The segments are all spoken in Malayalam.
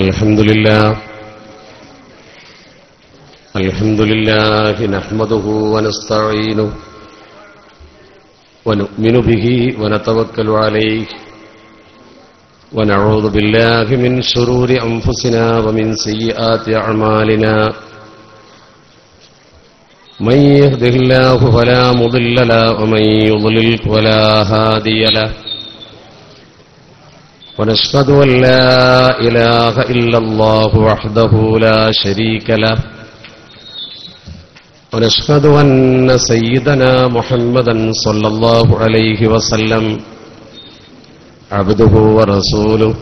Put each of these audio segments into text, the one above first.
الحمد لله نحمده ونستعينه ونؤمن به ونتوكل عليه ونعوذ بالله من شرور أنفسنا ومن سيئات أعمالنا من يهده الله فلا مضل له ومن يضلل فلا هادي له ونشهد أن لا إله إلا الله وحده لا شريك له ونشهد أن سيدنا محمدا صلى الله عليه وسلم عبده ورسوله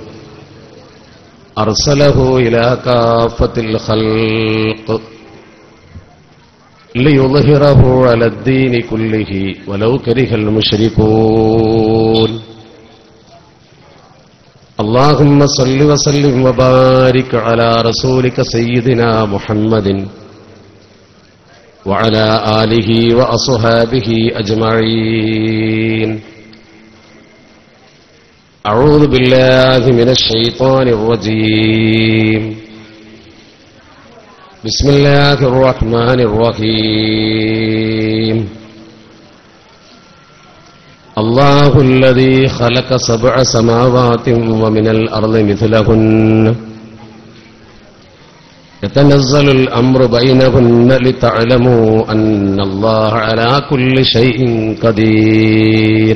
أرسله إلى كافة الخلق ليظهره على الدين كله ولو كره المشركون اللهم صل وسلم وبارك على رسولك سيدنا محمد وعلى آله وأصحابه أجمعين أعوذ بالله من الشيطان الرجيم بسم الله الرحمن الرحيم الله الذي خلق 7 سماوات ومن الأرض مثلهن يتنزل الأمر بينهن لتعلموا أن الله على كل شيء قدير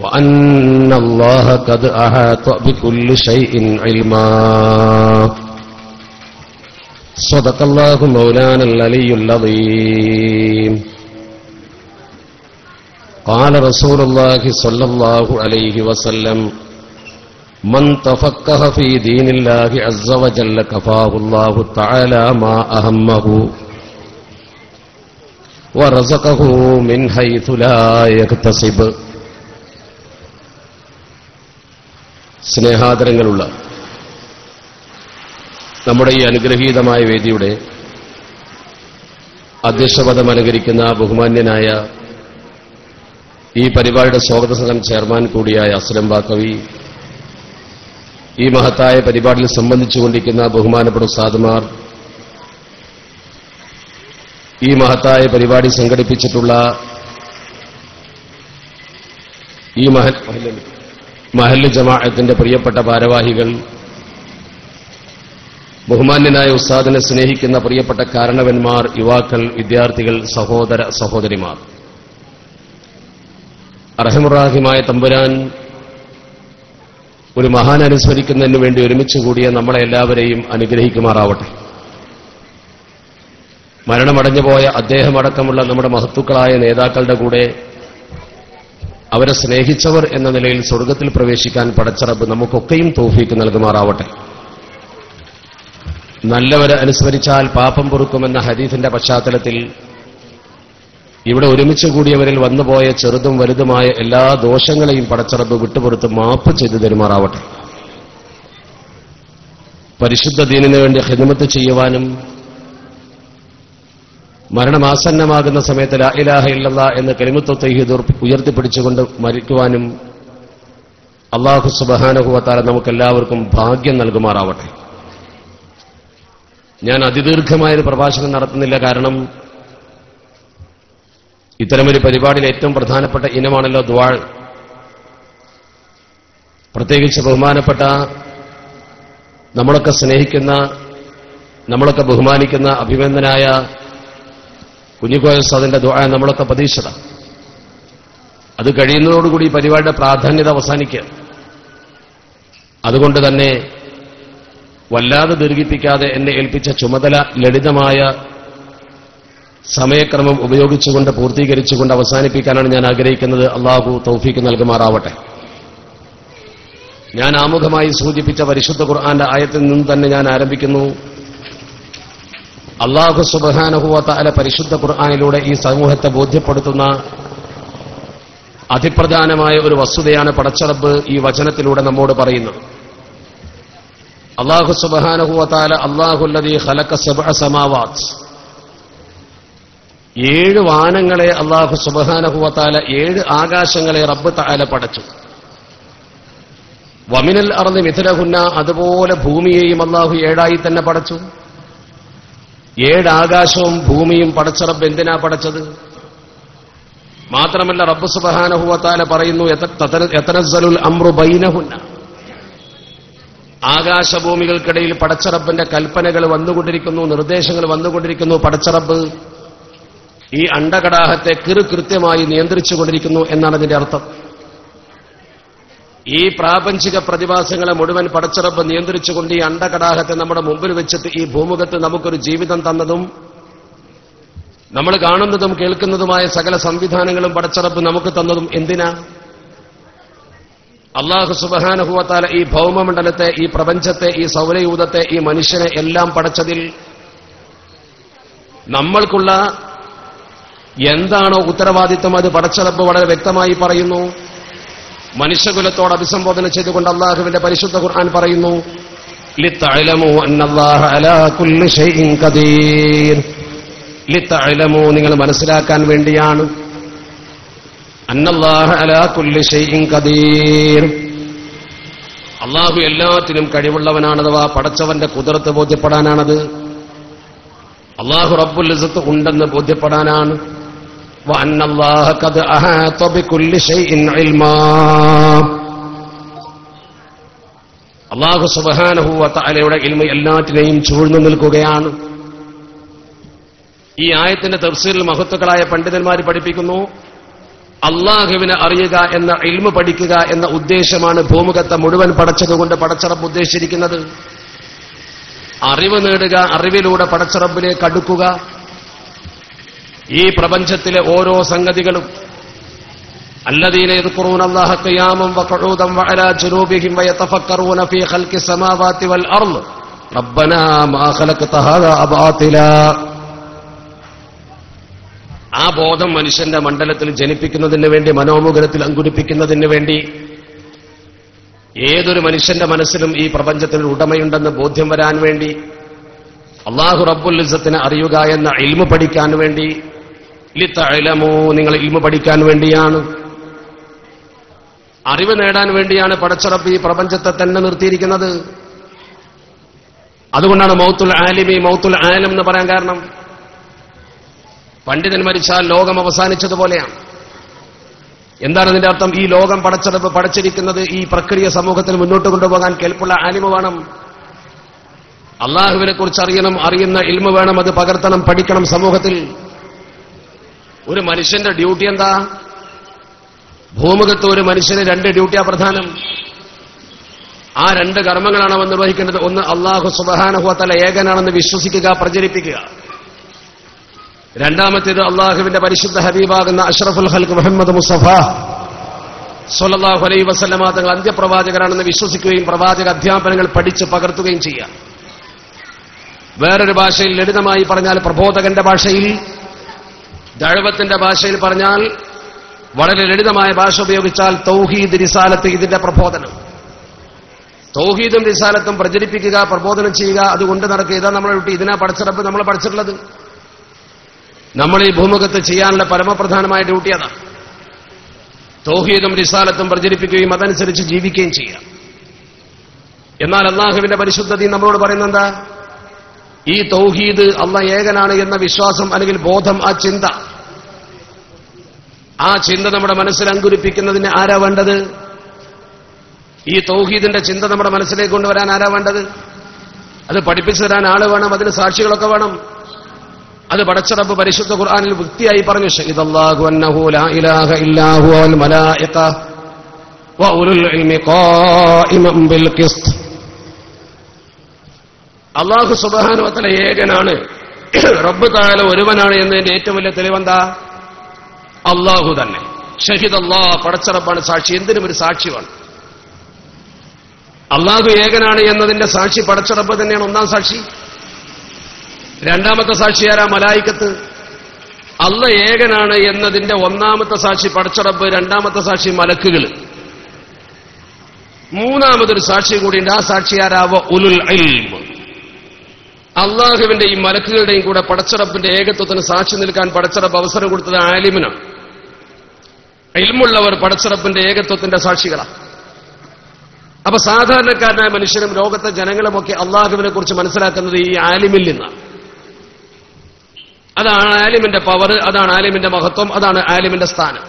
وأن الله قد أحاط بكل شيء علما صدق الله مولانا العلي العظيم قال رسول الله صلى الله عليه وسلم من تفقه في دين الله عز وجل كفاه الله تعالى ما أهمه ورزقه من حيث لا يكتسب. സ്നേഹാദരങ്ങളുള്ള നമ്മുടെ ഈ അനുഗ്രഹീതമായ വേദിയുടെ അധ്യക്ഷപദം അലങ്കരിക്കുന്ന ബഹുമാന്യനായ ഈ പരിപാടിയുടെ സ്വാഗത സംഘം ചെയർമാൻ കൂടിയായ അസ്ലം ബാക്കവി, ഈ മഹത്തായ പരിപാടിയിൽ സംബന്ധിച്ചുകൊണ്ടിരിക്കുന്ന ബഹുമാനപ്പെട്ട ഉസ്താദുമാർ, ഈ മഹത്തായ പരിപാടി സംഘടിപ്പിച്ചിട്ടുള്ള ഈ മഹല്ല് ജമാഅത്തിന്റെ പ്രിയപ്പെട്ട ഭാരവാഹികൾ, ബഹുമാന്യനായ ഉസ്താദിനെ സ്നേഹിക്കുന്ന പ്രിയപ്പെട്ട കാരണവന്മാർ, യുവാക്കൾ, വിദ്യാർത്ഥികൾ, സഹോദര സഹോദരിമാർ, അർഹമുറാഹിമായ തമ്പുരാൻ ഒരു മഹാൻ അനുസ്മരിക്കുന്നതിന് വേണ്ടി ഒരുമിച്ച് കൂടിയ നമ്മളെ എല്ലാവരെയും അനുഗ്രഹിക്കുമാറാവട്ടെ. മരണമടഞ്ഞുപോയ അദ്ദേഹമടക്കമുള്ള നമ്മുടെ മഹത്തുക്കളായ നേതാക്കളുടെ കൂടെ അവരെ സ്നേഹിച്ചവർ എന്ന നിലയിൽ സ്വർഗത്തിൽ പ്രവേശിക്കാൻ പടച്ച റബ്ബ് നമുക്കൊക്കെയും തൗഫീക്ക് നൽകുമാറാവട്ടെ. നല്ലവരെ അനുസ്മരിച്ചാൽ പാപം പൊറുക്കുമെന്ന ഹദീസിന്റെ പശ്ചാത്തലത്തിൽ ഇവിടെ ഒരുമിച്ച് കൂടിയവരിൽ വന്നുപോയ ചെറുതും വലുതുമായ എല്ലാ ദോഷങ്ങളെയും പടച്ച റബ്ബ് വിട്ടുപുറത്ത് മാപ്പ് ചെയ്തു തരുമാറാവട്ടെ. പരിശുദ്ധ ദീനിനു വേണ്ടി ഖിദ്മത്ത് ചെയ്യുവാനും മരണമാസന്നമാകുന്ന സമയത്ത് ലാ ഇലാഹ ഇല്ലല്ലാഹ് എന്ന കലിമത്തു തൗഹീദ് ഉയർത്തിപ്പിടിച്ചുകൊണ്ട് മരിക്കുവാനും അല്ലാഹു സുബ്ഹാനഹു വ തആല നമുക്കെല്ലാവർക്കും ഭാഗ്യം നൽകുമാറാവട്ടെ. ഞാൻ അതിദീർഘമായൊരു പ്രഭാഷണം നടത്തുന്നില്ല. കാരണം ഇത്തരമൊരു പരിപാടിയിൽ ഏറ്റവും പ്രധാനപ്പെട്ട ഇനമാണല്ലോ ദുആ. പ്രത്യേകിച്ച് ബഹുമാനപ്പെട്ട നമ്മളൊക്കെ സ്നേഹിക്കുന്ന, നമ്മളൊക്കെ ബഹുമാനിക്കുന്ന അഭിനന്ദനായ കുഞ്ഞിക്കോയ ഉസ്താദിന്റെ ദുആ നമ്മളൊക്കെ പ്രതീക്ഷിത. അത് കഴിയുന്നതോടുകൂടി ഈ പരിപാടിയുടെ പ്രാധാന്യത അവസാനിക്കുക. അതുകൊണ്ട് തന്നെ വല്ലാതെ ദീർഘിപ്പിക്കാതെ എന്നെ ഏൽപ്പിച്ച ചുമതല ലളിതമായ സമയക്രമം ഉപയോഗിച്ചുകൊണ്ട് പൂർത്തീകരിച്ചുകൊണ്ട് അവസാനിപ്പിക്കാനാണ് ഞാൻ ആഗ്രഹിക്കുന്നത്. അല്ലാഹു തൗഫീക്ക് നൽകുമാറാവട്ടെ. ഞാൻ ആമുഖമായി സൂചിപ്പിച്ച പരിശുദ്ധ ഖുർആന്റെ ആയത്തിൽ നിന്ന് തന്നെ ഞാൻ ആരംഭിക്കുന്നു. അല്ലാഹു സുബ്ഹാനഹു വ തആല പരിശുദ്ധ ഖുർആനിലൂടെ ഈ സമൂഹത്തെ ബോധ്യപ്പെടുത്തുന്ന അതിപ്രധാനമായ ഒരു വസ്തുതയാണ് പടച്ച റബ്ബ് ഈ വചനത്തിലൂടെ നമ്മോട് പറയുന്നത്. അല്ലാഹു സുബ്ഹാനഹു വ തആല അല്ലാഹുല്ലദീ ഖലഖ 7 സമാവാത്ത്, 7 വാനങ്ങളെ അല്ലാഹു സുബ്ഹാനഹു വ തആല 7 ആകാശങ്ങളെ റബ്ബ് തആല പടച്ചു. വമിനൽ അർളി മിഥ്ലഹുന്ന, അതുപോലെ ഭൂമിയെയും അല്ലാഹു 7 തന്നെ പടച്ചു. 7 ആകാശവും ഭൂമിയും പടച്ച റബ്ബ് എന്തിനാ പടച്ചത്? മാത്രമല്ല റബ്ബ് സുബ്ഹാനഹു വ തആല പറയുന്നു യതനസ്സലുൽ അംറു ബൈനഹുന്ന, ആകാശഭൂമികൾക്കിടയിൽ പടച്ച റബ്ബിന്റെ കൽപ്പനകൾ വന്നുകൊണ്ടിരിക്കുന്നു, നിർദ്ദേശങ്ങൾ വന്നുകൊണ്ടിരിക്കുന്നു. പടച്ച റബ്ബ് ഈ അണ്ടകടാഹത്തെ കൃത്യമായി നിയന്ത്രിച്ചുകൊണ്ടിരിക്കുന്നു എന്നാണ് അതിന്റെ അർത്ഥം. ഈ പ്രാപഞ്ചിക പ്രതിഭാസങ്ങളെ മുഴുവൻ പടച്ച റബ്ബ് നിയന്ത്രിച്ചുകൊണ്ട് ഈ അണ്ടകടാഹത്തെ നമ്മുടെ മുമ്പിൽ വെച്ചിട്ട് ഈ ഭൂമുഖത്ത് നമുക്കൊരു ജീവിതം തന്നതും നമ്മൾ കാണുന്നതും കേൾക്കുന്നതുമായ സകല സംവിധാനങ്ങളും പടച്ച റബ്ബ് നമുക്ക് തന്നതും എന്തിനാ? അല്ലാഹു സുബ്ഹാനഹു വ തആല ഈ ഭൗമമണ്ഡലത്തെ, ഈ പ്രപഞ്ചത്തെ, ഈ സൗരയൂഥത്തെ, ഈ മനുഷ്യനെ എല്ലാം പടച്ചതിൽ നമ്മൾക്കുള്ള എന്താണോ ഉത്തരവാദിത്വം അത് പടച്ച റബ്ബ് വളരെ വ്യക്തമായി പറയുന്നു. മനുഷ്യകുലത്തോട് അഭിസംബോധന ചെയ്തുകൊണ്ട് അല്ലാഹുവിന്റെ പരിശുദ്ധ ഖുർആൻ പറയുന്നു ലിതഅലമു അന്നല്ലാഹ അലാ കുല്ലി ഷൈഇൻ ഖദീർ. ലിതഅലമു, നിങ്ങൾ മനസ്സിലാക്കാൻ വേണ്ടിയാണ്. അന്നല്ലാഹ അലാ കുല്ലി ഷൈഇൻ ഖദീർ, അല്ലാഹു എല്ലാത്തിനും കഴിവുള്ളവനാണ്. അഥവാ പടച്ചവന്റെ ഖുദ്റത്ത് ബോധ്യപ്പെടാനാണത്. അല്ലാഹു റബ്ബുൽ ഇസ്സത്ത് ഉണ്ടെന്ന് ബോധ്യപ്പെടാനാണ്. വഅന്നല്ലാഹ ഖദ് അഹാത ബികുല്ലി ഷൈഇൻ ഇൽമാ, അല്ലാഹു സുബ്ഹാനഹു വ തആലയുടെ ഇൽമ് എല്ലാറ്റിനെയും ചൂഴ്ന്നു നിൽക്കുകയാണ്. ഈ ആയത്തിന്റെ തഫ്സീറിൽ മഹത്തുക്കളായ പണ്ഡിതന്മാർ പഠിപ്പിക്കുന്നു, അല്ലാഹുവിനെ അറിയുക എന്ന ഇൽമ് പഠിക്കുക എന്ന ഉദ്ദേശമാണ് ഭൂമുഖത്തെ മുഴുവൻ പടച്ചതുകൊണ്ട് പടച്ച റബ്ബ് ഉദ്ദേശിച്ചിരിക്കുന്നത്. അറിവ് നേടുക, അറിവിലൂടെ പടച്ച റബ്ബിലേക്ക് അടുക്കുക. ഈ പ്രപഞ്ചത്തിലെ ഓരോ സംഗതികളും الذين يذكرون الله قياما وقعودا وعلى جنوبهم ويتفكرون في خلق السماوات والأرض ربنا ما خلقت هذا باطلا. ആ ബോധം മനുഷ്യന്റെ മണ്ഡലത്തിൽ ജനിപ്പിക്കുന്നതിന് വേണ്ടി, മനോമുഖരത്തിൽ അങ്കുരിപ്പിക്കുന്നതിന് വേണ്ടി ഏതൊരു മനുഷ്യന്റെ മനസ്സിലും ഈ പ്രപഞ്ചത്തിൽ ഉടമയുണ്ടെന്ന് ബോധ്യം വരാൻ വേണ്ടി, അല്ലാഹു റബ്ബുൽ ഇസ്സത്തിനെ അറിയുക എന്ന ഇൽമു പഠിക്കാൻ വേണ്ടി, ലിതഅലമു, നിങ്ങൾ ഇൽമു പഠിക്കാൻ വേണ്ടിയാണ്, അറിവ് നേടാൻ വേണ്ടിയാണ് പടച്ച റബ്ബ് ഈ പ്രപഞ്ചത്തെ തന്നെ നിർത്തിയിരിക്കുന്നത്. അതുകൊണ്ടാണ് മൗത്തുൽ ആലിമി, മൗത്തുൽ ആലം എന്ന് പറയാൻ കാരണം. പണ്ഡിതൻ മരിച്ചാൽ ലോകം അവസാനിച്ചതുപോലെയാണ്. എന്താണ് ഇതിന്റെ അർത്ഥം? ഈ ലോകം പടച്ച റബ്ബ് പടച്ചിരിക്കുന്നത് ഈ പ്രക്രിയ സമൂഹത്തിൽ മുന്നോട്ട് കൊണ്ടുപോകാൻ കേൾപ്പുള്ള ആലിമ് വേണം. അള്ളാഹുവിനെ കുറിച്ച് അറിയണം, അറിയുന്ന ഇൽമ് വേണം, അത് പകർത്തണം, പഠിക്കണം സമൂഹത്തിൽ. ഒരു മനുഷ്യന്റെ ഡ്യൂട്ടി എന്താ? ഭൂമുഖത്ത് ഒരു മനുഷ്യന് 2 ഡ്യൂട്ടിയാ പ്രധാനം. ആ 2 കർമ്മങ്ങളാണ് അവൻ നിർവഹിക്കേണ്ടത്. ഒന്ന്, അല്ലാഹു സുബ്ഹാനഹു വ തആല ഏകനാണെന്ന് വിശ്വസിക്കുക, പ്രചരിപ്പിക്കുക. രണ്ടാമത്തേത് അള്ളാഹുവിന്റെ പരിശുദ്ധ ഹബീബാകുന്ന അഷ്റഫുൽ ഖൽഖ് മുഹമ്മദ് മുസ്തഫ സ്വല്ലല്ലാഹു അലൈഹി വസല്ലമ തങ്ങൾ അന്ത്യപ്രവാചകരാണെന്ന് വിശ്വസിക്കുകയും പ്രവാചക അധ്യാപനങ്ങൾ പഠിച്ച് പകർത്തുകയും ചെയ്യാം. വേറൊരു ഭാഷയിൽ ലളിതമായി പറഞ്ഞാൽ, പ്രബോധകന്റെ ഭാഷയിൽ, ദഅവത്തിന്റെ ഭാഷയിൽ പറഞ്ഞാൽ, വളരെ ലളിതമായ ഭാഷ ഉപയോഗിച്ചാൽ തൗഹീദ്, റിസാലത്ത്, ഇതിന്റെ പ്രബോധനം. തൗഹീദും റിസാലത്തും പ്രചരിപ്പിക്കുക, പ്രബോധനം ചെയ്യുക, അതുകൊണ്ട് നടക്കുക. ഇതാ നമ്മളെ ഡ്യൂട്ടി. ഇതിനാ പടച്ച റബ്ബ് നമ്മളെ പഠിച്ചിട്ടുള്ളത്. നമ്മൾ ഈ ഭൂമുഖത്ത് ചെയ്യാനുള്ള പരമപ്രധാനമായ ഡ്യൂട്ടി അതാണ്. തൗഹീദും റിസാലത്തും പ്രചരിപ്പിക്കുകയും അതനുസരിച്ച് ജീവിക്കുകയും ചെയ്യാം. എന്നാൽ അല്ലാഹുവിന്റെ പരിശുദ്ധ ദീൻ നമ്മളോട് പറയുന്നെന്താ? ഈ തൗഹീദ്, അല്ലാഹ് ഏകനാണ് എന്ന വിശ്വാസം അല്ലെങ്കിൽ ബോധം, ആ ചിന്ത നമ്മുടെ മനസ്സിൽ അങ്കുരിപ്പിക്കുന്നതിന് ആരാ വേണ്ടത്? ഈ തൗഹീദിന്റെ ചിന്ത നമ്മുടെ മനസ്സിലേക്ക് കൊണ്ടുവരാൻ ആരാ വേണ്ടത്? അത് പഠിപ്പിച്ചു തരാൻ ആള് വേണം, അതിന് സാക്ഷികളൊക്കെ വേണം. അത് പടച്ച റബ്ബ് പരിശുദ്ധ ഖുർആനിൽ വൃത്തിയായി പറഞ്ഞു, ഷഹിദല്ലാഹു അന്നഹു ലാ ഇലാഹ ഇല്ലാ ഹുവ വൽ മലായിക വ ഉലുൽ ഇൽമി ഖായിമൻ ബിൽ ഖിസ്ത്. അല്ലാഹു സുബ്ഹാനഹു വ തആല ഏകനാണ്, റബ്ബ് തആല ഒരുവനാണ് എന്നതിന്റെ ഏറ്റവും വലിയ തെളിവെന്താ? അല്ലാഹു തന്നെ. ഷഹിദല്ലാഹ്, പടച്ച റബ്ബാണ് സാക്ഷി. എന്തിനും ഒരു സാക്ഷി വേണം. അല്ലാഹു ഏകനാണ് എന്നതിന്റെ സാക്ഷി പടച്ച റബ്ബ് തന്നെയാണ് ഒന്നാം സാക്ഷി. രണ്ടാമത്തെ സാക്ഷി ആരാ? മലായിക്കത്ത്. അല്ലാഹ് ഏകനാണ് എന്നതിന്റെ ഒന്നാമത്തെ സാക്ഷി പടച്ച റബ്ബ്, രണ്ടാമത്തെ സാക്ഷി മലക്കുകൾ. മൂന്നാമതൊരു സാക്ഷി കൂടിയുണ്ട്. ആ സാക്ഷി ആരാവ? ഉലുൽ ഇൽം. അള്ളാഹുവിന്റെ ഈ മലക്കുകളുടെയും കൂടെ പടച്ച റബ്ബിന്റെ ഏകത്വത്തിന് സാക്ഷി നിൽക്കാൻ പടച്ച റബ്ബ് അവസരം കൊടുത്തത് ആലിമിനാണ്. ഇൽമുള്ളവർ പടച്ച റബ്ബിന്റെ ഏകത്വത്തിന്റെ സാക്ഷികളാണ്. അപ്പൊ സാധാരണക്കാരനായ മനുഷ്യരും ലോകത്തെ ജനങ്ങളുമൊക്കെ അള്ളാഹുവിനെ കുറിച്ച് മനസ്സിലാക്കുന്നത് ഈ ആലിമിൽ നിന്നാണ്. അതാണ് ആലിമിന്റെ പവർ, അതാണ് ആലിമിന്റെ മഹത്വം, അതാണ് ആലിമിന്റെ സ്ഥാനം.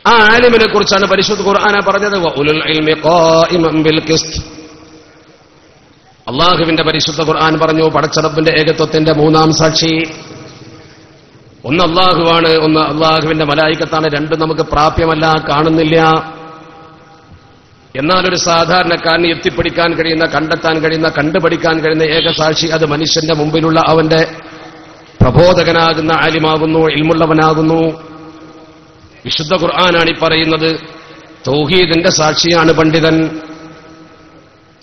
ആ ആലിമിനെ കുറിച്ചാണ് പരിശുദ്ധ ഖുർആന പറഞ്ഞത്, വഉലുൽ ഇൽമി ഖായിമൻ ബിൽ ഖിസ്ത്. അള്ളാഹുവിന്റെ പരിശുദ്ധ ഖുർആൻ പറഞ്ഞു പടച്ചറബിന്റെ ഏകത്വത്തിന്റെ മൂന്നാം സാക്ഷി ഒന്ന് അള്ളാഹുവാണ്, ഒന്ന് അള്ളാഹുവിന്റെ മലായികത്താണ്. രണ്ടും നമുക്ക് പ്രാപ്യമല്ല, കാണുന്നില്ല. എന്നാൽ ഒരു സാധാരണക്കാരന് എത്തിപ്പിടിക്കാൻ കഴിയുന്ന, കണ്ടെത്താൻ കഴിയുന്ന, കണ്ടുപഠിക്കാൻ കഴിയുന്ന ഏകസാക്ഷി അത് മനുഷ്യന്റെ മുമ്പിലുള്ള അവന്റെ പ്രബോധകനാകുന്ന ആലിമാകുന്നു, ഇൽമുള്ളവനാകുന്നു. വിശുദ്ധ ഖുർആനാണ് ഈ പറയുന്നത്. തൗഹീദിന്റെ സാക്ഷിയാണ് പണ്ഡിതൻ.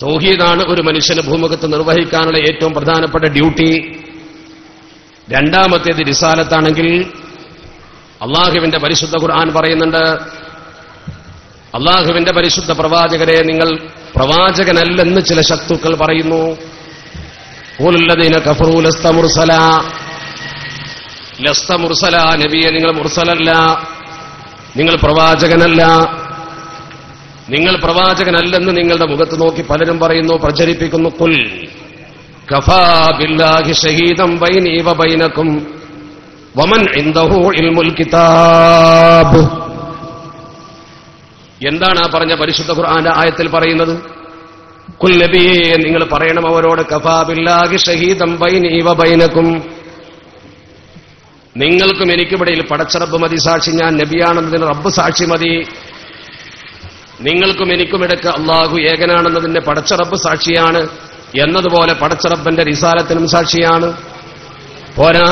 തൗഹീദാണ് ഒരു മനുഷ്യന് ഭൂമുഖത്ത് നിർവഹിക്കാനുള്ള ഏറ്റവും പ്രധാനപ്പെട്ട ഡ്യൂട്ടി. രണ്ടാമത്തേത് റിസാലത്താണെങ്കിൽ അള്ളാഹുവിന്റെ പരിശുദ്ധ ഖുർആൻ പറയുന്നുണ്ട്, അള്ളാഹുവിന്റെ പരിശുദ്ധ പ്രവാചകരെ നിങ്ങൾ പ്രവാചകനല്ലെന്ന് ചില ശത്രുക്കൾ പറയുന്നു. ഖുലുല്ലദീന കഫറൂ ലസ്ത മുർസല, ലസ്ത മുർസല, നബിയെ നിങ്ങൾ മുർസലല്ല, നിങ്ങൾ പ്രവാചകനല്ല. നിങ്ങൾ പ്രവാചകനല്ലെന്ന് നിങ്ങളുടെ മുഖത്ത് നോക്കി പലരും പറയുന്നു, പ്രചരിപ്പിക്കുന്നു. ഖുൽ കഫാ ബില്ലാഹി ഷഹീദൻ ബൈനി വബൈനകും വമൻ ഇൻദഹു ഇൽമുൽ കിതാബ്. എന്താണ് ആ പറഞ്ഞ പരിശുദ്ധ ഖുർആന്റെ ആയത്തിൽ പറയുന്നത്? ഖുൽ നബിയേ നിങ്ങൾ പറയണം അവരോട്, കഫാ ബില്ലാഹി ഷഹീദൻ ബൈനി വബൈനകും, നിങ്ങൾക്കും എനിക്കുമിടയിൽ പടച്ചറബ് മതി സാക്ഷി, ഞാൻ നബിയാണെന്നതിന് റബ്ബ് സാക്ഷി മതി. നിങ്ങൾക്കും എനിക്കുമിടക്ക് അള്ളാഹു ഏകനാണെന്നതിന്റെ പടച്ചറബ് സാക്ഷിയാണ് എന്നതുപോലെ പടച്ചറബിന്റെ റിസാലത്തിനും സാക്ഷിയാണ്. പോരാ,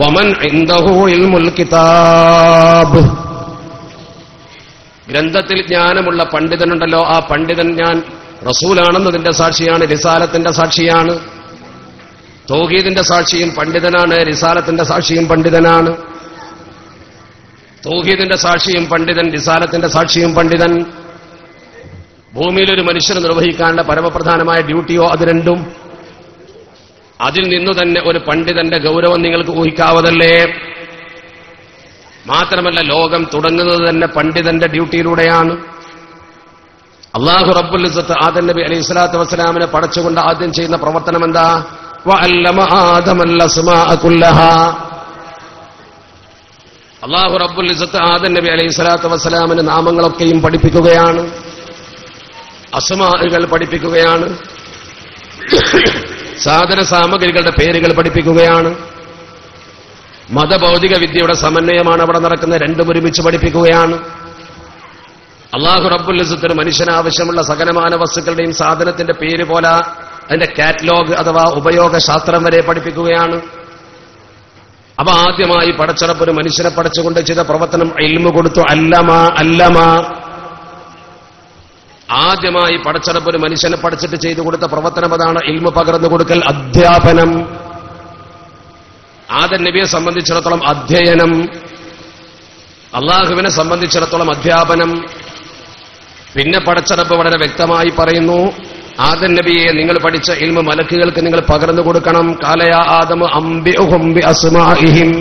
വമൻ ഇൻദഹു ഇൽമുൽ കിതാബ്, ഗ്രന്ഥത്തിൽ ജ്ഞാനമുള്ള പണ്ഡിതനുണ്ടല്ലോ, ആ പണ്ഡിതൻ ഞാൻ റസൂലാണെന്നതിന്റെ സാക്ഷിയാണ്, റിസാലത്തിന്റെ സാക്ഷിയാണ്. തൗഹീദിന്റെ സാക്ഷിയും പണ്ഡിതനാണ്, റിസാലത്തിന്റെ സാക്ഷിയും പണ്ഡിതനാണ്. തൗഹീദിന്റെ സാക്ഷിയും പണ്ഡിതൻ, റിസാലത്തിന്റെ സാക്ഷിയും പണ്ഡിതൻ. ഭൂമിയിലൊരു മനുഷ്യന് നിർവഹിക്കാനുള്ള പരമപ്രധാനമായ ഡ്യൂട്ടിയോ അത് രണ്ടും. അതിൽ നിന്നു തന്നെ ഒരു പണ്ഡിതന്റെ ഗൗരവം നിങ്ങൾക്ക് ഊഹിക്കാവതല്ലേ. മാത്രമല്ല, ലോകം തുടങ്ങുന്നത് തന്നെ പണ്ഡിതന്റെ ഡ്യൂട്ടിയിലൂടെയാണ്. അല്ലാഹു റബ്ബുൽ ഇസ്സത്ത് ആദം നബി അലൈഹി സ്വലാത്തു വസ്സലാമിനെ പടച്ചുകൊണ്ട് ആദ്യം ചെയ്യുന്ന പ്രവർത്തനം എന്താ? വഅല്ലമ ആദമൽ അസ്മാഅ കുല്ലഹാ. അല്ലാഹു റബ്ബുൽ ഇസ്സത്ത് ആദം നബി അലൈഹി സ്വലാത്തു വസ്സലാമിന് നാമങ്ങളൊക്കെയും പഠിപ്പിക്കുകയാണ്, അസ്മാഅകൾ പഠിപ്പിക്കുകയാണ്, സാധന സാമഗ്രികളുടെ പേരുകൾ പഠിപ്പിക്കുകയാണ്. മതഭൗതിക വിദ്യയുടെ സമന്വയമാണ് അവിടെ നടക്കുന്നത്, രണ്ടും ഒരുമിച്ച് പഠിപ്പിക്കുകയാണ്. അല്ലാഹു റബ്ബുൽ ഇസ്സത്തിന് മനുഷ്യന് ആവശ്യമുള്ള സകലമാന വസ്തുക്കളുടെയും സാധനത്തിന്റെ പേര് പോലെ അതിന്റെ കാറ്റലോഗ് അഥവാ ഉപയോഗശാസ്ത്രം വരെ പഠിപ്പിക്കുകയാണ്. അപ്പൊ ആദ്യമായി പടച്ചറപ്പ് ഒരു മനുഷ്യനെ പഠിച്ചുകൊണ്ട് ചെയ്ത പ്രവർത്തനം ഇൽമു കൊടുത്തു. അല്ലമ ആദ്യമായി പടച്ചറപ്പ് ഒരു മനുഷ്യനെ പഠിച്ചിട്ട് ചെയ്തു കൊടുത്ത പ്രവർത്തനം അതാണ് ഇൽമു പകർന്നു കൊടുക്കൽ, അധ്യാപനം. ആദം നബിയെ സംബന്ധിച്ചിടത്തോളം അധ്യയനം, അള്ളാഹുവിനെ സംബന്ധിച്ചിടത്തോളം അധ്യാപനം. പിന്നെ പടച്ചറപ്പ് വളരെ വ്യക്തമായി പറയുന്നു, ആദം നബിയെ നിങ്ങൾ പഠിച്ച ഇൽമു മലക്കുകൾക്ക് നിങ്ങൾ പകർന്നു കൊടുക്കണം. കാലയാ ആദമു അംബിഉഹും ബിഅസ്മാഇഹിം,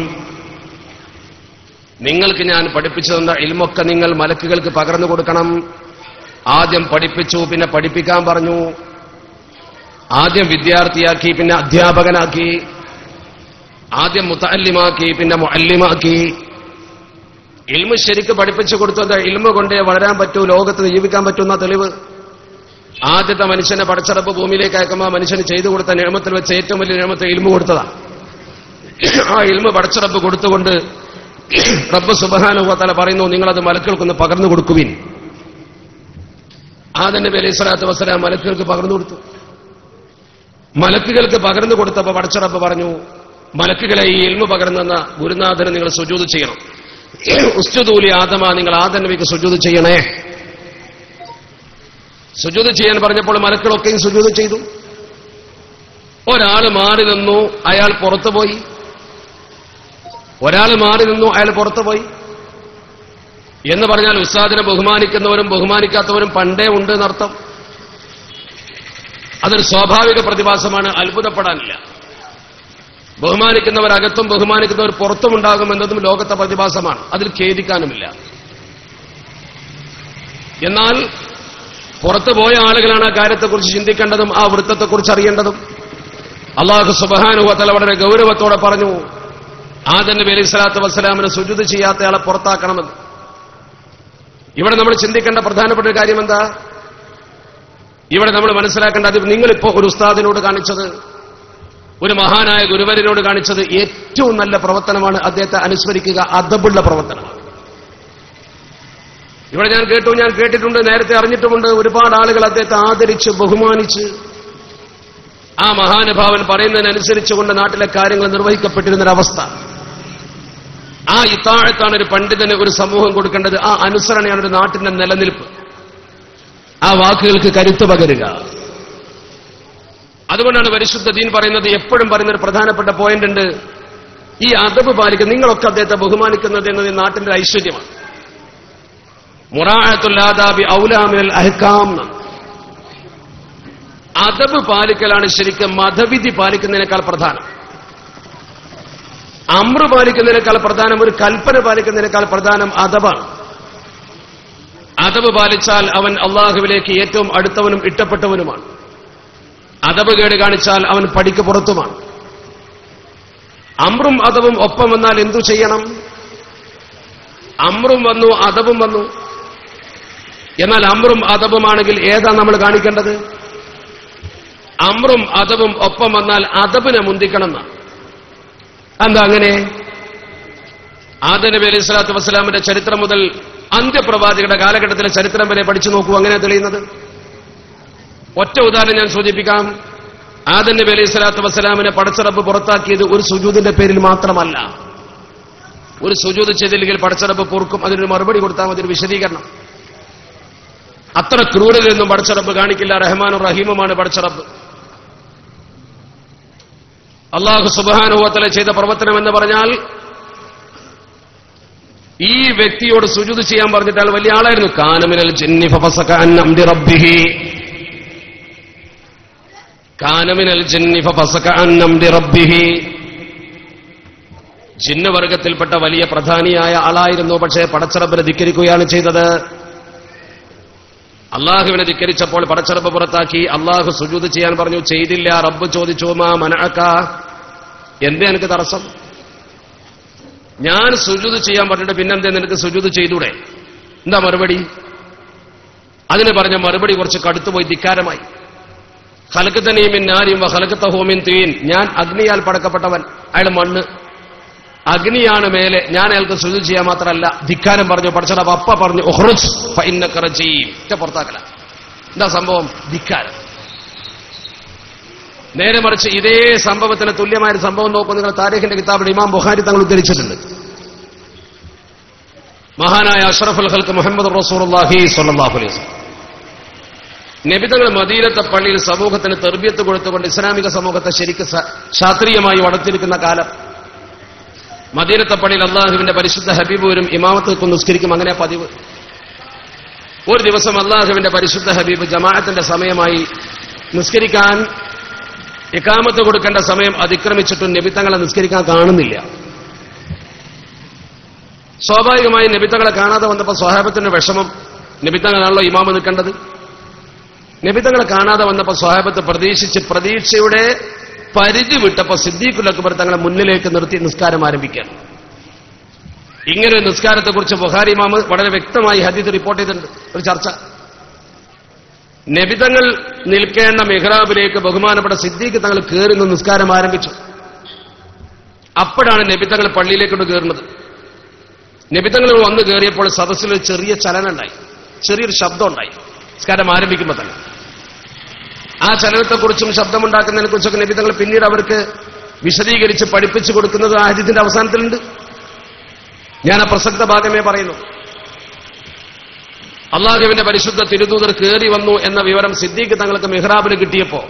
നിങ്ങൾക്ക് ഞാൻ പഠിപ്പിച്ചു തന്ന ഇൽമൊക്കെ നിങ്ങൾ മലക്കുകൾക്ക് പകർന്നു കൊടുക്കണം. ആദ്യം പഠിപ്പിച്ചു, പിന്നെ പഠിപ്പിക്കാൻ പറഞ്ഞു. ആദ്യം വിദ്യാർത്ഥിയാക്കി, പിന്നെ അധ്യാപകനാക്കി. ആദ്യം മുതഅല്ലിമാക്കി, പിന്നെ മുഅല്ലിമാക്കി. ഇൽമു ശരിക്ക് പഠിപ്പിച്ചു കൊടുത്തത് ഇൽമു കൊണ്ടേ വളരാൻ പറ്റൂ, ലോകത്ത് ജീവിക്കാൻ പറ്റുന്ന തെളിവ്. ആദ്യത്തെ മനുഷ്യനെ പടച്ചറപ്പ് ഭൂമിയിലേക്ക് അയക്കുമ്പോൾ മനുഷ്യന് ചെയ്തു കൊടുത്ത നിയമത്തിൽ വെച്ച് ഏറ്റവും വലിയ നിയമത്തെ ഇൽമു കൊടുത്തതാ. ആ ഇൽമു പടച്ചറപ്പ് കൊടുത്തുകൊണ്ട് റബ്ബ് സുബ്ഹാനഹു വ തആല പറയുന്നു, നിങ്ങളത് മലക്കുകൾക്കൊന്ന് പകർന്നു കൊടുക്കുവിൻ. ആദം നബി അലൈഹി സ്വലാത്തു വസ്സലാം മലക്കുകൾക്ക് പകർന്നു കൊടുത്തു. മലക്കുകൾക്ക് പകർന്നു കൊടുത്തപ്പോൾ പടച്ചറപ്പ് പറഞ്ഞു, മലക്കുകളെ ഈ ഇൽമു പകർന്നെന്ന ഗുരുനാഥന് നിങ്ങൾ സുജൂദ് ചെയ്യണം. ഉസ്ജുദൂലി ആദമ, നിങ്ങൾ ആദം നബിക്ക് സുജൂദ് ചെയ്യണേ. സുജൂദ് ചെയ്യാൻ പറഞ്ഞപ്പോൾ മലക്കുകളൊക്കെയും സുജൂദ് ചെയ്തു. ഒരാൾ മാറി നിന്നു, അയാൾ പുറത്തുപോയി. ഒരാൾ മാറി നിന്നു, അയാൾ പുറത്തുപോയി. എന്ന് പറഞ്ഞാൽ ഉസ്താദിനെ ബഹുമാനിക്കുന്നവരും ബഹുമാനിക്കാത്തവരും പണ്ടേ ഉണ്ട് എന്നർത്ഥം. അതൊരു സ്വാഭാവിക പ്രതിഭാസമാണ്, അത്ഭുതപ്പെടാനില്ല. ബഹുമാനിക്കുന്നവരകത്തും ബഹുമാനിക്കുന്നവർ പുറത്തുമുണ്ടാകുമെന്നതും ലോകത്തെ പ്രതിഭാസമാണ്, അതിൽ ഖേദിക്കാനുമില്ല. എന്നാൽ പുറത്തു പോയ ആളുകളാണ് ആ കാര്യത്തെക്കുറിച്ച് ചിന്തിക്കേണ്ടതും ആ വൃത്തത്തെക്കുറിച്ച് അറിയേണ്ടതും. അല്ലാഹു സുബ്ഹാനഹു വ തആല വളരെ ഗൗരവത്തോടെ പറഞ്ഞു, ആദം നബി അലൈഹി സ്വലാത്തു വസ്സലാമിന് സുജൂദ് ചെയ്യാത്തയാളെ പുറത്താക്കണമെന്ന്. ഇവിടെ നമ്മൾ ചിന്തിക്കേണ്ട പ്രധാനപ്പെട്ട ഒരു കാര്യം എന്താ? ഇവിടെ നമ്മൾ മനസ്സിലാക്കേണ്ട, അത് നിങ്ങളിപ്പോ ഒരു ഉസ്താദിനോട് കാണിച്ചത്, ഒരു മഹാനായ ഗുരുവരനോട് കാണിച്ചത് ഏറ്റവും നല്ല പ്രവർത്തനമാണ്. അദ്ദേഹത്തെ അനുസ്മരിക്കുക അദബുള്ള പ്രവർത്തനമാണ്. ഇവിടെ ഞാൻ കേട്ടിട്ടുണ്ട്, നേരത്തെ അറിഞ്ഞിട്ടുമുണ്ട്, ഒരുപാട് ആളുകൾ അദ്ദേഹത്തെ ആദരിച്ച് ബഹുമാനിച്ച് ആ മഹാനുഭാവൻ പറയുന്നതിനനുസരിച്ചുകൊണ്ട് നാട്ടിലെ കാര്യങ്ങൾ നിർവഹിക്കപ്പെട്ടിരുന്നൊരവസ്ഥ. ആ ഇത്താഴത്താണ് ഒരു പണ്ഡിതന് ഒരു സമൂഹം കൊടുക്കേണ്ടത്. ആ അനുസരണയാണ് ഒരു നാട്ടിന്റെ നിലനിൽപ്പ്. ആ വാക്കുകൾക്ക് കരുത്ത് പകരുക. അതുകൊണ്ടാണ് പരിശുദ്ധ ദീൻ പറയുന്നത്, എപ്പോഴും പറയുന്ന ഒരു പ്രധാനപ്പെട്ട പോയിന്റ് ഉണ്ട്, ഈ അദബ് പാലിക്കുക. നിങ്ങളൊക്കെ അദ്ദേഹത്തെ ബഹുമാനിക്കുന്നത് എന്നത് ഈ നാട്ടിന്റെ ഐശ്വര്യമാണ്. മുറാഅത്തുൽ ആദാബി ഔലാ മിനൽ അഹ്കാം. അദബ് പാലിക്കലാണ് ശരിക്കും മതവിധി പാലിക്കുന്നതിനേക്കാൾ പ്രധാനം. അമ്ര പാലിക്കുന്നതിനേക്കാൾ പ്രധാനം, ഒരു കൽപ്പന പാലിക്കുന്നതിനേക്കാൾ പ്രധാനം അദബാണ്. അദബ് പാലിച്ചാൽ അവൻ അള്ളാഹുവിലേക്ക് ഏറ്റവും അടുത്തവനും ഇഷ്ടപ്പെട്ടവനുമാണ്. അദബ് കേട് കാണിച്ചാൽ അവൻ പടിക്ക് പുറത്തുമാണ്. അമ്രും അദബും ഒപ്പം വന്നാൽ എന്തു ചെയ്യണം? അമ്രും വന്നു, അദബും വന്നു. എന്നാൽ അമ്രും അദബുമാണെങ്കിൽ ഏതാ നമ്മൾ കാണിക്കേണ്ടത്? അമ്രും അദബും ഒപ്പം വന്നാൽ അദബിനെ മുന്തിക്കണം എന്നാണ്. എന്താ അങ്ങനെ? ആദം നബി അലൈഹി സ്വലാത്തു വസ്സലാമിന്റെ ചരിത്രം മുതൽ അന്ത്യപ്രവാചകരുടെ കാലഘട്ടത്തിലെ ചരിത്രം വരെ പഠിച്ചു നോക്കൂ. അങ്ങനെ തെളിയുന്നത്. ഒറ്റ ഉദാഹരണം ഞാൻ സൂചിപ്പിക്കാം. ആദം നബി അലൈഹി സ്വലാത്തു വസ്സലാമിനെ പടച്ചറബ് പുറത്താക്കിയത് ഒരു സുജൂദിന്റെ പേരിൽ മാത്രമല്ല. ഒരു സുജൂദ് ചെയ്തില്ലെങ്കിൽ പടച്ചറബ് പൊറുക്കും. അതിനൊരു മറുപടി കൊടുത്താൽ മതി, ഒരു വിശദീകരണം. അത്ര ക്രൂരതയൊന്നും പടച്ചറബ് കാണിക്കില്ല. റഹ്മാനും റഹീമുമാണ് പടച്ചറബ്. അല്ലാഹു സുബ്ഹാനഹു വ തആല ചെയ്ത പ്രവർത്തനം എന്ന് പറഞ്ഞാൽ, ഈ വ്യക്തിയോട് സുജൂദ് ചെയ്യാൻ പറഞ്ഞിട്ട് അയാൾ വലിയ ആളായിരുന്നു. കാന മിനൽ ജിന്നി ഫഫസക അൻ അംരി റബ്ബിഹി. കാന മിനൽ ജിന്നി ഫഫസക അൻ അംരി റബ്ബിഹി. ജിന്ന് വർഗത്തിൽപ്പെട്ട വലിയ പ്രധാനിയായ ആളായിരുന്നു. പക്ഷേ പടച്ചറബിനെ ധിക്കരിക്കുകയാണ് ചെയ്തത്. അള്ളാഹുവിനെ ധിക്കരിച്ചപ്പോൾ പടച്ചറബ് പുറത്താക്കി. അള്ളാഹു സുജൂദ് ചെയ്യാൻ പറഞ്ഞു, ചെയ്തില്ല. റബ്ബ് ചോദിച്ചു, മാ മനഅക, എന്തേ എനിക്ക് തടസ്സം? ഞാൻ സുജൂദ് ചെയ്യാൻ പറഞ്ഞിട്ട് പിന്നെന്തേ നിനക്ക് സുജൂദ് ചെയ്തൂടെ? എന്താ മറുപടി? അതിന് പറഞ്ഞ മറുപടി കുറച്ച് കടുത്തുപോയി, ധിക്കാരമായി. ഖലഖതനീ മിൻ നാരിൻ വ ഖലഖതഹു മിൻ തീൻ. ഞാൻ അഗ്നിയാൽ പടക്കപ്പെട്ടവൻ, അയാൾ മണ്ണ്. അഗ്നിയാണ് മേലെ, ഞാൻ അയാൾക്ക് സുജൂദ് ചെയ്യാൻ മാത്രമല്ല. ധിക്കാരം പറഞ്ഞു. പടച്ചറബ് അപ്പ പറഞ്ഞു, ഉഖ്റുജ് ഫഇന്നക റജീം. പുറത്താക്കല. എന്താ സംഭവം? ധിക്കാരം. നേരെ മറിച്ച് ഇതേ സംഭവത്തിന് തുല്യമായ സംഭവം നോക്കൂ. നിങ്ങൾ താരീഖിന്റെ കിതാബിൽ ഇമാം ബുഖാരി തങ്ങൾ ഉദ്ധരിച്ചിട്ടുണ്ട്. മഹാനായ അഷ്റഫുൽ ഖൽഖ് മുഹമ്മദ് റസൂലുള്ളാഹി സ്വല്ലല്ലാഹു അലൈഹി വസല്ലം നബി തങ്ങൾ മദീനത്തെ പള്ളിയിൽ സമൂഹത്തിന് തർബിയത്ത് കൊടുത്തുകൊണ്ട് ഇസ്ലാമിക സമൂഹത്തെ ശരിക്കും ശാസ്ത്രീയമായി വളർത്തിയിരിക്കുന്ന കാലം. മദീനത്തെ പള്ളിയിൽ അള്ളാഹുവിന്റെ പരിശുദ്ധ ഹബീബ് വരും, ഇമാമത്ത് നിസ്കരിക്കും. അങ്ങനെ പതിവ്. ഒരു ദിവസം അള്ളാഹുവിന്റെ പരിശുദ്ധ ഹബീബ് ജമാഅത്തിന്റെ സമയമായി നിസ്കരിക്കാൻ ഇഖാമത്ത് കൊടുക്കേണ്ട സമയം അതിക്രമിച്ചിട്ടും നബി തങ്ങളെ നിസ്കരിക്കാൻ കാണുന്നില്ല. സ്വാഭാവികമായി നബി തങ്ങളെ കാണാതെ വന്നപ്പോൾ സ്വഹാബത്തിന്റെ വിഷമം. നബി തങ്ങളാണല്ലോ ഇമാമ നിൽക്കേണ്ടത്. നബി തങ്ങളെ കാണാതെ വന്നപ്പോൾ സ്വഹാബത്ത് പ്രതീക്ഷയുടെ പരിധി വിട്ടപ്പോൾ സിദ്ദീഖുൽ അക്ബർ തങ്ങളെ മുന്നിലേക്ക് നിർത്തി നിസ്കാരം ആരംഭിക്കുകയാണ്. ഇങ്ങനെ ഒരു നിസ്കാരത്തെക്കുറിച്ച് ബുഖാരി ഇമാം വളരെ വ്യക്തമായി ഹദീസ് റിപ്പോർട്ട് ചെയ്തിട്ടുണ്ട്. ഒരു ചർച്ച. നബിതങ്ങൾ നിൽക്കേണ്ട മിഹ്റാബിലേക്ക് ബഹുമാനപ്പെട്ട സിദ്ദീഖ് തങ്ങൾ കയറി നിന്ന് നിസ്കാരം ആരംഭിച്ചു. അപ്പോഴാണ് നബിതങ്ങൾ പള്ളിയിലേക്കൊണ്ട് കയറുന്നത്. നബിതങ്ങൾ വന്ന് കയറിയപ്പോൾ സദസ്സിൽ ഒരു ചെറിയ ചലനം ഉണ്ടായി, ചെറിയൊരു ശബ്ദം ഉണ്ടായി നിസ്കാരം ആരംഭിക്കുമ്പോൾ തന്നെ. ആ ചലനത്തെക്കുറിച്ചും ശബ്ദമുണ്ടാക്കുന്നതിനെ കുറിച്ചൊക്കെ നബിതങ്ങൾ പിന്നീട് അവർക്ക് വിശദീകരിച്ച് പഠിപ്പിച്ചു കൊടുക്കുന്നത് ആ ഹദീസിന്റെ അവസാനത്തിലുണ്ട്. ഞാൻ ആ പ്രസക്ത ഭാഗമേ പറയുന്നു. അള്ളാഹുവിന്റെ പരിശുദ്ധ തിരുദൂതർ കയറി വന്നു എന്ന വിവരം സിദ്ദീഖ് തങ്ങൾക്ക് മിഹ്റാബിന് കിട്ടിയപ്പോ,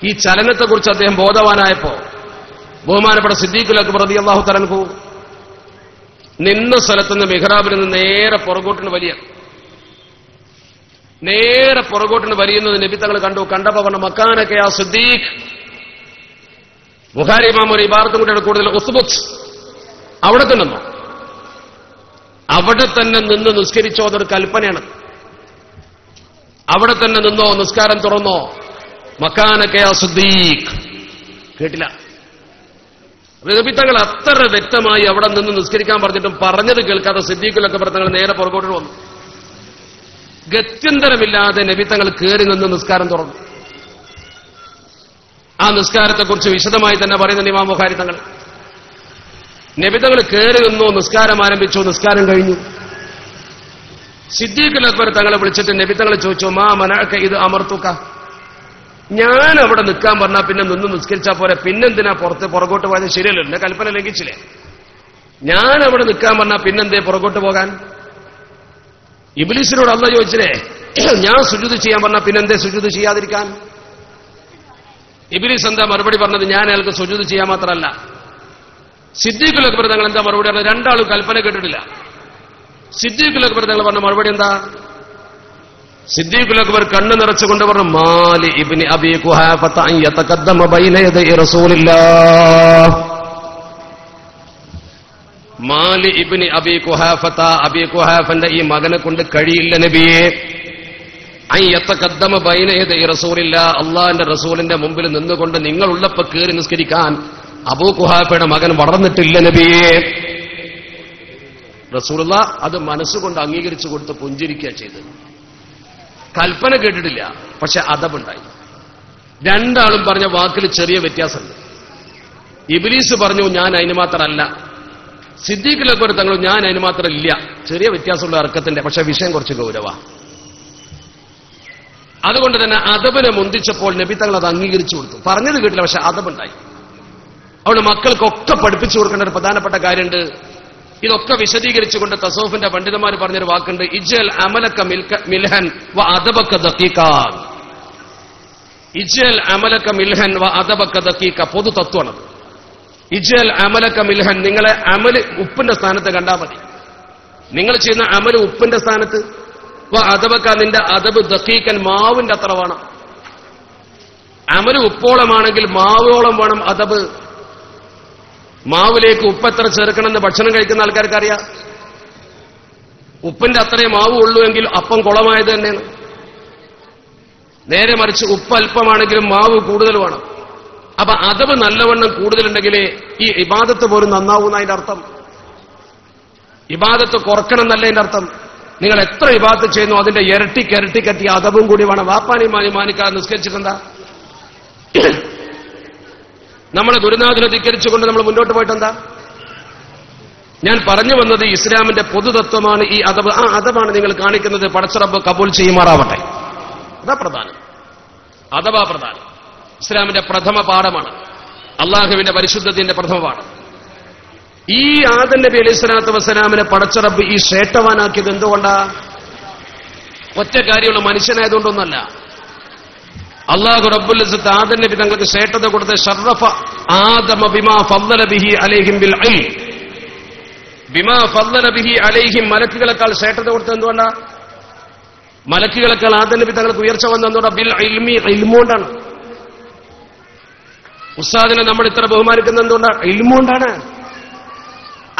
ഈ ചലനത്തെക്കുറിച്ച് അദ്ദേഹം ബോധവാനായപ്പോ, ബഹുമാനപ്പെട്ട സിദ്ദീഖുൽ അക്ബർ റളിയല്ലാഹു തആല അൻഹു നിന്ന സ്ഥലത്തുനിന്ന് മിഹ്റാബിൽ നിന്ന് നേരെ പുറകോട്ടിന് വലിയുന്നത് നബി തങ്ങൾ കണ്ടു. കണ്ടപ്പോ പറഞ്ഞു, മക്കാനക യാ സിദ്ദീഖ്. ബുഖാരി ഇമാം ഒരു ഇബാറത്തും കൂടെ കൂടുതൽ, ഉസ്ബുത്ത്, അവിടെ തന്നെ നിന്നോ, അവിടെ തന്നെ നിന്ന് നിസ്കരിച്ചോ. അതൊരു കൽപ്പനയാണ്. അവിടെ തന്നെ നിന്നോ, നിസ്കാരം തുറന്നോ. മക്കാനക യാ സിദ്ദീഖ്. കേട്ടില്ല. നബി തങ്ങൾ അത്ര വ്യക്തമായി അവിടെ നിന്ന് നിസ്കരിക്കാൻ പറഞ്ഞിട്ടും പറഞ്ഞത് കേൾക്കാതെ സിദ്ദീഖുൽ അക്ബർ തങ്ങൾ നേരെ പുറകോട്ട് വന്നു. ഗത്യന്തരമില്ലാതെ നബി തങ്ങൾ കയറി നിന്ന് നിസ്കാരം തുറന്നു. ആ നിസ്കാരത്തെക്കുറിച്ച് വിശദമായി തന്നെ പറയുന്ന ഇമാം ബുഖാരി തങ്ങൾ. നബി തങ്ങൾ കയറി നിന്നു, നിസ്കാരം ആരംഭിച്ചു, നിസ്കാരം കഴിഞ്ഞു. സിദ്ദീഖുൽ അക്ബർ തങ്ങളെ വിളിച്ചിട്ട് നബി തങ്ങൾ ചോദിച്ചു, മാ മനഅക ഇത് അമർത്തുക, ഞാൻ അവിടെ നിൽക്കാൻ പറഞ്ഞാൽ പിന്നെ നിന്ന് നിസ്കരിച്ചാൽ പോരെ, പിന്നെന്തിനാ പുറകോട്ട് പോയത്? ശരിയല്ലോ, എന്റെ കൽപ്പന ലംഘിച്ചില്ലേ? ഞാൻ അവിടെ നിൽക്കാൻ പറഞ്ഞാൽ പിന്നെന്തേ പുറകോട്ട് പോകാൻ? ഇബ്ലീസിനോട് അല്ലാഹ് ചോദിച്ചില്ലേ, ഞാൻ സുജൂദ് ചെയ്യാൻ പറഞ്ഞാൽ പിന്നെന്തേ സുജൂദ് ചെയ്യാതിരിക്കാൻ? ഇബ്ലീസ് എന്താ മറുപടി പറഞ്ഞത്? ഞാൻ അയാൾക്ക് സുജൂദ് ചെയ്യാൻ മാത്രമല്ല. സിദ്ദീഖുൽ അക്ബർ തങ്ങൾ എന്താ മറുപടി പറഞ്ഞത്? രണ്ടാളും കൽപ്പന കേട്ടിട്ടില്ല. സിദ്ദീഖുൽ അക്ബർ തങ്ങൾ പറഞ്ഞ മറുപടി എന്താ? സിദ്ദീഖുൽ അക്ബർ കണ്ണു നിറച്ചുകൊണ്ട് പറഞ്ഞു, മാലി ഇബ്നി അബീ ഖുഹാഫത അൻ യതഖദ്ദമ ബൈന യദൈ റസൂലില്ലാഹ്. മാലി ഇബ്നി അബീ ഖുഹാഫത, അബീ ഖുഹാഫന്റെ ഈ മകനെ കൊണ്ട് കഴിയില്ല നബിയെ, അൻ യതഖദ്ദമ ബൈന യദൈ റസൂലില്ലാഹ്, അല്ലാഹുവിന്റെ റസൂലിന്റെ മുമ്പിൽ നിന്നുകൊണ്ട് നിങ്ങളുള്ളപ്പോൾ കയറി നിസ്കരിക്കാൻ അബൂ ഖുഹാഫയുടെ മകൻ വളർന്നിട്ടില്ല നബിയെ. റസൂലുള്ളാഹ് അത് മനസ്സുകൊണ്ട് അംഗീകരിച്ചു കൊടുത്ത് പുഞ്ചിരിക്കുക ചെയ്തത്. കൽപ്പന കേട്ടിട്ടില്ല, പക്ഷെ അദബുണ്ടായി. രണ്ടാളും പറഞ്ഞ വാക്കിൽ ചെറിയ വ്യത്യാസമുണ്ട്. ഇബ്ലീസ് പറഞ്ഞു ഞാൻ അതിന് മാത്രമല്ല, സിദ്ദീഖുൽ അക്ബർ തങ്ങൾ ഞാൻ അതിന് മാത്രം ഇല്ല. ചെറിയ വ്യത്യാസമുള്ള അർക്കത്തിന്റെ, പക്ഷെ വിഷയം കുറച്ച് ഗൗരവ. അതുകൊണ്ട് തന്നെ അദബിനെ മുന്തിച്ചപ്പോൾ നബി തങ്ങൾ അത് അംഗീകരിച്ചു കൊടുത്തു. പറഞ്ഞത് കേട്ടില്ല, പക്ഷെ അദബുണ്ടായി. അതുകൊണ്ട് മക്കൾക്കൊക്കെ പഠിപ്പിച്ചു കൊടുക്കേണ്ട ഒരു പ്രധാനപ്പെട്ട കാര്യമുണ്ട്. ഇതൊക്കെ വിശദീകരിച്ചുകൊണ്ട് തസൗഫിന്റെ പണ്ഡിതന്മാർ പറഞ്ഞൊരു വാക്കുണ്ട്, ഇജ്അൽ അമലക മിൽഹൻ വ അദബക ദഖീഖാൻ. ഇജ്അൽ അമലക മിൽഹൻ വ അദബക ദഖീഖ, പൊതു തത്വമാണ്. ഇജ്അൽ അമലക മിൽഹൻ, നിങ്ങളെ അമല് ഉപ്പിന്റെ സ്ഥാനത്ത് കണ്ടാൽ മതി. നിങ്ങൾ ചെയ്യുന്ന അമല് ഉപ്പിന്റെ സ്ഥാനത്ത്. വ അദബക, നിന്റെ അദബ് ദഖീഖൻ, മാവിന്റെ അത്ര വേണം. അമല് ഉപ്പോളമാണെങ്കിൽ മാവോളം വേണം അദബ്. മാവിലേക്ക് ഉപ്പ് എത്ര ചേർക്കണമെന്ന് ഭക്ഷണം കഴിക്കുന്ന ആൾക്കാർക്ക് അറിയാം. ഉപ്പിന്റെ അത്രയും മാവ് ഉള്ളൂ എങ്കിൽ അപ്പം കുളമായത് തന്നെയാണ്. നേരെ മറിച്ച് ഉപ്പ് അല്പമാണെങ്കിലും മാവ് കൂടുതൽ വേണം. അപ്പൊ അദബ് നല്ലവണ്ണം കൂടുതലുണ്ടെങ്കിലേ ഈ ഇബാദത്ത് പോലും നന്നാവുന്ന അതിന്റെ അർത്ഥം. ഇബാദത്ത് കുറക്കണം എന്നല്ല അതിന്റെ അർത്ഥം. നിങ്ങൾ എത്ര ഇബാദത്ത് ചെയ്യുന്നു അതിന്റെ ഇരട്ടിക്കരട്ടിക്കറ്റി അദബും കൂടി വേണം. വാപ്പാനെയും മാനിക്കാതെ നിസ്കരിച്ചിട്ടെന്താ? നമ്മളെ ഗുരുനാഥനെ ധിക്കരിച്ചുകൊണ്ട് നമ്മൾ മുന്നോട്ട് പോയിട്ടെന്താ? ഞാൻ പറഞ്ഞു വന്നത് ഇസ്ലാമിന്റെ പൊതുതത്വമാണ് ഈ അദബ്. ആ അദബാണ് നിങ്ങൾ കാണിക്കുന്നത്. പടച്ചറബ് കബൂൽ ചെയ്യുമാറാവട്ടെ. അതാ പ്രധാനം. അദബാ പ്രധാനം. ഇസ്ലാമിന്റെ പ്രഥമ പാഠമാണ്. അള്ളാഹുവിന്റെ പരിശുദ്ധത്തിന്റെ പ്രഥമ പാഠം. ഈ ആദം നബി അലൈഹി സ്വലാത്തു വസ്സലാമിനെ പടച്ചറബ് ഈ ശ്രേഷ്ഠവാനാക്കിയത് എന്തുകൊണ്ടാ? ഒറ്റ കാര്യമുള്ള മനുഷ്യനായതുകൊണ്ടൊന്നല്ല. അല്ലാഹു റബ്ബുൽ ഇസ്സത്ത് ആദം നബി തങ്ങൾക്ക് ശ്രേഷ്ഠത കൊടുത്ത ശറഫ ആദമ ബിമാ ഫദ്ദല ബിഹി അലൈഹിം ബിൽ ഇൽം. ബിമാ ഫദ്ദല ബിഹി അലൈഹിം, മലക്കുകളെക്കാൾ ശ്രേഷ്ഠത കൊടുത്തത് എന്തുകൊണ്ടാ? മലക്കുകളെക്കാൾ ആദം നബി തങ്ങൾക്ക് ഉയർച്ച വന്നത് എന്തുകൊണ്ടാ? ബിൽ ഇൽമി, ഇൽമുകൊണ്ടാണ്. ഉസ്താദിനെ നമ്മൾ ഇത്ര ബഹുമാനിക്കുന്നത് എന്തുകൊണ്ടാണ്? ഇൽമുകൊണ്ടാണ്.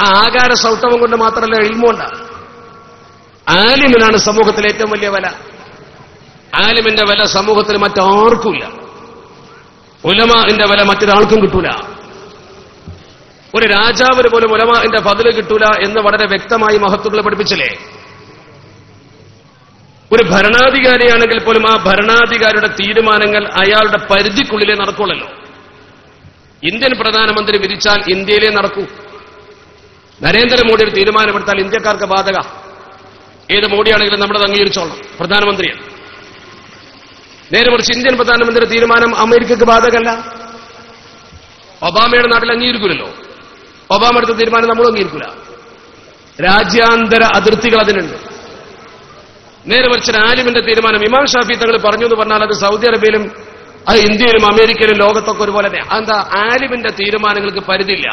ആ ആകാര സൗഷ്ഠവം കൊണ്ട് മാത്രമല്ല, ഇൽമുകൊണ്ടാണ്. ആലിമിനാണ് സമൂഹത്തിൽ ഏറ്റവും വലിയ വില. ആലിമിന്റെ വില സമൂഹത്തിൽ മറ്റാർക്കുമില്ല. ഉലമാഇന്റെ വില മറ്റൊരാൾക്കും കിട്ടൂല. ഒരു രാജാവിന് പോലും ഉലമാഇന്റെ ഫദ്ല് കിട്ടൂല എന്ന് വളരെ വ്യക്തമായി മഹത്തുക്കളെ പഠിപ്പിച്ചില്ലേ? ഒരു ഭരണാധികാരിയാണെങ്കിൽ പോലും ആ ഭരണാധികാരിയുടെ തീരുമാനങ്ങൾ അയാളുടെ പരിധിക്കുള്ളിലേ നടക്കുള്ളല്ലോ. ഇന്ത്യൻ പ്രധാനമന്ത്രി വിധിച്ചാൽ ഇന്ത്യയിലേ നടക്കൂ. നരേന്ദ്രമോദി ഒരു തീരുമാനമെടുത്താൽ ഇന്ത്യക്കാർക്ക് ബാധക. ഏത് മോഡിയാണെങ്കിലും നമ്മളത് അംഗീകരിച്ചോളണം, പ്രധാനമന്ത്രിയാണ്. നേരെ മറിച്ച് ഇന്ത്യൻ പ്രധാനമന്ത്രി തീരുമാനം അമേരിക്കക്ക് ബാധകമല്ല. ഒബാമയുടെ നാട്ടിൽ അംഗീകരിക്കില്ലല്ലോ. ഒബാമ എടുത്ത തീരുമാനം നമ്മളും അംഗീകരിക്കില്ല. രാജ്യാന്തര അതിർത്തികൾ അതിനുണ്ട്. നേരെ മറിച്ച് ആലിമിന്റെ തീരുമാനം ഇമാം ഷാഫി തങ്ങൾ പറഞ്ഞു എന്ന് പറഞ്ഞാൽ അത് സൗദി അറേബ്യയിലും അത് ഇന്ത്യയിലും അമേരിക്കയിലും ലോകത്തൊക്കെ ഒരുപോലെ തന്നെ. അതെന്താ? ആലിമിന്റെ തീരുമാനങ്ങൾക്ക് പരിധിയില്ല.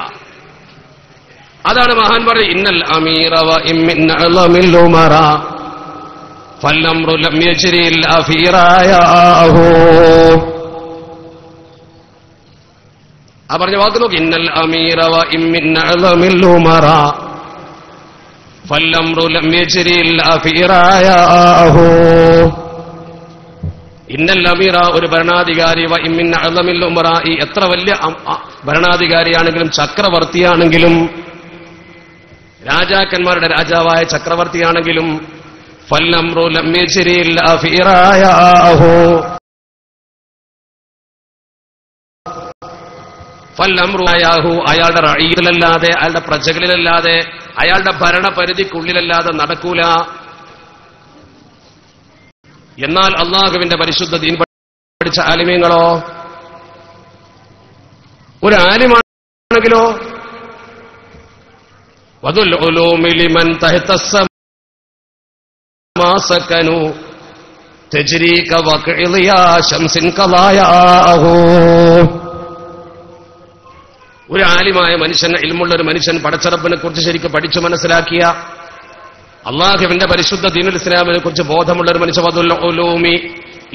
അതാണ് മഹാൻ പറയുന്നത്, ഇന്നൽ അമീറ വ ഇമ്മിൻ അളമിൽ ഉമറ ഫല്ലംറു ലം യജ്രി ഇല്ലാ ഫീ റായാഹു. ആ പറഞ്ഞ വാക്ക് നോക്കി, ഇന്നൽ അമീറ വ ഇമ്മിൻ അളമിൽ ഉമറ ഫല്ലംറു ലം യജ്രി ഇല്ലാ ഫീ റായാഹു. ഇന്നൽ അമീറ, ഒരു ഭരണാധികാരി, വ ഇമ്മിൻ അഅ്ലമിൽ ഉമറാഇ, എത്ര വലിയ ഭരണാധികാരിയാണെങ്കിലും ചക്രവർത്തിയാണെങ്കിലും രാജാക്കന്മാരുടെ രാജാവായ ചക്രവർത്തിയാണെങ്കിലും ഫല്ലംറു ലം യജ്രി ഇല്ലാ ഫീ റായാഹു, ഫല്ലംറു റായാഹു, അയാളുടെ റഈയിലല്ലാതെ, അയാളുടെ പ്രജകളിലല്ലാതെ, അയാളുടെ ഭരണപരിധിക്കുള്ളിലല്ലാതെ നടക്കൂല. എന്നാൽ അള്ളാഹുവിന്റെ പരിശുദ്ധ ദീൻ പഠിച്ച ആലിമീങ്ങളോ, ഒരു ആലിമാണെങ്കിലോ വദുൽ ഉലൂമി ലിമൻ തഹ്തസ്സമാ സകനു തജ്രി കവഖഇളിയാ ശംസിൻ ഖലായാഹു. ഒരു ആലിമായ മനുഷ്യൻ, ഇൽമുള്ള ഒരു മനുഷ്യൻ പടച്ചറബിനെ കുറിച്ച് ശരിക്കും പഠിച്ചു മനസ്സിലാക്കിയ, അള്ളാഹുവിന്റെ പരിശുദ്ധ ദീനുൽ ഇസ്ലാമിനെ കുറിച്ച് ബോധമുള്ള ഒരു മനുഷ്യൻ, വദുൽ ഉലൂമി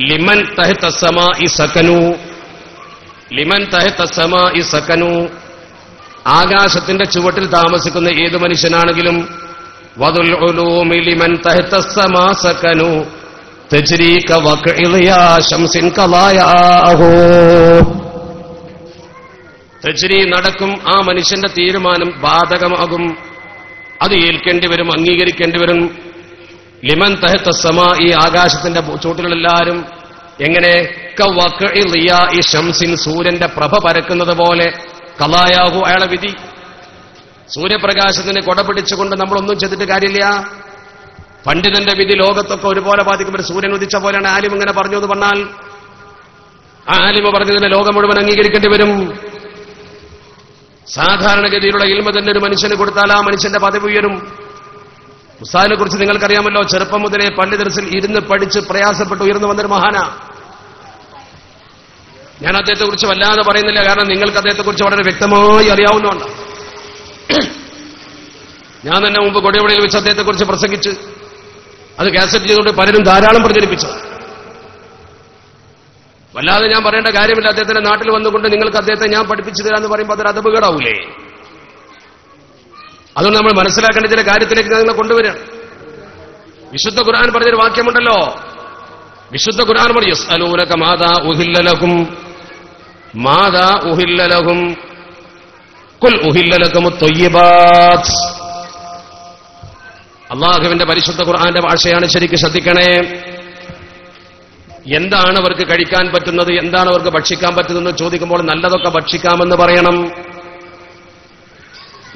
ലിമൻ തഹ്തസ്സമാഇ സകനു, ലിമൻ തഹ്തസ്സമാഇ സകനു, ആകാശത്തിന്റെ ചുവട്ടിൽ താമസിക്കുന്ന ഏത് മനുഷ്യനാണെങ്കിലും, വദുൽ ഉലൂമി ലിമൻ തഹ്തസ്സമാ സകനു തജ്രി കവഖഇളിയാ ശംസിൻ ഖലായാഹു. തജ്രി നടക്കും, ആ മനുഷ്യന്റെ തീരുമാനം ബാധകമാകും, അത് ഏൽക്കേണ്ടി വരും, അംഗീകരിക്കേണ്ടി വരും. ലിമൻ തഹ്തസ്സമാ, ഈ ആകാശത്തിന്റെ ചുവട്ടിലെല്ലാവരും എങ്ങനെ, കവഖഇളിയാ ശംസിൻ, സൂര്യന്റെ പ്രഭ പരക്കുന്നത് പോലെ, ഖലായാഹു, അയാളെ വിധി. സൂര്യപ്രകാശത്തിന് കൊട പിടിച്ചുകൊണ്ട് നമ്മളൊന്നും ചെയ്തിട്ട് കാര്യമില്ല. പണ്ഡിതന്റെ വിധി ലോകത്തൊക്കെ ഒരുപോലെ ബാധിക്കുമ്പോൾ സൂര്യൻ ഉദിച്ച പോലെയാണ് ആലിം ഇങ്ങനെ പറഞ്ഞു എന്ന് പറഞ്ഞാൽ, ആ ആലിമ പറഞ്ഞതിനെ ലോകം മുഴുവൻ അംഗീകരിക്കേണ്ടി വരും. സാധാരണഗതിയിലുള്ള ഇൽമ തന്നെ ഒരു മനുഷ്യന് കൊടുത്താൽ ആ മനുഷ്യന്റെ പദവി ഉയരും. ഉസ്താദിനെ കുറിച്ച് നിങ്ങൾക്കറിയാമല്ലോ, ചെറുപ്പം മുതലേ പള്ളി ദർസിൽ ഇരുന്ന് പഠിച്ച് പ്രയാസപ്പെട്ട് ഉയർന്നു വന്നൊരു മഹാന. ഞാൻ അദ്ദേഹത്തെ കുറിച്ച് വല്ലാതെ പറയുന്നില്ല, കാരണം നിങ്ങൾക്ക് അദ്ദേഹത്തെ കുറിച്ച് വളരെ വ്യക്തമായി അറിയാവുന്നതാണ്. ഞാൻ തന്നെ മുമ്പ് കൊടിയവളിയിൽ വെച്ച് അദ്ദേഹത്തെ കുറിച്ച് പ്രസംഗിച്ച് അത് കാസറ്റ് ചെയ്തുകൊണ്ട് പലരും ധാരാളം പ്രചരിപ്പിച്ചു. വല്ലാതെ ഞാൻ പറയേണ്ട കാര്യമില്ല. അദ്ദേഹത്തിന്റെ നാട്ടിൽ വന്നുകൊണ്ട് നിങ്ങൾക്ക് അദ്ദേഹത്തെ ഞാൻ പഠിപ്പിച്ചു തരാമെന്ന് പറയുമ്പോൾ അതൊരു അദബുകേടാവൂലേ? അതുകൊണ്ട് നമ്മൾ മനസ്സിലാക്കേണ്ട ചില കാര്യത്തിലേക്ക് നിങ്ങളെ കൊണ്ടുവരിക. വിശുദ്ധ ഖുർആൻ പറഞ്ഞൊരു വാക്യമുണ്ടല്ലോ, വിശുദ്ധ ഖുർആൻ പറഞ്ഞു, യസ്അലൂനക മാദാ ഉഹില്ല ലഹും മാദാ ഉഹില്ല ലഹും ഖുൽ ഉഹില്ല ലകുമുത് ത്വയ്യിബാത്ത്. അല്ലാഹുവിന്റെ പരിശുദ്ധ ഖുർആന്റെ ഭാഷയാണ്, ശരിക്കും ശ്രദ്ധിക്കണേ. എന്താണ് അവർക്ക് കഴിക്കാൻ പറ്റുന്നത്, എന്താണ് അവർക്ക് ഭക്ഷിക്കാൻ പറ്റുന്നതെന്ന് ചോദിക്കുമ്പോൾ നല്ലതൊക്കെ ഭക്ഷിക്കാമെന്ന് പറയണം,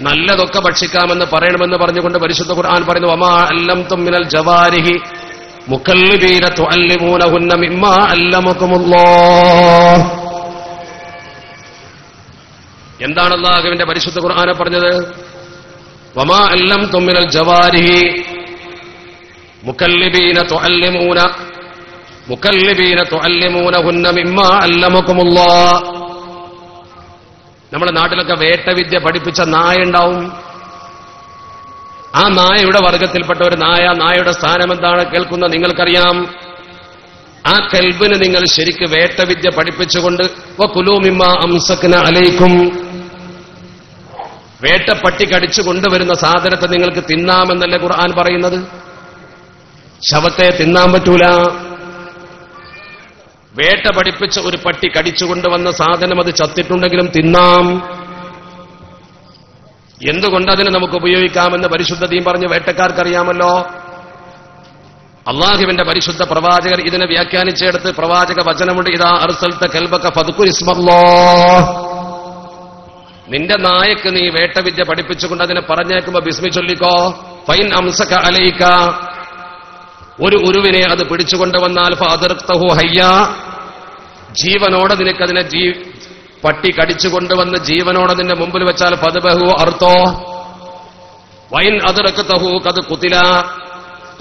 നല്ലതൊക്കെ ഭക്ഷിക്കാമെന്ന് പറയണമെന്ന് പറഞ്ഞുകൊണ്ട് പരിശുദ്ധ ഖുർആൻ പറയുന്നു, വമാ അല്ലംതും മിനൽ ജവാരിഹി മുകല്ലിബീന തുഅല്ലിമൂനഹുന്ന മിമ്മാ അല്ലമകുമുല്ലാഹ്. എന്താണ് അല്ലാഹുവിന്റെ പരിശുദ്ധ ഖുർആൻ പറഞ്ഞത്? വമാ അല്ലംതും മിനൽ ജവാരിഹി മുകല്ലിബീന തുഅല്ലിമൂനഹുന്ന മിമ്മാ അല്ലമകുമുല്ലാഹ്. നമ്മുടെ നാട്ടിലൊക്കെ വേട്ടവിദ്യ പഠിപ്പിച്ച നായ ഉണ്ടാവും. ആ നായയുടെ വർഗത്തിൽപ്പെട്ട ഒരു നായ, നായയുടെ സ്ഥാനം എന്താണ് കേൾക്കുന്ന നിങ്ങൾക്കറിയാം. ആ കൽബിന് നിങ്ങൾ ശരിക്ക് വേട്ടവിദ്യ പഠിപ്പിച്ചുകൊണ്ട് വകുലൂ മിമ്മാ അംസക്ന അലൈക്കും, വേട്ടപ്പട്ടി കടിച്ചു കൊണ്ടുവരുന്ന സാധനത്തെ നിങ്ങൾക്ക് തിന്നാമെന്നല്ലേ ഖുർആൻ പറയുന്നത്? ശവത്തെ തിന്നാൻ പറ്റൂല. വേട്ട പഠിപ്പിച്ച ഒരു പട്ടി കടിച്ചുകൊണ്ടുവന്ന സാധനം അത് ചത്തിട്ടുണ്ടെങ്കിലും തിന്നാം. എന്തുകൊണ്ട് അതിനെ നമുക്ക് ഉപയോഗിക്കാമെന്ന് പരിശുദ്ധ ദീൻ പറഞ്ഞു വേട്ടക്കാർക്കറിയാമല്ലോ. അള്ളാഹുവിന്റെ പരിശുദ്ധ പ്രവാചകർ ഇതിനെ വ്യാഖ്യാനിച്ചെടുത്ത് പ്രവാചക വചനമുണ്ട്, ഇദാ അർസൽത കൽബക ഫദ്കുർ ഇസ്മല്ലാഹ്. നിന്റെ നായക്ക് നീ വേട്ടവിദ്യ പഠിപ്പിച്ചുകൊണ്ട് അതിനെ പറഞ്ഞേക്കുമ്പോ ബിസ്മി ചൊല്ലിക്കോ. ഫൈൻ അംസക അലൈക, ഒരു ഉരുവിനെ അത് പിടിച്ചുകൊണ്ടുവന്നാൽ ഫഅദർതഹു ഹയ്യ, ജീവനോടെ നിനക്കതിനെ പട്ടി കടിച്ചുകൊണ്ടുവന്ന് ജീവനോടെ നിന്റെ മുമ്പിൽ വെച്ചാൽ ഫദ്ബഹു അർത്തോ. വൈൻ അദ്റകതഹു ഖദ് ഖുതില,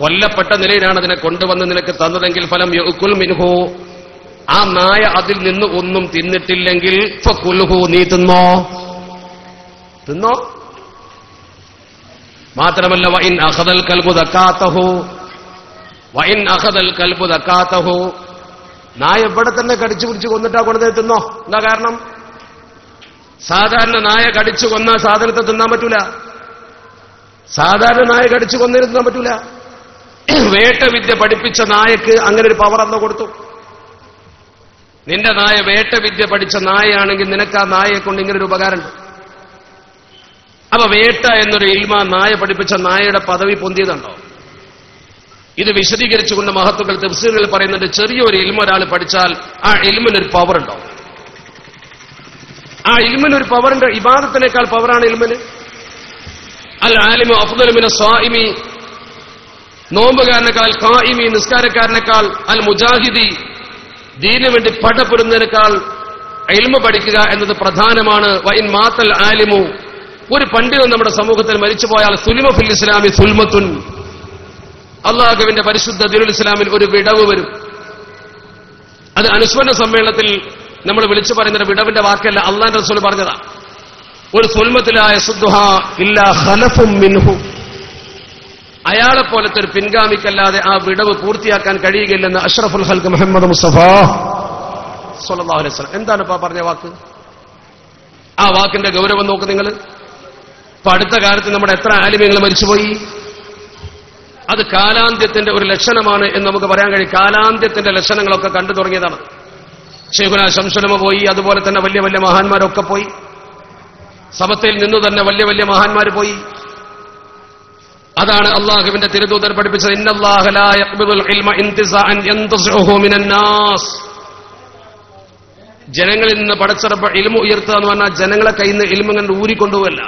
കൊല്ലപ്പെട്ട നിലയിലാണ് അതിനെ കൊണ്ടുവന്ന് നിനക്ക് തന്നതെങ്കിൽ ഫലം യഅകുൽ മിൻഹു, ആ നായ അതിൽ നിന്ന് ഒന്നും തിന്നിട്ടില്ലെങ്കിൽ ഫകുൽഹു, നീ തിന്നോ. മാത്രമല്ല വഇൻ അഖദൽ കൽബു ദക്കാതഹു, നായ ഇവിടെ തന്നെ കടിച്ചു പിടിച്ച് കൊന്നിട്ടാ കൊണ്ടത് തിന്നോ. എന്താ കാരണം? സാധാരണ നായ കടിച്ചു കൊന്ന സാധനത്തെ തിന്നാൻ പറ്റൂല. സാധാരണ നായ കടിച്ചു കൊന്നിരുന്ന് തിന്നാൻ പറ്റൂല. വേട്ടവിദ്യ പഠിപ്പിച്ച നായക്ക് അങ്ങനെ ഒരു പവർ അന്ന് കൊടുത്തു. നിന്റെ നായ വേട്ടവിദ്യ പഠിച്ച നായയാണെങ്കിൽ നിനക്ക് ആ നായയെ കൊണ്ട് ഇങ്ങനൊരു ഉപകാരമുണ്ട്. അപ്പൊ വേട്ട എന്നൊരു ഇൽമ നായ പഠിപ്പിച്ച നായയുടെ പദവി പൊന്തിയതുണ്ടോ? ഇത് വിശദീകരിച്ചുകൊണ്ട് മഹത്തുക്കൾ തഫ്സീറുകളിൽ പറയുന്നുണ്ട്, ചെറിയൊരു ഇൽമ ഒരാൾ പഠിച്ചാൽ ആ ഇൽമിനൊരു പവർ ഉണ്ടോ? ആ ഇൽമിനൊരു പവറുണ്ട്. ഇബാദത്തിനേക്കാൾ പവറാണ് ഇൽമിന്. അൽ ആലിമു അഫ്ദലു മിന സ്വാഇമി, നോമ്പുകാരനേക്കാൾ, ഖായിമി നിസ്കാരക്കാരനേക്കാൾ, അൽ മുജാഹിദി ദീനു വേണ്ടി പടപൊരുന്നതിനേക്കാൾ ഇൽമ പഠിക്കുക എന്നത് പ്രധാനമാണ്. വഇൻ മാത്തൽ ആലിമു, ഒരു പണ്ഡിതൻ നമ്മുടെ സമൂഹത്തിൽ മരിച്ചുപോയാൽ സുലിമ ഫിൽ ഇസ്ലാമി സുൽമത്തുൻ, അള്ളാഹുവിന്റെ പരിശുദ്ധ ദീനുൽ ഇസ്ലാമിൽ ഒരു വിടവ് വരും. അത് അനുസ്മരണ സമ്മേളനത്തിൽ നമ്മൾ വിളിച്ചു പറയുന്ന വിടവിന്റെ വാക്കല്ല, അള്ളാഹുവിന്റെ റസൂൽ പറഞ്ഞതാ. ഒരു സുൽമത്തിലായ സുദ്ദുഹാ ഇല്ലാ ഖലഫും മിൻഹു, അയാളെ പോലത്തെ ഒരു പിൻഗാമിക്കല്ലാതെ ആ വിടവ് പൂർത്തിയാക്കാൻ കഴിയുകയില്ലെന്ന് അഷ്റഫുൽ ഖൽഖ് മുഹമ്മദ് മുസ്തഫ സ്വല്ലല്ലാഹു അലൈഹി വസല്ലം. എന്താണ് ഇപ്പൊ പറഞ്ഞ വാക്ക്? ആ വാക്കിന്റെ ഗൗരവം നോക്ക് നിങ്ങൾ. ഇപ്പൊ അടുത്ത കാലത്ത് നമ്മുടെ എത്ര ആലിമ്യങ്ങൾ മരിച്ചുപോയി. അത് കാലാന്ത്യത്തിന്റെ ഒരു ലക്ഷണമാണ് എന്ന് നമുക്ക് പറയാൻ കഴിയും. കാലാന്ത്യത്തിന്റെ ലക്ഷണങ്ങളൊക്കെ കണ്ടു തുടങ്ങിയതാണ്. ശൈഖുനാ ശംസുലമ പോയി, അതുപോലെ തന്നെ വലിയ വലിയ മഹാന്മാരൊക്കെ പോയി. സമത്തയിൽ നിന്നു തന്നെ വലിയ വലിയ മഹാന്മാർ പോയി. അതാണ് അള്ളാഹുവിന്റെ തിരുദൂതർ പഠിപ്പിച്ചത്, ഇന്നല്ലാഹ ലാ യഖ്ബിദുൽ ഇൽമ ഇന്തിസാഅൻ യൻതസിഉഹു മിനന്നാസ്. ജനങ്ങളിൽ നിന്ന് പടച്ചറപ്പ് ഇൽമ ഉയർത്തുക എന്ന് പറഞ്ഞാൽ ജനങ്ങളെ കയ്യിൽ നിന്ന് ഇൽമ ഇങ്ങനെ ഊരിക്കൊണ്ടുപോകല്ല,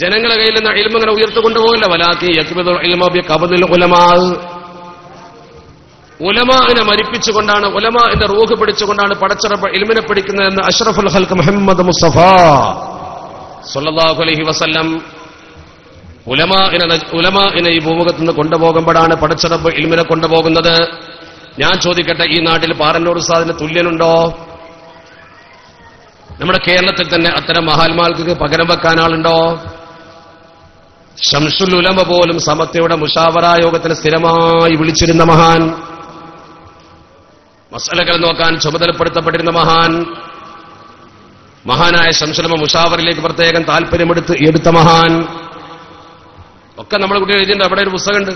ജനങ്ങളെ കയ്യിൽ നിന്ന് ഇൽമ ഇങ്ങനെ ഉയർത്തുകൊണ്ടുപോകല്ല. വലാകി യഖ്ബിദുൽ ഇൽമ ബിഖബ്ദിൽ ഉലമാ, ഉലമാഇനെ മരിപ്പിച്ചുകൊണ്ടാണ്, ഉലമാഇന്റെ റൂഹ് പിടിച്ചുകൊണ്ടാണ് പടച്ചറപ്പ് ഇൽമിനെ പിടിക്കുന്നതെന്ന് അഷ്റഫുൽ ഖൽഖ് മുഹമ്മദ് മുസ്തഫ സ്വല്ലല്ലാഹു അലൈഹി വസല്ലം. ഉലമാഇനെ ഈ ഭൂമുഖത്ത് നിന്ന് കൊണ്ടുപോകുമ്പോഴാണ് പടച്ചറപ്പ് ഇൽമിനെ കൊണ്ടുപോകുന്നത്. ഞാൻ ചോദിക്കട്ടെ, ഈ നാട്ടിൽ പാറന്നൂർ ഉസ്താദിന് തുല്യനുണ്ടോ? നമ്മുടെ കേരളത്തിൽ തന്നെ അത്തരം മഹാത്മാർക്ക് പകരം വെക്കാൻ ആളുണ്ടോ? ശംസുൽ ഉലമ പോലും സമത്തയുടെ മുഷാവറ യോഗത്തിന് സ്ഥിരമായി വിളിച്ചിരുന്ന മഹാൻ, മസലകൾ നോക്കാൻ ചുമതലപ്പെടുത്തപ്പെട്ടിരുന്ന മഹാനായ ശംസുൽ ഉലമ മുഷാവറിലേക്ക് പ്രത്യേകം താല്പര്യമെടുത്ത മഹാൻ ഒക്കെ നമ്മുടെ കുട്ടികൾ എഴുതിയിട്ടുണ്ട്. അവിടെ ഒരു പുസ്തകമുണ്ട്,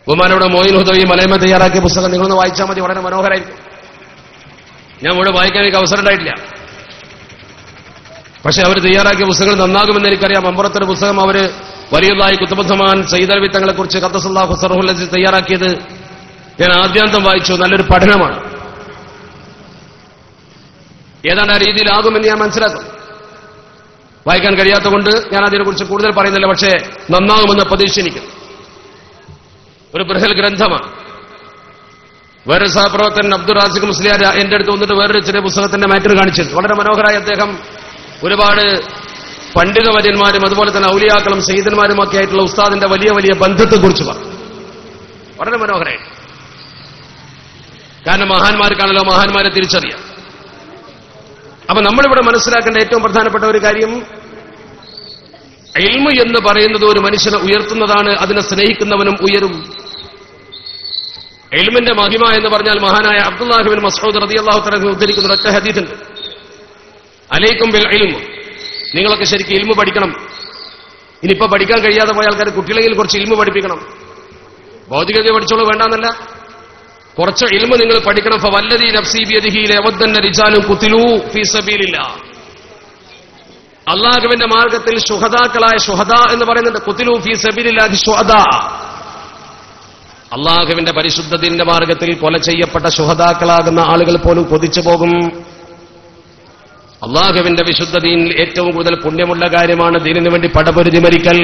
ബഹുമാനോട് മോയിൻ ഹുദവി മലയമ തയ്യാറാക്കിയ പുസ്തകം. നിങ്ങളൊന്ന് വായിച്ചാൽ മതി, വളരെ മനോഹരമായിരിക്കും. ഞാൻ ഇവിടെ വായിക്കാൻ എനിക്ക് അവസരം ഉണ്ടായിട്ടില്ല, പക്ഷെ അവർ തയ്യാറാക്കിയ പുസ്തകങ്ങൾ നന്നാകുമെന്ന് എനിക്കറിയാം. അമ്പറത്തൊരു പുസ്തകം അവർ വലിയതായി കുത്തുബുദ്ധമാൻ സയ്യിദ് അലവി തങ്ങളെ കുറിച്ച് ഖദ്ദസല്ലാഹു സർഹുൽ അസീസ് തയ്യാറാക്കിയത് ഞാൻ ആദ്യാന്തം വായിച്ചു. നല്ലൊരു പഠനമാണ്. ഏതാണ്ട് ആ രീതിയിലാകുമെന്ന് ഞാൻ മനസ്സിലാക്കും. വായിക്കാൻ കഴിയാത്തതുകൊണ്ട് ഞാൻ അതിനെക്കുറിച്ച് കൂടുതൽ പറയുന്നില്ല, പക്ഷേ നന്നാകുമെന്ന് പ്രതീക്ഷിക്കുന്നു. ഒരു ബൃഹൽ ഗ്രന്ഥമാണ്. വേറൊരു സഹപ്രവർത്തകൻ അബ്ദുൾ റാസിഖ് മുസ്ലിയാർ എന്റെ അടുത്ത് വന്നിട്ട് വേറൊരു ചെറിയ പുസ്തകത്തിന്റെ മാറ്റർ കാണിച്ചത് വളരെ മനോഹരമായി. അദ്ദേഹം ഒരുപാട് പണ്ഡിതവര്യന്മാരും അതുപോലെ തന്നെ ഔലിയാക്കളും സയ്യിദന്മാരും ഒക്കെ ആയിട്ടുള്ള ഉസ്താദിന്റെ വലിയ വലിയ ബന്ധത്തെക്കുറിച്ച് പറഞ്ഞു. വളരെ മനോഹരമായി. കാരണം മഹാന്മാർക്കാണല്ലോ മഹാന്മാരെ തിരിച്ചറിയാം. അപ്പൊ നമ്മളിവിടെ മനസ്സിലാക്കേണ്ട ഏറ്റവും പ്രധാനപ്പെട്ട ഒരു കാര്യം, ഇൽമ് എന്ന് പറയുന്നത് ഒരു മനുഷ്യനെ ഉയർത്തുന്നതാണ്. അതിനെ സ്നേഹിക്കുന്നവനും ഉയരും. ഇൽമിന്റെ മഹിമ എന്ന് പറഞ്ഞാൽ മഹാനായ അബ്ദുല്ലാഹി ഇബ്നു മസ്ഊദ് റളിയല്ലാഹു തആല ഉദ്ധരിക്കുന്ന ഒറ്റ ഹദീസുണ്ട്, അലൈക്കും ബിൽ ഇൽം, നിങ്ങളൊക്കെ ശരിക്കും ഇൽമ് പഠിക്കണം. ഇനിയിപ്പോ പഠിക്കാൻ കഴിയാതെ പോയ ആൾക്കാർ കുട്ടികളെങ്കിൽ കുറച്ച് ഇൽമ് പഠിപ്പിക്കണം. ഭൗതികത പഠിച്ചോളൂ വേണ്ടാന്നല്ല, കുറച്ച് ഇൽമ് നിങ്ങൾ പഠിക്കണം. ഫവല്ലദീ നഫ്സീ ബിയദിഹി ലയവദ്ദന്ന റിജാലുൻ ഖുതിലൂ ഫീ സബീലില്ലാഹ്, അല്ലാഹുവിന്റെ മാർഗത്തിൽ ശുഹദാക്കളായ ശുഹദാ എന്ന് പറയുന്നുണ്ട്. ഖുതിലൂ ഫീ സബീലില്ലാഹി ശുഹദാ, അല്ലാഹുവിന്റെ പരിശുദ്ധ ദീനിന്റെ മാർഗത്തിൽ കൊല ചെയ്യപ്പെട്ട ശുഹദാക്കളാകുന്ന ആളുകൾ പോലും കൊതിച്ചു പോകും. അല്ലാഹുവിന്റെ വിശുദ്ധ ദീനിൽ ഏറ്റവും കൂടുതൽ പുണ്യമുള്ള കാര്യമാണ് ദീനിനു വേണ്ടി പടപൊരുതി മരിക്കൽ.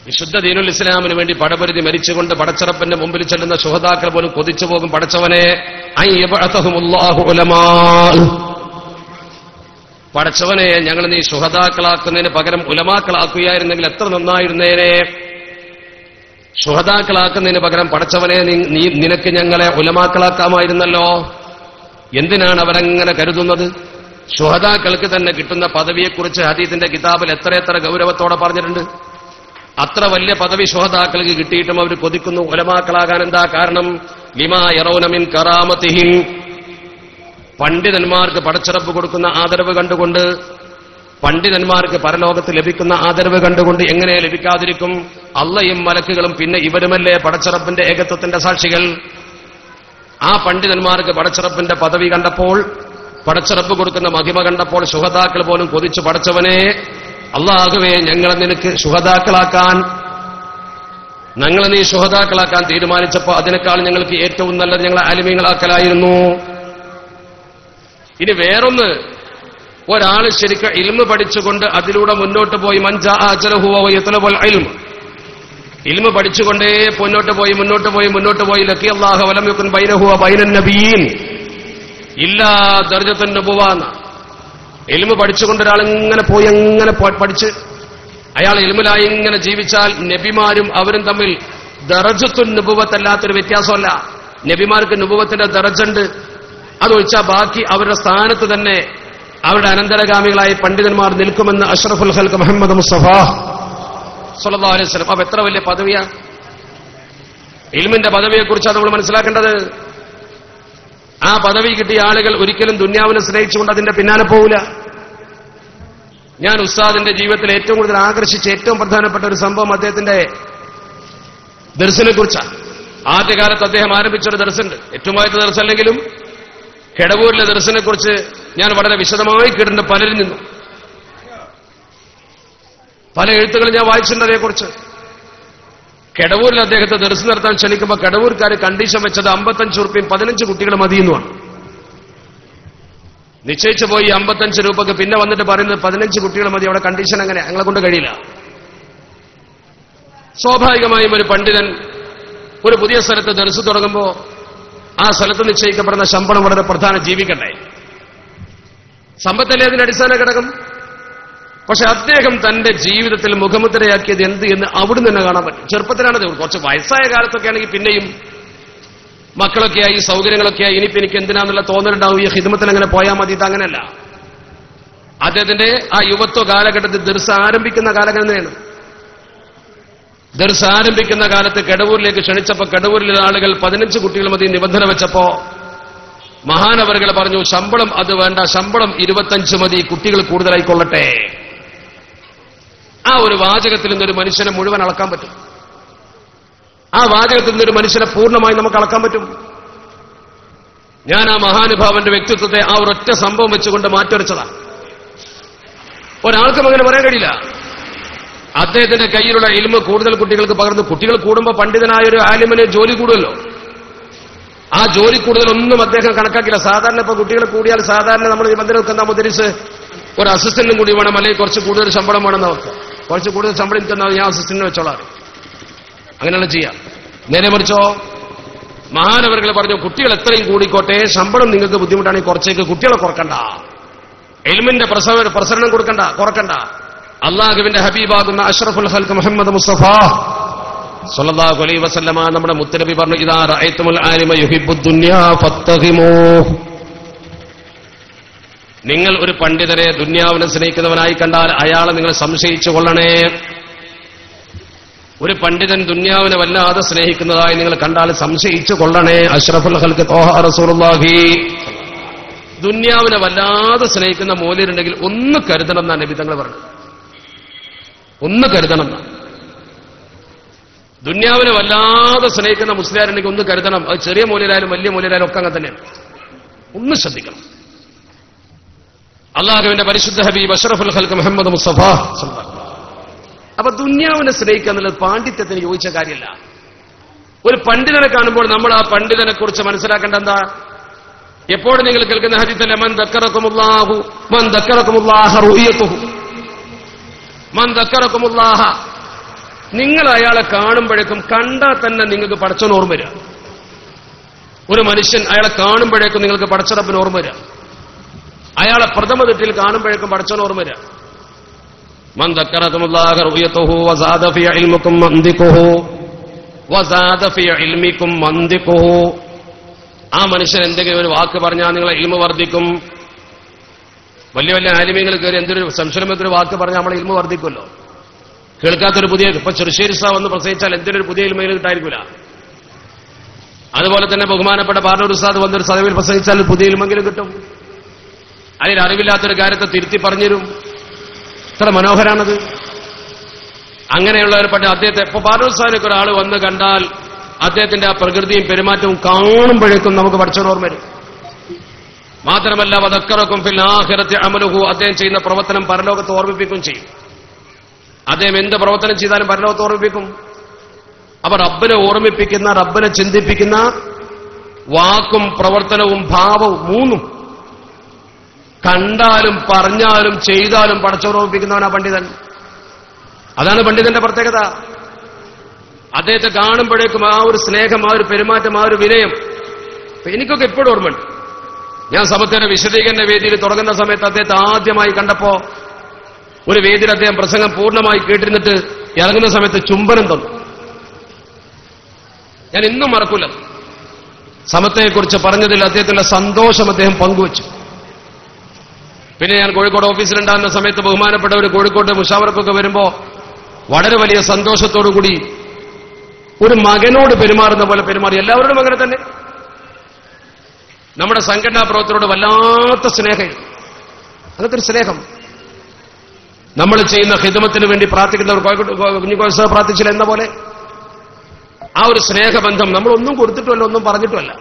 വിശുദ്ധ ദീനുൽ ഇസ്ലാമിന് വേണ്ടി പടപൊരുതി മരിച്ചുകൊണ്ട് പടച്ചറപ്പിന്റെ മുമ്പിൽ ചെല്ലുന്ന ശുഹദാക്കൾ പോലും കൊതിച്ചു പോകും. പടച്ചവനെ പടച്ചവനെ ഞങ്ങൾ നീ ശുഹദാക്കളാക്കുന്നതിന് പകരം ഉലമാക്കളാക്കുകയായിരുന്നെങ്കിൽ എത്ര നന്നായിരുന്നേനെ. ശുഹദാക്കളാക്കുന്നതിന് പകരം പടച്ചവനെ നിനക്ക് ഞങ്ങളെ ഉലമാക്കളാക്കാമായിരുന്നല്ലോ. എന്തിനാണ് അവരങ്ങനെ കരുതുന്നത്? ശുഹദാക്കൾക്ക് തന്നെ കിട്ടുന്ന പദവിയെക്കുറിച്ച് ഹദീസിന്റെ കിതാബിൽ എത്രയെത്ര ഗൗരവത്തോടെ പറഞ്ഞിട്ടുണ്ട്. അത്ര വലിയ പദവി ശുഹദാക്കൾക്ക് കിട്ടിയിട്ടും അവർ കൊതിക്കുന്നു ഉലമാക്കളാകാൻ. എന്താ കാരണം? ലിമാ യറൗന മിൻ കറാമതിഹിം, പണ്ഡിതന്മാർക്ക് പടച്ചിറപ്പ് കൊടുക്കുന്ന ആദരവ് കണ്ടുകൊണ്ട്, പണ്ഡിതന്മാർക്ക് പരലോകത്ത് ലഭിക്കുന്ന ആദരവ് കണ്ടുകൊണ്ട് എങ്ങനെ ലഭിക്കാതിരിക്കും? അള്ളയും മലക്കുകളും പിന്നെ ഇവരുമല്ലേ പടച്ചിറപ്പിന്റെ ഏകത്വത്തിന്റെ സാക്ഷികൾ. ആ പണ്ഡിതന്മാർക്ക് പടച്ചിറപ്പിന്റെ പദവി കണ്ടപ്പോൾ, പടച്ചിറപ്പ് കൊടുക്കുന്ന മഹിമ കണ്ടപ്പോൾ ശുഹദാക്കൾ പോലും കൊതിച്ചു, പടച്ചവനെ അല്ലാഹുവേ ഞങ്ങളെ നിനക്ക് ശുഹദാക്കളാക്കാൻ, ഞങ്ങളെ നീ ശുഹദാക്കളാക്കാൻ തീരുമാനിച്ചപ്പോൾ അതിനേക്കാൾ ഞങ്ങൾക്ക് ഏറ്റവും നല്ലത് ഞങ്ങളെ ആലിമീങ്ങളാക്കലായിരുന്നു. ഇനി വേറൊന്ന്, ഒരാൾ ശരിക്കും ഇൽമ് പഠിച്ചുകൊണ്ട് അതിലൂടെ മുന്നോട്ട് പോയി, മൻജാ അജലഹു വ യത്ലബുൽ ഇൽം, ഇൽമ് പഠിച്ചുകൊണ്ടേ മുന്നോട്ട് പോയി ലഖിയല്ലാഹ വലം യകുൻ ബൈനഹു വ ബൈനൻ നബിയീൻ ഇല്ലാ ദർജത്തുൻ നുബുവ്വ. ഇൽമ് പഠിച്ചുകൊണ്ട് ഒരാൾ ഇങ്ങനെ പോയി അങ്ങനെ പഠിച്ച് അയാൾ ഇൽമിലായി ഇങ്ങനെ ജീവിച്ചാൽ നബിമാരും അവരും തമ്മിൽ ദറജത്തുൻ നുബുവ്വത്തല്ലാത്തൊരു വ്യത്യാസമല്ല. നബിമാർക്ക് നുബുവ്വത്തിന്റെ ദറജുണ്ട്, അതൊഴിച്ചാൽ ബാക്കി അവരുടെ സ്ഥാനത്ത് തന്നെ അവരുടെ അനന്തരഗാമികളായി പണ്ഡിതന്മാർ നിൽക്കുമെന്ന് അഷ്റഫുൽ ഖൽഖ് മുഹമ്മദ് മുസ്തഫ സ്വല്ലല്ലാഹു അലൈഹി വസല്ലം. അപ്പൊ എത്ര വലിയ പദവിയാ! ഇൽമിന്റെ പദവിയെക്കുറിച്ചാണ് നമ്മൾ മനസ്സിലാക്കേണ്ടത്. ആ പദവി കിട്ടിയ ആളുകൾ ഒരിക്കലും ദുന്യാവിനെ സ്നേഹിച്ചുകൊണ്ട് അതിന്റെ പിന്നാലെ പോവില്ല. ഞാൻ ഉസ്താദിന്റെ ജീവിതത്തിൽ ഏറ്റവും കൂടുതൽ ആകർഷിച്ച ഏറ്റവും പ്രധാനപ്പെട്ട ഒരു സംഭവം അദ്ദേഹത്തിന്റെ ദർസിനെ കുറിച്ചാണ്. ആദ്യകാലത്ത് അദ്ദേഹം ആരംഭിച്ചൊരു ദർസുണ്ട്, ഏറ്റവും ആദ്യത്തെ ദർസല്ലെങ്കിലും കെടവൂരിലെ ദർസിനെ കുറിച്ച് ഞാൻ വളരെ വിശദമായി കേട്ടിട്ടുണ്ട്. പലരിൽ നിന്നും പല എഴുത്തുകൾ ഞാൻ വായിച്ചിട്ടുണ്ട് അതേക്കുറിച്ച്. കെടവൂരിൽ അദ്ദേഹത്തെ ദർസ് നടത്താൻ ക്ഷണിക്കുമ്പോൾ കെടവൂർക്കാർ കണ്ടീഷൻ വെച്ചത് 55 ഉറുപ്പിയും 15 കുട്ടികൾ മതിയെന്നുമാണ്. നിശ്ചയിച്ചു പോയി 55 രൂപക്ക്, പിന്നെ വന്നിട്ട് പറയുന്നത് 15 കുട്ടികൾ മതി. അവിടെ കണ്ടീഷൻ അങ്ങനെ, ഞങ്ങളെ കൊണ്ട് കഴിയില്ല. സ്വാഭാവികമായും ഒരു പണ്ഡിതൻ ഒരു പുതിയ സ്ഥലത്ത് ദർസ് തുടങ്ങുമ്പോൾ ആ സ്ഥലത്ത് നിശ്ചയിക്കപ്പെടുന്ന ശമ്പളം വളരെ പ്രധാന, ജീവിക്കണ്ടേ, സമ്പത്തല്ലേ അതിന്റെ അടിസ്ഥാന ഘടകം. പക്ഷെ അദ്ദേഹം തന്റെ ജീവിതത്തിൽ മുഖമുദ്രയാക്കിയത് എന്ത് എന്ന് അവിടുന്ന് തന്നെ കാണാൻ പറ്റും. ചെറുപ്പത്തിലാണത്. കുറച്ച് വയസ്സായ കാലത്തൊക്കെ ആണെങ്കിൽ പിന്നെയും മക്കളൊക്കെയായി സൗകര്യങ്ങളൊക്കെയായി ഇനിയിപ്പോ എനിക്ക് എന്തിനാന്നുള്ള തോന്നലുണ്ടാവും, ഈ ഹിദ്മത്തിൽ അങ്ങനെ പോയാൽ മതി. ഇത് അങ്ങനെയല്ല. അദ്ദേഹത്തിന്റെ ആ യുവത്വ കാലഘട്ടത്തിൽ ദർസ് ആരംഭിക്കുന്ന കാലഘട്ടമാണ്. ദർസ് ആരംഭിക്കുന്ന കാലത്ത് കെടവൂരിലേക്ക് ക്ഷണിച്ചപ്പോ കെടവൂരിലെ ആളുകൾ 15 കുട്ടികൾ മതി നിബന്ധന വെച്ചപ്പോ മഹാനവറുകൾ പറഞ്ഞു, ശമ്പളം അത് വേണ്ട, ശമ്പളം 25 മതി, കുട്ടികൾ കൂടുതലായിക്കൊള്ളട്ടെ. ആ ഒരു വാചകത്തിൽ നിന്നൊരു മനുഷ്യനെ മുഴുവൻ അളക്കാൻ പറ്റും. ആ വാചകത്തിൽ നിന്നൊരു മനുഷ്യനെ പൂർണ്ണമായി നമുക്ക് അളക്കാൻ പറ്റും. ഞാൻ ആ മഹാനുഭാവന്റെ വ്യക്തിത്വത്തെ ആ ഒരൊറ്റ സംഭവം വെച്ചുകൊണ്ട് മാറ്റിവരച്ചതാണ്. ഒരാൾക്കും അങ്ങനെ പറയാൻ കഴിയില്ല. അദ്ദേഹത്തിന്റെ കയ്യിലുള്ള ഇൽമ് കൂടുതൽ കുട്ടികൾക്ക് പകർന്നു. കുട്ടികൾ കൂടുമ്പോൾ പണ്ഡിതനായ ഒരു ആലിമിന് ജോലി കൂടുമല്ലോ. ആ ജോലി കൂടുതലൊന്നും അദ്ദേഹം കണക്കാക്കില്ല. സാധാരണ ഇപ്പൊ കുട്ടികൾ കൂടിയാൽ സാധാരണ നമ്മൾ നിബന്ധന വെക്കുന്ന മുദ്രിസ് ഒരു അസിസ്റ്റന്റും കൂടി വേണം, അല്ലെങ്കിൽ കുറച്ച് കൂടുതൽ ശമ്പളം വേണമെന്ന് അവർക്ക്. കുറച്ച് കൂടുതൽ ശമ്പളം നിൽക്കുന്ന ഞാൻ അസിസ്റ്റന്റിനെ വെച്ചോളാം, അങ്ങനെയാണ് ചെയ്യാം. നേരെ മറിച്ചോ മഹാനവറുകൾ പറഞ്ഞു, കുട്ടികൾ എത്രയും കൂടിക്കോട്ടെ, ശമ്പളം നിങ്ങൾക്ക് ബുദ്ധിമുട്ടാണെങ്കിൽ കുറച്ചേക്ക് കുട്ടികളെ കുറക്കണ്ട, ഇൽമിന്റെ പ്രസരണം കുറക്കണ്ട. അള്ളാഹുവിന്റെ ഹബീബാകുന്ന അഷ്റഫുൽ ഖൽഖ് മുഹമ്മദ് മുസ്തഫ സ്വല്ലല്ലാഹു അലൈഹി വസല്ലമ നമ്മുടെ മുത്തനബി പറഞ്ഞു, ഇദാ റഅയ്തുമുൽ ആലിമ യുഹിബ്ബുദ് ദുനിയാ ഫത്തഹിമൂഹ്. നിങ്ങൾ ഒരു പണ്ഡിതനെ ദുനിയാവിനെ സ്നേഹിക്കുന്നവനായി കണ്ടാൽ അയാളെ നിങ്ങൾ സംശയിച്ചു കൊള്ളണേ. ഒരു പണ്ഡിതൻ ദുനിയാവിനെ വല്ലാതെ സ്നേഹിക്കുന്നതായി നിങ്ങൾ കണ്ടാൽ സംശയിച്ചു കൊള്ളണേ. അഷ്റഫുൽ ഖൽഖ് ത്വാഹ റസൂലുള്ളാഹി ദുനിയാവിനെ വല്ലാതെ സ്നേഹിക്കുന്ന മൂല്യരുണ്ടെങ്കിൽ ഒന്ന് കരുതണം എന്നാണ് നബി തങ്ങൾ പറഞ്ഞത്. ഒന്ന് കരുതണം എന്നാണ്. ദുനിയാവിനെ വല്ലാതെ സ്നേഹിക്കുന്ന മുസ്ലിയാരുണ്ടെങ്കിൽ ഒന്ന് കരുതണം. അത് ചെറിയ മൂല്യരായാലും വലിയ മൂല്യരായാലും ഒക്കെ അങ്ങനെ തന്നെയാണ്. ഒന്ന് ശ്രദ്ധിക്കണം. അള്ളാഹുവിന്റെ പരിശുദ്ധ ഹബീബ് അഷ്റഫുൽ ഖൽഖ് മുഹമ്മദ് മുസ്തഫ. അപ്പൊ ദുനിയാവിനെ സ്നേഹിക്കുക എന്നുള്ളത് പാണ്ഡിത്യത്തിന് യോജിച്ച കാര്യമല്ല. ഒരു പണ്ഡിതനെ കാണുമ്പോൾ നമ്മൾ ആ പണ്ഡിതനെ കുറിച്ച് മനസ്സിലാക്കേണ്ട എന്താ? എപ്പോഴും നിങ്ങൾ കേൾക്കുന്ന ഹദീസല്ലേ, മൻ ദക്കറകുമുല്ലാഹു മൻ ദക്കറകുമുല്ലാഹ റുയതുഹു മൻ ദക്കറകുമുല്ലാഹ. നിങ്ങൾ അയാളെ കാണുമ്പോഴേക്കും കണ്ടാൽ തന്നെ നിങ്ങൾക്ക് പടച്ചവന് ഓർമ്മ വരിക. ഒരു മനുഷ്യൻ അയാളെ കാണുമ്പോഴേക്കും നിങ്ങൾക്ക് പടച്ചറപ്പിന് ഓർമ്മ വരിക. അയാളെ പ്രഥമ തെറ്റിൽ കാണുമ്പോഴേക്കും പടച്ചവന് ഓർമ്മ വരിക. മൻ ദക്കറകുമുല്ലാഹ റുയതുഹു വസാദ ഫീ ഇൽമികും മന്തിഖുഹു വസാദ ഫീ ഇൽമികും മന്തിഖുഹു. ആ മനുഷ്യൻ എന്തെങ്കിലും ഒരു വാക്ക് പറഞ്ഞാൽ നിങ്ങളെ ഇൽമ വർദ്ധിക്കും. വലിയ വലിയ ആലിമീങ്ങൾ കയറി എന്തൊരു സംശയമൊരു വാക്ക് പറഞ്ഞാൽ നമ്മളെ ഇൽമ വർദ്ധിക്കുമല്ലോ. കേൾക്കാത്തൊരു പുതിയ, ഇപ്പൊ ചെറുശ്ശേരി സാ വന്ന് പ്രസംഗിച്ചാൽ എന്തിനൊരു പുതിയ ഇൽമയിൽ കിട്ടായിരിക്കില്ല. അതുപോലെ തന്നെ ബഹുമാനപ്പെട്ട പാർലൂർ ഉസ്താദ് വന്നൊരു സദവിൽ പ്രസംഗിച്ചാൽ പുതിയ ഇൽമെങ്കിലും കിട്ടും. അതിൽ അറിവില്ലാത്തൊരു കാര്യത്തെ തിരുത്തി പറഞ്ഞുതരും. ഇത്ര മനോഹരാണത്. അങ്ങനെയുള്ളവരെപ്പെട്ട അദ്ദേഹത്തെ ഇപ്പൊ പാർലൂർ ഉസ്താദിനൊക്കെ ഒരാൾ വന്ന് കണ്ടാൽ അദ്ദേഹത്തിന്റെ ആ പ്രകൃതിയും പെരുമാറ്റവും കാണുമ്പോഴേക്കും നമുക്ക് പഠിച്ചവൻ ഓർമ്മ വരും. മാത്രമല്ല വദക്കറക്കും ഫിൽ ആഖിറത്തി അമലുഹു, അദ്ദേഹം ചെയ്യുന്ന പ്രവർത്തനം പരലോകത്ത് ഓർമ്മിപ്പിക്കുകയും ചെയ്യും. അദ്ദേഹം എന്ത് പ്രവർത്തനം ചെയ്താലും പരലോകത്ത് ഓർമ്മിപ്പിക്കും. അവർ റബ്ബിനെ ഓർമ്മിപ്പിക്കുന്ന, റബ്ബിനെ ചിന്തിപ്പിക്കുന്ന വാക്കും പ്രവർത്തനവും ഭാവവും മൂന്നും കണ്ടാലും പറഞ്ഞാലും ചെയ്താലും പടച്ചവൻ ഓർമ്മിപ്പിക്കുന്നവനാ പണ്ഡിതൻ. അതാണ് പണ്ഡിതന്റെ പ്രത്യേകത. അദ്ദേഹത്തെ കാണുമ്പോഴേക്കും ആ ഒരു സ്നേഹം, ആ ഒരു പെരുമാറ്റം, ആ ഒരു വിനയം എനിക്കൊക്കെ എപ്പോഴും ഓർമ്മയുണ്ട്. ഞാൻ സമത്വയുടെ വിശദീകരണ വേദിയിൽ തുടങ്ങുന്ന സമയത്ത് അദ്ദേഹത്തെ ആദ്യമായി കണ്ടപ്പോ ഒരു വേദിയിൽ അദ്ദേഹം പ്രസംഗം പൂർണ്ണമായി കേട്ടിരുന്നിട്ട് ഇറങ്ങുന്ന സമയത്ത് ചുംബനം തന്നു. ഞാൻ ഇന്നും മറക്കൂല. സമത്വയെക്കുറിച്ച് പറഞ്ഞതിൽ അദ്ദേഹത്തിന്റെ സന്തോഷം അദ്ദേഹം പങ്കുവച്ചു. പിന്നെ ഞാൻ കോഴിക്കോട് ഓഫീസിലുണ്ടാകുന്ന സമയത്ത് ബഹുമാനപ്പെട്ടവർ കോഴിക്കോട്ട് മുഷാവറക്കൊക്കെ വരുമ്പോ വളരെ വലിയ സന്തോഷത്തോടുകൂടി ഒരു മകനോട് പെരുമാറുന്ന പോലെ പെരുമാറി. എല്ലാവരോടും അങ്ങനെ തന്നെ. നമ്മുടെ സംഘടനാ പ്രവർത്തകരോട് വല്ലാത്ത സ്നേഹം, അങ്ങനത്തെ ഒരു സ്നേഹം. നമ്മൾ ചെയ്യുന്ന ഹിദമത്തിന് വേണ്ടി പ്രാർത്ഥിക്കുന്നവർ കുഞ്ഞിക്കോസ് പ്രാർത്ഥിച്ചില്ല എന്ന പോലെ ആ ഒരു സ്നേഹബന്ധം നമ്മളൊന്നും കൊടുത്തിട്ടുമല്ല, ഒന്നും പറഞ്ഞിട്ടുമല്ല.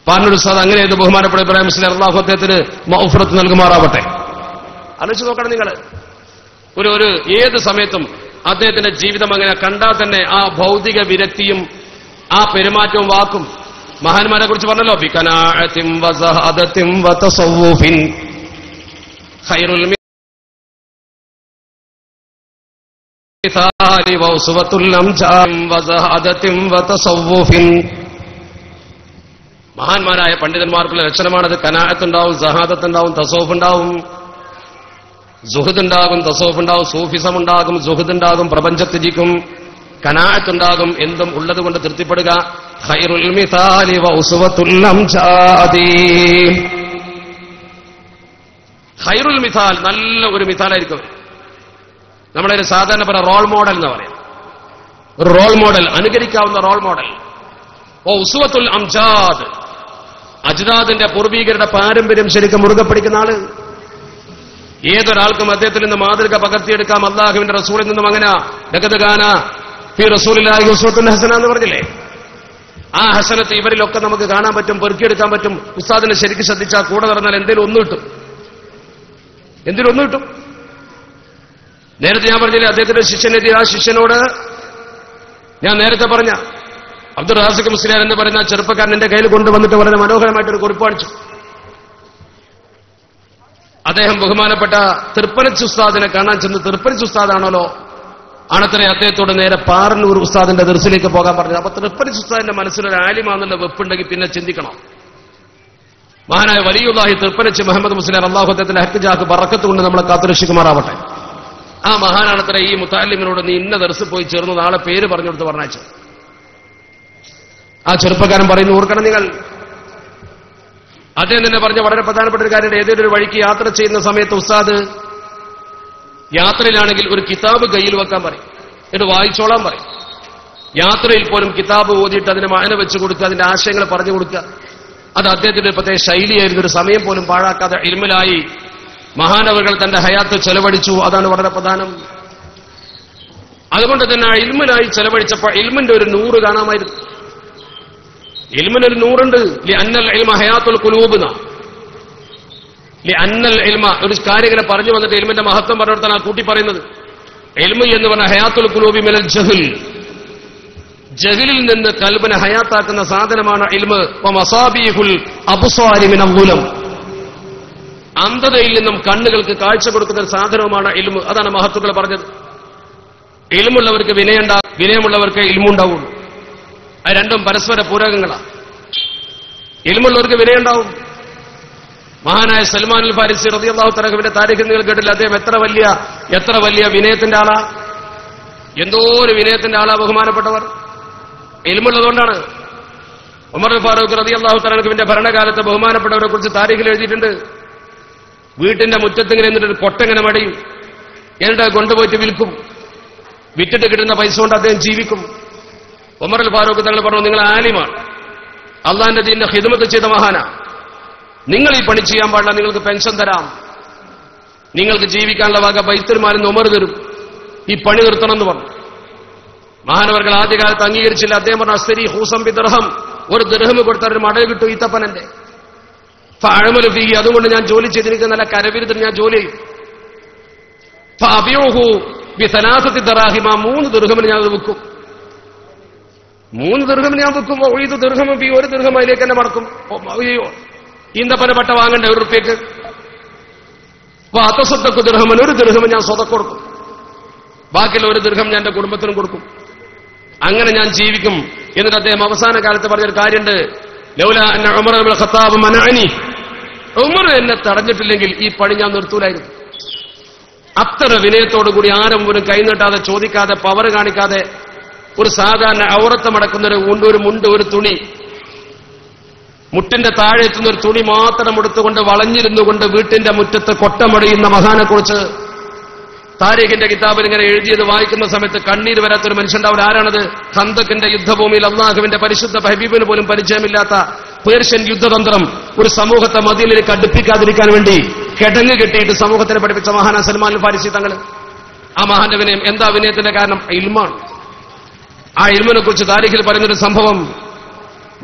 പാർനൂർ ഉസ്താദ് അങ്ങനെയത് ബഹുമാനപ്പെട്ട ഇബ്രാഹിം മുസ്ലിം അല്ലാഹു അദ്ദേഹത്തിന് മഗ്ഫിറത്ത് നൽകുമാറാവട്ടെ. ആലോചിച്ച് നോക്കണം നിങ്ങൾ. ഒരു ഏത് സമയത്തും അദ്ദേഹത്തിന്റെ ജീവിതം അങ്ങനെ കണ്ടാൽ തന്നെ ആ ഭൗതിക വിരക്തിയും ആ പെരുമാറ്റവും വാക്കും. മഹാന്മാരെ കുറിച്ച് പറഞ്ഞല്ലോ, ബികനാഅത്തിൻ വസഹദത്തിൻ വതസവ്വുഫിൻ ഖൈറുൽ മിസാലി വഉസ്വത്തുൽ അംജാം വസഹദത്തിൻ വതസവ്വുഫിൻ. മഹാന്മാരായ പണ്ഡിതന്മാർക്കുള്ള ലക്ഷണമാണത്. കനാഅത്തുണ്ടാവും, സഹാദത്തുണ്ടാവും, തസവ്വുഫ് ഉണ്ടാവും, സുഹദ് ഉണ്ടാകും, തസവ്വുഫ് ഉണ്ടാവും, സൂഫിസം ഉണ്ടാകും, സുഹദ് ഉണ്ടാകും, പ്രപഞ്ചത്തിരിക്കും, കനാഅത്തുണ്ടാകും, എന്തും ഉള്ളത് കൊണ്ട് തൃപ്തിപ്പെടുക. ഖൈറുൽ മിസാലി വഉസ്വത്തുൽ അംജാദി. ഖൈറുൽ മിസാൽ, നല്ല ഒരു മിസാലായിരിക്കും. നമ്മളൊരു സാധാരണ പറഞ്ഞ റോൾ മോഡൽ എന്ന് പറയാം. ഒരു റോൾ മോഡൽ, അനുകരിക്കാവുന്ന റോൾ മോഡൽ. ഉസ്വത്തുൽ അംജാദ്, അജ്ദാദിന്റെ പൂർവീകരുടെ പാരമ്പര്യം ശരിക്കും മുറുകെ പിടിക്കുന്ന ആള്. ഏതൊരാൾക്കും അദ്ദേഹത്തിൽ നിന്ന് മാതൃക പകർത്തിയെടുക്കാം. അല്ലാഹുവിന്റെ റസൂലിൽ നിന്നും അങ്ങനെ ലഖദ് കാന ഫീ റസൂലില്ലാഹി ഉസ്വത്തുൻ ഹസന എന്ന് പറഞ്ഞില്ലേ? ആ ഹസനത്ത് ഇവരിലൊക്കെ നമുക്ക് കാണാൻ പറ്റും, പെറുക്കിയെടുക്കാൻ പറ്റും. ഉസ്താദിനെ ശരിക്കും ശ്രദ്ധിച്ചാൽ കൂടെ നടന്നാൽ എന്തെങ്കിലും ഒന്ന് കിട്ടും, എന്തെങ്കിലും ഒന്ന് കിട്ടും. നേരത്തെ ഞാൻ പറഞ്ഞില്ലേ അദ്ദേഹത്തിന്റെ ശിഷ്യനെത്തി. ആ ശിഷ്യനോട് ഞാൻ നേരത്തെ പറഞ്ഞ അബ്ദുൾ റാസിഖ് മുസ്ലിയാർ എന്ന് പറയുന്ന ചെറുപ്പക്കാരൻ എന്റെ കയ്യിൽ കൊണ്ടുവന്നിട്ട് വളരെ മനോഹരമായിട്ടൊരു കുറിപ്പ് കാണിച്ചു. അദ്ദേഹം ബഹുമാനപ്പെട്ട തൃപ്പനച്ച് ഉസ്താദിനെ കാണാൻ ചെന്ന്, തൃപ്പനച്ച് ഉസ്താദാണല്ലോ ആണത്രേ അദ്ദേഹത്തോട് നേരെ പാറന്നൂർ ഉസ്താദിന്റെ ദർസിലേക്ക് പോകാൻ പറഞ്ഞത്. അപ്പൊ തൃപ്പനച്ച് ഉസ്താദിന്റെ മനസ്സിലൊരു ആലിമാന്നുള്ള വെപ്പുണ്ടെങ്കിൽ പിന്നെ ചിന്തിക്കണം. മഹാനായ വലിയുല്ലാഹി തൃപ്പനച്ച് മുഹമ്മദ് മുസ്ലിയാർ അല്ലാഹു അദ്ദേഹത്തിന്റെ ഹക്ക് ബറക്കത്ത് കൊണ്ട് നമ്മളെ കാത്തുരക്ഷിക്കുമാറാവട്ടെ. ആ മഹാനാണത്രേ ഈ മുത്തഅല്ലിമിനോട് നീ ഇന്ന ദർസിൽ പോയി ചേർന്ന് നാളെ പേര് പറഞ്ഞു കൊടുത്ത് പറഞ്ഞയച്ചു. ആ ചെറുപ്പക്കാരൻ പറയുന്നു, ഓർക്കണം നിങ്ങൾ. അദ്ദേഹം തന്നെ പറഞ്ഞ വളരെ പ്രധാനപ്പെട്ട ഒരു കാര്യം, ഏതൊരു ഒരു വഴിക്ക് യാത്ര ചെയ്യുന്ന സമയത്ത് ഉസ്താദ് യാത്രയിലാണെങ്കിൽ ഒരു കിതാബ് കയ്യിൽ വെക്കാൻ പറയും, എന്നിട്ട് വായിച്ചോളാൻ പറയും. യാത്രയിൽ പോലും കിതാബ് ഓതിയിട്ട് അതിന് മായന വെച്ച് കൊടുക്കുക, അതിന്റെ ആശയങ്ങൾ പറഞ്ഞു കൊടുക്കുക. അത് അദ്ദേഹത്തിന്റെ ഒരു പ്രത്യേക ശൈലിയായിരുന്നു. ഒരു സമയം പോലും പാഴാക്കാതെ ഇൽമിലായി മഹാനവറുകൾ തന്റെ ഹയാത്ത് ചെലവഴിച്ചു. അതാണ് വളരെ പ്രധാനം. അതുകൊണ്ട് തന്നെ ആ ഇൽമിലായി ചെലവഴിച്ചപ്പോൾ ഇൽമിന്റെ ഒരു 100 കാണാമായിരുന്നു. ഇൽമിനൊരു 100 ലിഅന്നൽ ഇൽമ ഹയാത്തുൽ ഖുലൂബിന. ലിഅന്നൽ ഇൽമ, ഒരു കാര്യം ഇങ്ങനെ പറഞ്ഞു വന്നിട്ട് ഇൽമിന്റെ മഹത്വം പറഞ്ഞിടത്താണ് ആ കൂട്ടി പറയുന്നത്. ഇൽമു എന്ന് പറഞ്ഞ ഹയാത്തുൽ ഖുലൂബി മിനൽ ജഹൽ, ജഹലിൽ നിന്ന് കൽബിനെ ഹയാത്താക്കുന്ന സാധനമാണ് ഇൽമ്. വമസാബീഹുൽ അബ്സാരി മിനൽ ഗുലം, അന്ധതയിൽ നിന്നും കണ്ണുകൾക്ക് കാഴ്ച കൊടുക്കുന്ന ഒരു സാധനവുമാണ് ഇൽമു. അതാണ് മഹത്തുക്കൾ പറഞ്ഞത്. ഇൽമുള്ളവർക്ക് വിനയുണ്ടാകും, വിനയമുള്ളവർക്ക് ഇൽമുണ്ടാവുള്ളൂ. അത് രണ്ടും പരസ്പര പൂരകങ്ങളാണ്. ഇൽമുള്ളവർക്ക് വിനയുണ്ടാവും. മഹാനായ സൽമാൻ അൽ ഫാരിസി റളിയല്ലാഹു തആലയുടെ താരീഖ് നിങ്ങൾ കേട്ടില്ല? അദ്ദേഹം എത്ര വലിയ വിനയത്തിന്റെ ആളാ, എന്തോ ഒരു വിനയത്തിന്റെ ആളാ ബഹുമാനപ്പെട്ടവർ. ഇൽമുള്ളതുകൊണ്ടാണ്. ഉമർ ഫാറൂഖ് റളിയല്ലാഹു തആലയുടെ ഭരണകാലത്ത് ബഹുമാനപ്പെട്ടവരെ കുറിച്ച് താരീഖിൽ എഴുതിയിട്ടുണ്ട്. വീട്ടിന്റെ മുറ്റത്തിങ്ങനെ എന്നിട്ട് കൊട്ടങ്ങനെ മടയും, എന്നിട്ട് കൊണ്ടുപോയിട്ട് വിൽക്കും. വിറ്റിട്ട് കിട്ടുന്ന പൈസ കൊണ്ട് അദ്ദേഹം ജീവിക്കും. ഉമർ അൽ ഫാറൂഖ് തങ്ങൾ പറഞ്ഞു, നിങ്ങൾ ആലിമാണ്, അള്ളാഹിന്റെ ദീനിന്റെ ഖിദ്മത്ത് ചെയ്ത മഹാന, നിങ്ങൾ ഈ പണി ചെയ്യാൻ പാടില്ല, നിങ്ങൾക്ക് പെൻഷൻ തരാം, നിങ്ങൾക്ക് ജീവിക്കാനുള്ള വക ബൈത്തുൽ മാലിൽ നിന്ന് ഉമർ തരും, ഈ പണി നിർത്തണം എന്ന് പറഞ്ഞു. മഹാനവർകൾ ആദ്യകാലത്ത് അംഗീകരിച്ചില്ല. അദ്ദേഹം പറഞ്ഞു അസ്തരി ഹൂസം ബി ദിർഹം, ഒരു ദിർഹം കൊടുത്താൽ ഒരു മടൽ കിട്ടും ഈത്തപ്പനന്റെ. ഫഅമലു ഫീഹി, അതുകൊണ്ട് ഞാൻ ജോലി ചെയ്തിരിക്കുന്ന നല്ല കരവിരുദ്ധം ഞാൻ ജോലി ചെയ്യും. ഫഅബിഉഹു ബി സലാസത്തി ദറാഹിമ, 3 ദിർഹമിന് ഞാൻ അത് വിൽക്കും. 3 ദിർഹമിന് ഞാൻ വിൽക്കും. ഇത് ദിർഹം ബി, ഒരു ദിർഹം അതിലേക്ക് തന്നെ മടക്കും. ഈന്തപ്പന പട്ട വാങ്ങണ്ട 1 റുപ്യക്ക്. അത്തസദ്ദഖു ദിർഹമൻ, 1 ദിർഹം ഞാൻ സ്വതക്ക കൊടുക്കും. ബാക്കിയുള്ള 1 ദിർഹം ഞാൻ എന്റെ കുടുംബത്തിനും കൊടുക്കും. അങ്ങനെ ഞാൻ ജീവിക്കും. എന്നിട്ട് അദ്ദേഹം അവസാന കാലത്ത് പറഞ്ഞൊരു കാര്യമുണ്ട്, ലൗലാ അന്ന ഉമർ ഇബ്നുൽ ഖത്താബ് മനഅനി, ഉമർ എന്നെ തടഞ്ഞിട്ടില്ലെങ്കിൽ ഈ പണി ഞാൻ നിർത്തൂലായിരുന്നു. അത്ര വിനയത്തോടുകൂടി ആരും പോലും കൈനീട്ടാതെ, ചോദിക്കാതെ, പവർ കാണിക്കാതെ, ഒരു സാധാരണ ഔറത്ത് മടക്കുന്ന ഒരു മുണ്ട്, ഒരു തുണി, മുട്ടിന്റെ താഴെ എത്തുന്ന ഒരു തുണി മാത്രം എടുത്തുകൊണ്ട് വളഞ്ഞിരുന്നുകൊണ്ട് വീട്ടിന്റെ മുറ്റത്ത് കൊട്ടമടിയുന്ന മഹാനെക്കുറിച്ച് താരീഖിന്റെ കിതാബിൽ ഇങ്ങനെ എഴുതിയത് വായിക്കുന്ന സമയത്ത് കണ്ണീര് വരാത്തൊരു മനുഷ്യണ്ടാവില്ല. ആരാണത്? ഖന്തക്കിന്റെ യുദ്ധഭൂമിയിൽ അള്ളാഹുവിന്റെ പരിശുദ്ധ ഹബീബിന് പോലും പരിചയമില്ലാത്ത പേർഷ്യൻ യുദ്ധതന്ത്രം ഒരു സമൂഹത്തെ മദീനയിലേക്ക് അടുപ്പിക്കാതിരിക്കാൻ വേണ്ടി കിടങ്ങ് കെട്ടിയിട്ട് സമൂഹത്തിനെ പഠിപ്പിച്ച മഹാന സൽമാൻ ഫാരിസി തങ്ങൾ. ആ മഹാന്റെ വിനയം എന്താ? വിനയത്തിന്റെ കാരണം ഇൽമാണ്. ആ ഇൽമിനെ കുറിച്ച് താരീഖിൽ പറയുന്നൊരു സംഭവം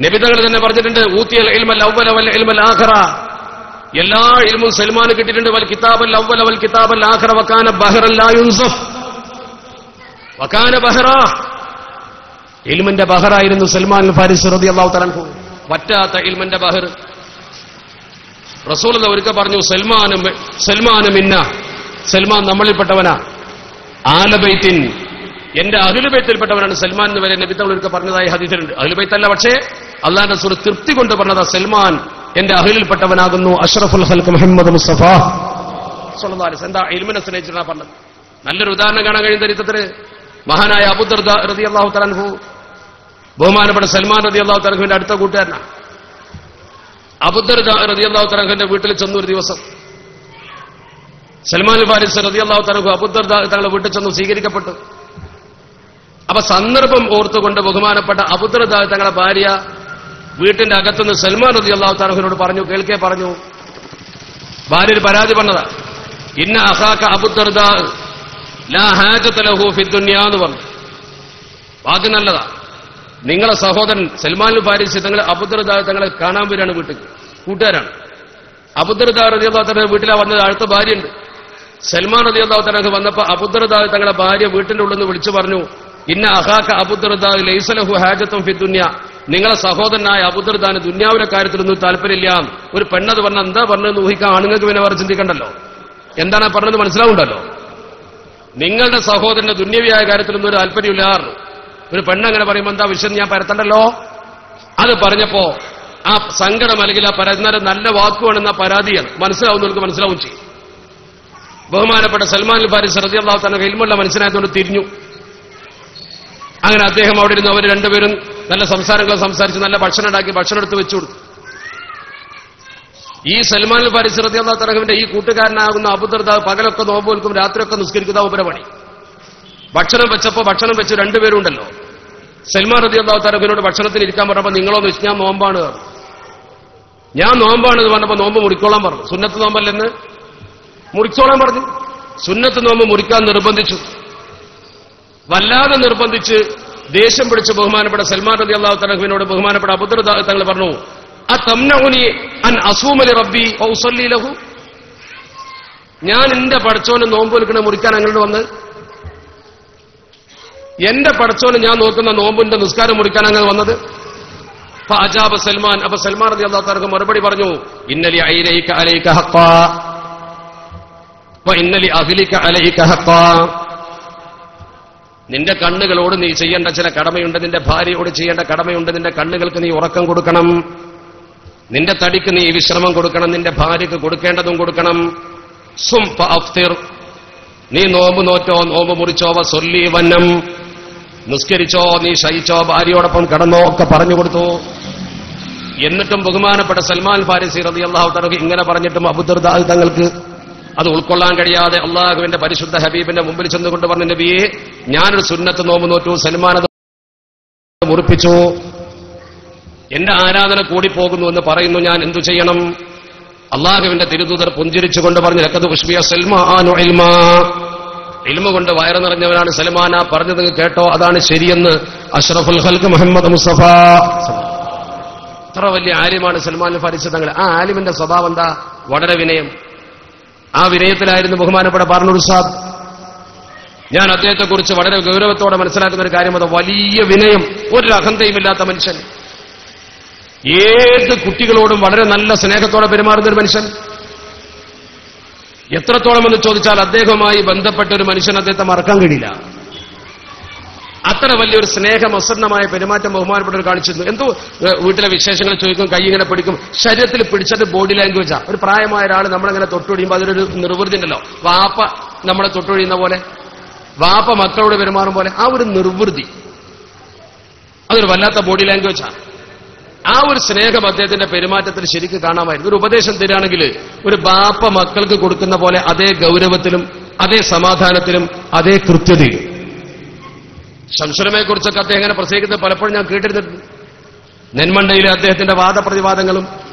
നബിതങ്ങൾ തന്നെ പറഞ്ഞിട്ടുണ്ട്, ഊത്തിയൽ ഇൽമൽ അവ്വല വൽ ഇൽമൽ ആഖിറ, എല്ലാ ഇൽമും സൽമാന് കിട്ടിയിട്ടുണ്ട്. വൽ കിതാബൽ അവ്വല വൽ കിതാബൽ ആഖിറ വകാന ബഹറൻ ലാ യുൻസഫ്, വകാന ബഹറ, ഇൽമിന്റെ ബഹറായിരുന്നു സൽമാൻ ഫാരിസി റളിയല്ലാഹു തആല അൻഹു. വറ്റാത്ത ഇൽമിന്റെ ബഹർ. റസൂലുള്ളാഹി ഒരിക്കൽ പറഞ്ഞു, സൽമാനും മിന്ന, സൽമാൻ നമ്മളിൽപ്പെട്ടവനാ, ആലബൈത്തിൻ, എന്റെ അഹ്ലുബൈത്തിൽപ്പെട്ടവനാണ് സൽമാൻ എന്ന് വരെ നബി തങ്ങൾ ഒരിക്കൽ പറഞ്ഞതായി ഹദീസിലുണ്ട്. അഹ്ലുബൈത്തല്ല, പക്ഷേ അല്ലാഹുവിന്റെ റസൂൽ തൃപ്തി കൊണ്ട് പറഞ്ഞതാ, സൽമാൻ എന്റെ അഹ്ലിൽപ്പെട്ടവനാകുന്നു. അഷ്റഫുൽ ഖൽഖ് മുഹമ്മദ് മുസ്തഫ സ്വല്ലല്ലാഹു അലൈഹി വസല്ലം. എന്താ ഇൽമിനെ സ്നേഹിച്ചിട്ടാണ് പറഞ്ഞത്. നല്ലൊരു ഉദാഹരണം കാണാൻ കഴിയുന്ന ചരിത്രത്തിൽ മഹാനായ അബൂ ദർദാ റളിയല്ലാഹു തആല അൻഹു, ബഹുമാനപ്പെട്ട സൽമാൻ റളിയല്ലാഹു തആല അൻഹുവിന്റെ അടുത്ത കൂട്ടുകാരനാണ്. അബൂ ദർദാ റളിയല്ലാഹു തആല അൻഹുവിന്റെ വീട്ടിൽ ചെന്നു ഒരു ദിവസം. സൽമാൻ ഫാരിസി റളിയല്ലാഹു തആല അൻഹു അബൂ ദർദാ തങ്ങളുടെ വീട്ടിൽ ചെന്നു, സ്വീകരിക്കപ്പെട്ടു. അപ്പൊ സന്ദർഭം ഓർത്തുകൊണ്ട് ബഹുമാനപ്പെട്ട അബൂ ദർദാ തങ്ങളുടെ ഭാര്യ വീട്ടിന്റെ അകത്തുനിന്ന് സൽമാൻ റളിയല്ലാഹു തആല അൻഹുവിനോട് പറഞ്ഞു, കേൾക്കേ പറഞ്ഞു, ഭാര്യ ഒരു പരാതി പറഞ്ഞതാ, ഇന്ന അഖാക അബൂ ദർദാ ലാ ഹാജത ലഹു ഫിദ് ദുനിയാ എന്ന് പറഞ്ഞു. വാക്ക് നല്ലതാ. നിങ്ങളെ സഹോദരൻ സൽമാൻ ഫാരിസി തങ്ങൾ അബൂ ദർദാ തങ്ങളെ കാണാൻ വരികയാണ് വീട്ടിൽ, കൂട്ടുകാരാണ്. അബൂ ദർദാ റളിയല്ലാഹു തആല വീട്ടിലാ വന്നത്, അടുത്ത ഭാര്യയുണ്ട്. സൽമാൻ റളിയല്ലാഹു തആല വന്നപ്പോ അബൂ ദർദാ തങ്ങളുടെ ഭാര്യ വീട്ടിന്റെ ഉള്ളിൽ നിന്ന് വിളിച്ചു പറഞ്ഞു, ഇന്ന അഖാക അബൂ ദർദാ ലൈസ ലഹു ഹാജത്തുൻ ഫിദ് ദുനിയാ, നിങ്ങളെ സഹോദരനായ അബൂ ദർദാന് ദുന്യാവിലെ കാര്യത്തിലൊന്നും താല്പര്യമില്ല. ഒരു പെണ്ണത് പറഞ്ഞ എന്താ പറഞ്ഞതെന്ന് ഊഹിക്കാൻ ആണുങ്ങൾക്ക് പിന്നെ വേറെ ചിന്തിക്കണ്ടല്ലോ, എന്താണ് പറഞ്ഞത് മനസ്സിലാവുണ്ടല്ലോ. നിങ്ങളുടെ സഹോദരന്റെ ദുന്യവിയായ കാര്യത്തിലൊന്നും ഒരു താല്പര്യമില്ല. ഒരു പെണ്ണങ്ങനെ പറയുമ്പോൾ എന്താ വിഷയം ഞാൻ പരത്തണ്ടല്ലോ. അത് പറഞ്ഞപ്പോ ആ സങ്കടം അല്ലെങ്കിൽ ആ പരന്നാലും നല്ല വാക്കുവാണെന്ന പരാതിയാണ്, മനസ്സിലാവുന്നവർക്ക് മനസ്സിലാവും ചെയ്യും. ബഹുമാനപ്പെട്ട സൽമാൻ ഫാരിസി റളിയല്ലാഹു തആല ഇൽമുള്ള മനുഷ്യനായതുകൊണ്ട് തിരിഞ്ഞു. അങ്ങനെ അദ്ദേഹം അവിടെ ഇരുന്ന് അവർ രണ്ടുപേരും നല്ല സംസാരങ്ങൾ സംസാരിച്ച് നല്ല ഭക്ഷണം ഉണ്ടാക്കി ഭക്ഷണം എടുത്ത് വെച്ചു കൊടുത്തു. ഈ സൽമാൻ ഫാരിസി റളിയല്ലാഹു തആലയുടെ ഈ കൂട്ടുകാരനാകുന്ന അബൂ ദർദാ പകലൊക്കെ നോമ്പ് വെക്കും, രാത്രിയൊക്കെ നിസ്കരിക്കുന്ന ഉപരപണി. ഭക്ഷണം വെച്ചപ്പോ ഭക്ഷണം വെച്ച് രണ്ടുപേരും ഉണ്ടല്ലോ. സൽമാൻ റളിയല്ലാഹു തആലയോട് ഭക്ഷണത്തിന് ഇരിക്കാൻ പറഞ്ഞപ്പോ നിങ്ങളോ വെച്ച് ഞാൻ നോമ്പാണ്, ഞാൻ നോമ്പാണ് എന്ന് പറഞ്ഞപ്പോ നോമ്പ് മുറിക്കോളാൻ പറഞ്ഞു. സുന്നത്ത് നോമ്പല്ലെന്ന് മുറിച്ചോളാൻ പറഞ്ഞു. സുന്നത്ത് നോമ്പ് മുറിക്കാൻ നിർബന്ധിച്ചു. വല്ലാതെ നിർബന്ധിച്ച് ദേഷ്യം പിടിച്ച് ബഹുമാനപ്പെട്ട സൽമാൻ റളിയല്ലാഹു തആലയോട് ബഹുമാനപ്പെട്ട അബൂ ദർദാ തങ്ങൾ പറഞ്ഞു, അതംനഉനി അൻ അസൂമ ലിറബ്ബി വ ഉസല്ലി ലഹു, ഞാൻ എന്റെ പടച്ചോനെ നോമ്പ് വെക്കണ മുറിക്കാൻ അങ്ങോട്ട് വന്ന്, എന്റെ പടച്ചോന് ഞാൻ നോക്കുന്ന നോമ്പിന്റെ നിസ്കാരം മുറിക്കാൻ അങ്ങനെ വന്നത്. ഫഅജാബ സൽമാൻ, അപ്പൊ സൽമാൻ റളിയല്ലാഹു തആല മറുപടി പറഞ്ഞു, ഇന്നലി ഐനൈക അലൈക ഹഖ്ഖാ വ ഇന്നലി അഹ്ലിക അലൈക ഹഖ്ഖാ, നിന്റെ കണ്ണുകളോട് നീ ചെയ്യേണ്ട ചില കടമയുണ്ട്, നിന്റെ ഭാര്യയോട് ചെയ്യേണ്ട കടമയുണ്ട്. നിന്റെ കണ്ണുകൾക്ക് നീ ഉറക്കം കൊടുക്കണം, നിന്റെ തടിക്ക് നീ വിശ്രമം കൊടുക്കണം, നിന്റെ ഭാര്യക്ക് കൊടുക്കേണ്ടതും കൊടുക്കണം. സും ഫഅഫ്തിർ, നീ നോമ്പ് നോറ്റോ, നോമ്പ് മുറിച്ചോ, വസല്ലി വന്നം, നിസ്കരിച്ചോ, നീ ശയിച്ചോ, ഭാര്യയോടൊപ്പം കടന്നോ ഒക്കെ പറഞ്ഞു കൊടുത്തു. എന്നിട്ടും ബഹുമാനപ്പെട്ട സൽമാൻ ഫാരിസി റളിയല്ലാഹു തആല ഇങ്ങനെ പറഞ്ഞിട്ടും അബൂ ദർദാ തങ്ങൾക്ക് അത് ഉൾക്കൊള്ളാൻ കഴിയാതെ അള്ളാഹുവിന്റെ പരിശുദ്ധ ഹബീബിന്റെ മുമ്പിൽ ചെന്നുകൊണ്ട് പറഞ്ഞു, നബിയെ ഞാനൊരു സുന്നത്ത് നോമ്പ് നോറ്റു, സൽമാൻ അത് മുറിപ്പിച്ചു, എന്റെ ആരാധന കൂടിപ്പോകുന്നു എന്ന് പറയുന്നു, ഞാൻ എന്തു ചെയ്യണം? അള്ളാഹുവിന്റെ തിരുദൂതർ പുഞ്ചിരിച്ചുകൊണ്ട് പറഞ്ഞു, ലഖദ് ഉശ്ബിയ സൽമാനു ഇൽമാ, ഇൽമു കൊണ്ട് വയറ് നിറഞ്ഞവനാണ് സൽമാൻ. ആ പറഞ്ഞത് കേട്ടോ, അതാണ് ശരിയെന്ന് അഷ്റഫുൽ ഖൽഖ് മുഹമ്മദ് മുസ്തഫ. അത്ര വലിയ ആലിമാണ് സൽമാൻ ഫാരിസി തങ്ങൾ. ആ ആലിമിന്റെ സ്വഭാവം എന്താ? വളരെ വിനയം. ആ വിനയത്തിലായിരുന്നു ബഹുമാനപ്പെട്ട പാർണൂർ ഉസ്താദ്. ഞാൻ അദ്ദേഹത്തെക്കുറിച്ച് വളരെ ഗൗരവത്തോടെ മനസ്സിലാക്കുന്ന ഒരു കാര്യം, അത് വലിയ വിനയം, ഒരു അഹന്തയുമില്ലാത്ത മനുഷ്യൻ, ഏത് കുട്ടികളോടും വളരെ നല്ല സ്നേഹത്തോടെ പെരുമാറുന്ന ഒരു മനുഷ്യൻ. എത്രത്തോളം എന്ന് ചോദിച്ചാൽ അദ്ദേഹവുമായി ബന്ധപ്പെട്ട ഒരു മനുഷ്യൻ അദ്ദേഹത്തെ മറക്കാൻ കഴിയില്ല. അത്ര വലിയൊരു സ്നേഹമസന്നമായ പെരുമാറ്റം ബഹുമാനപ്പെട്ടവർ കാണിച്ചിരുന്നു. എന്തോ വീട്ടിലെ വിശേഷങ്ങൾ ചോദിക്കും, കൈ ഇങ്ങനെ പിടിക്കും, ശരീരത്തിൽ പിടിച്ചിട്ട് ബോഡി ലാംഗ്വേജാ. ഒരു പ്രായമായ ഒരാൾ നമ്മളങ്ങനെ തൊട്ടുപിടിയുമ്പോൾ അതിനൊരു നിർവൃതി ഉണ്ടല്ലോ, വാപ്പ നമ്മളെ തൊട്ടുപിടിയുന്ന പോലെ, വാപ്പ മക്കളോട് പെരുമാറും പോലെ, ആ ഒരു നിർവൃതി, അതൊരു വല്ലാത്ത ബോഡി ലാംഗ്വേജാണ്. ആ ഒരു സ്നേഹം അദ്ദേഹത്തിന്റെ പെരുമാറ്റത്തിൽ ശരിക്കും കാണാമായിരുന്നു. ഒരു ഉപദേശം തരികയാണെങ്കിൽ ഒരു ബാപ്പ മക്കൾക്ക് കൊടുക്കുന്ന പോലെ അതേ ഗൗരവത്തിലും അതേ സമാധാനത്തിലും അതേ കൃത്യതയിലും. ശംസുലമയെ കുറിച്ചൊക്കെ അദ്ദേഹം അങ്ങനെ പ്രസംഗിക്കുന്നത് പലപ്പോഴും ഞാൻ കേട്ടിരുന്നിട്ടുണ്ട്. നെന്മണ്ടയിലെ അദ്ദേഹത്തിന്റെ വാദപ്രതിവാദങ്ങളും,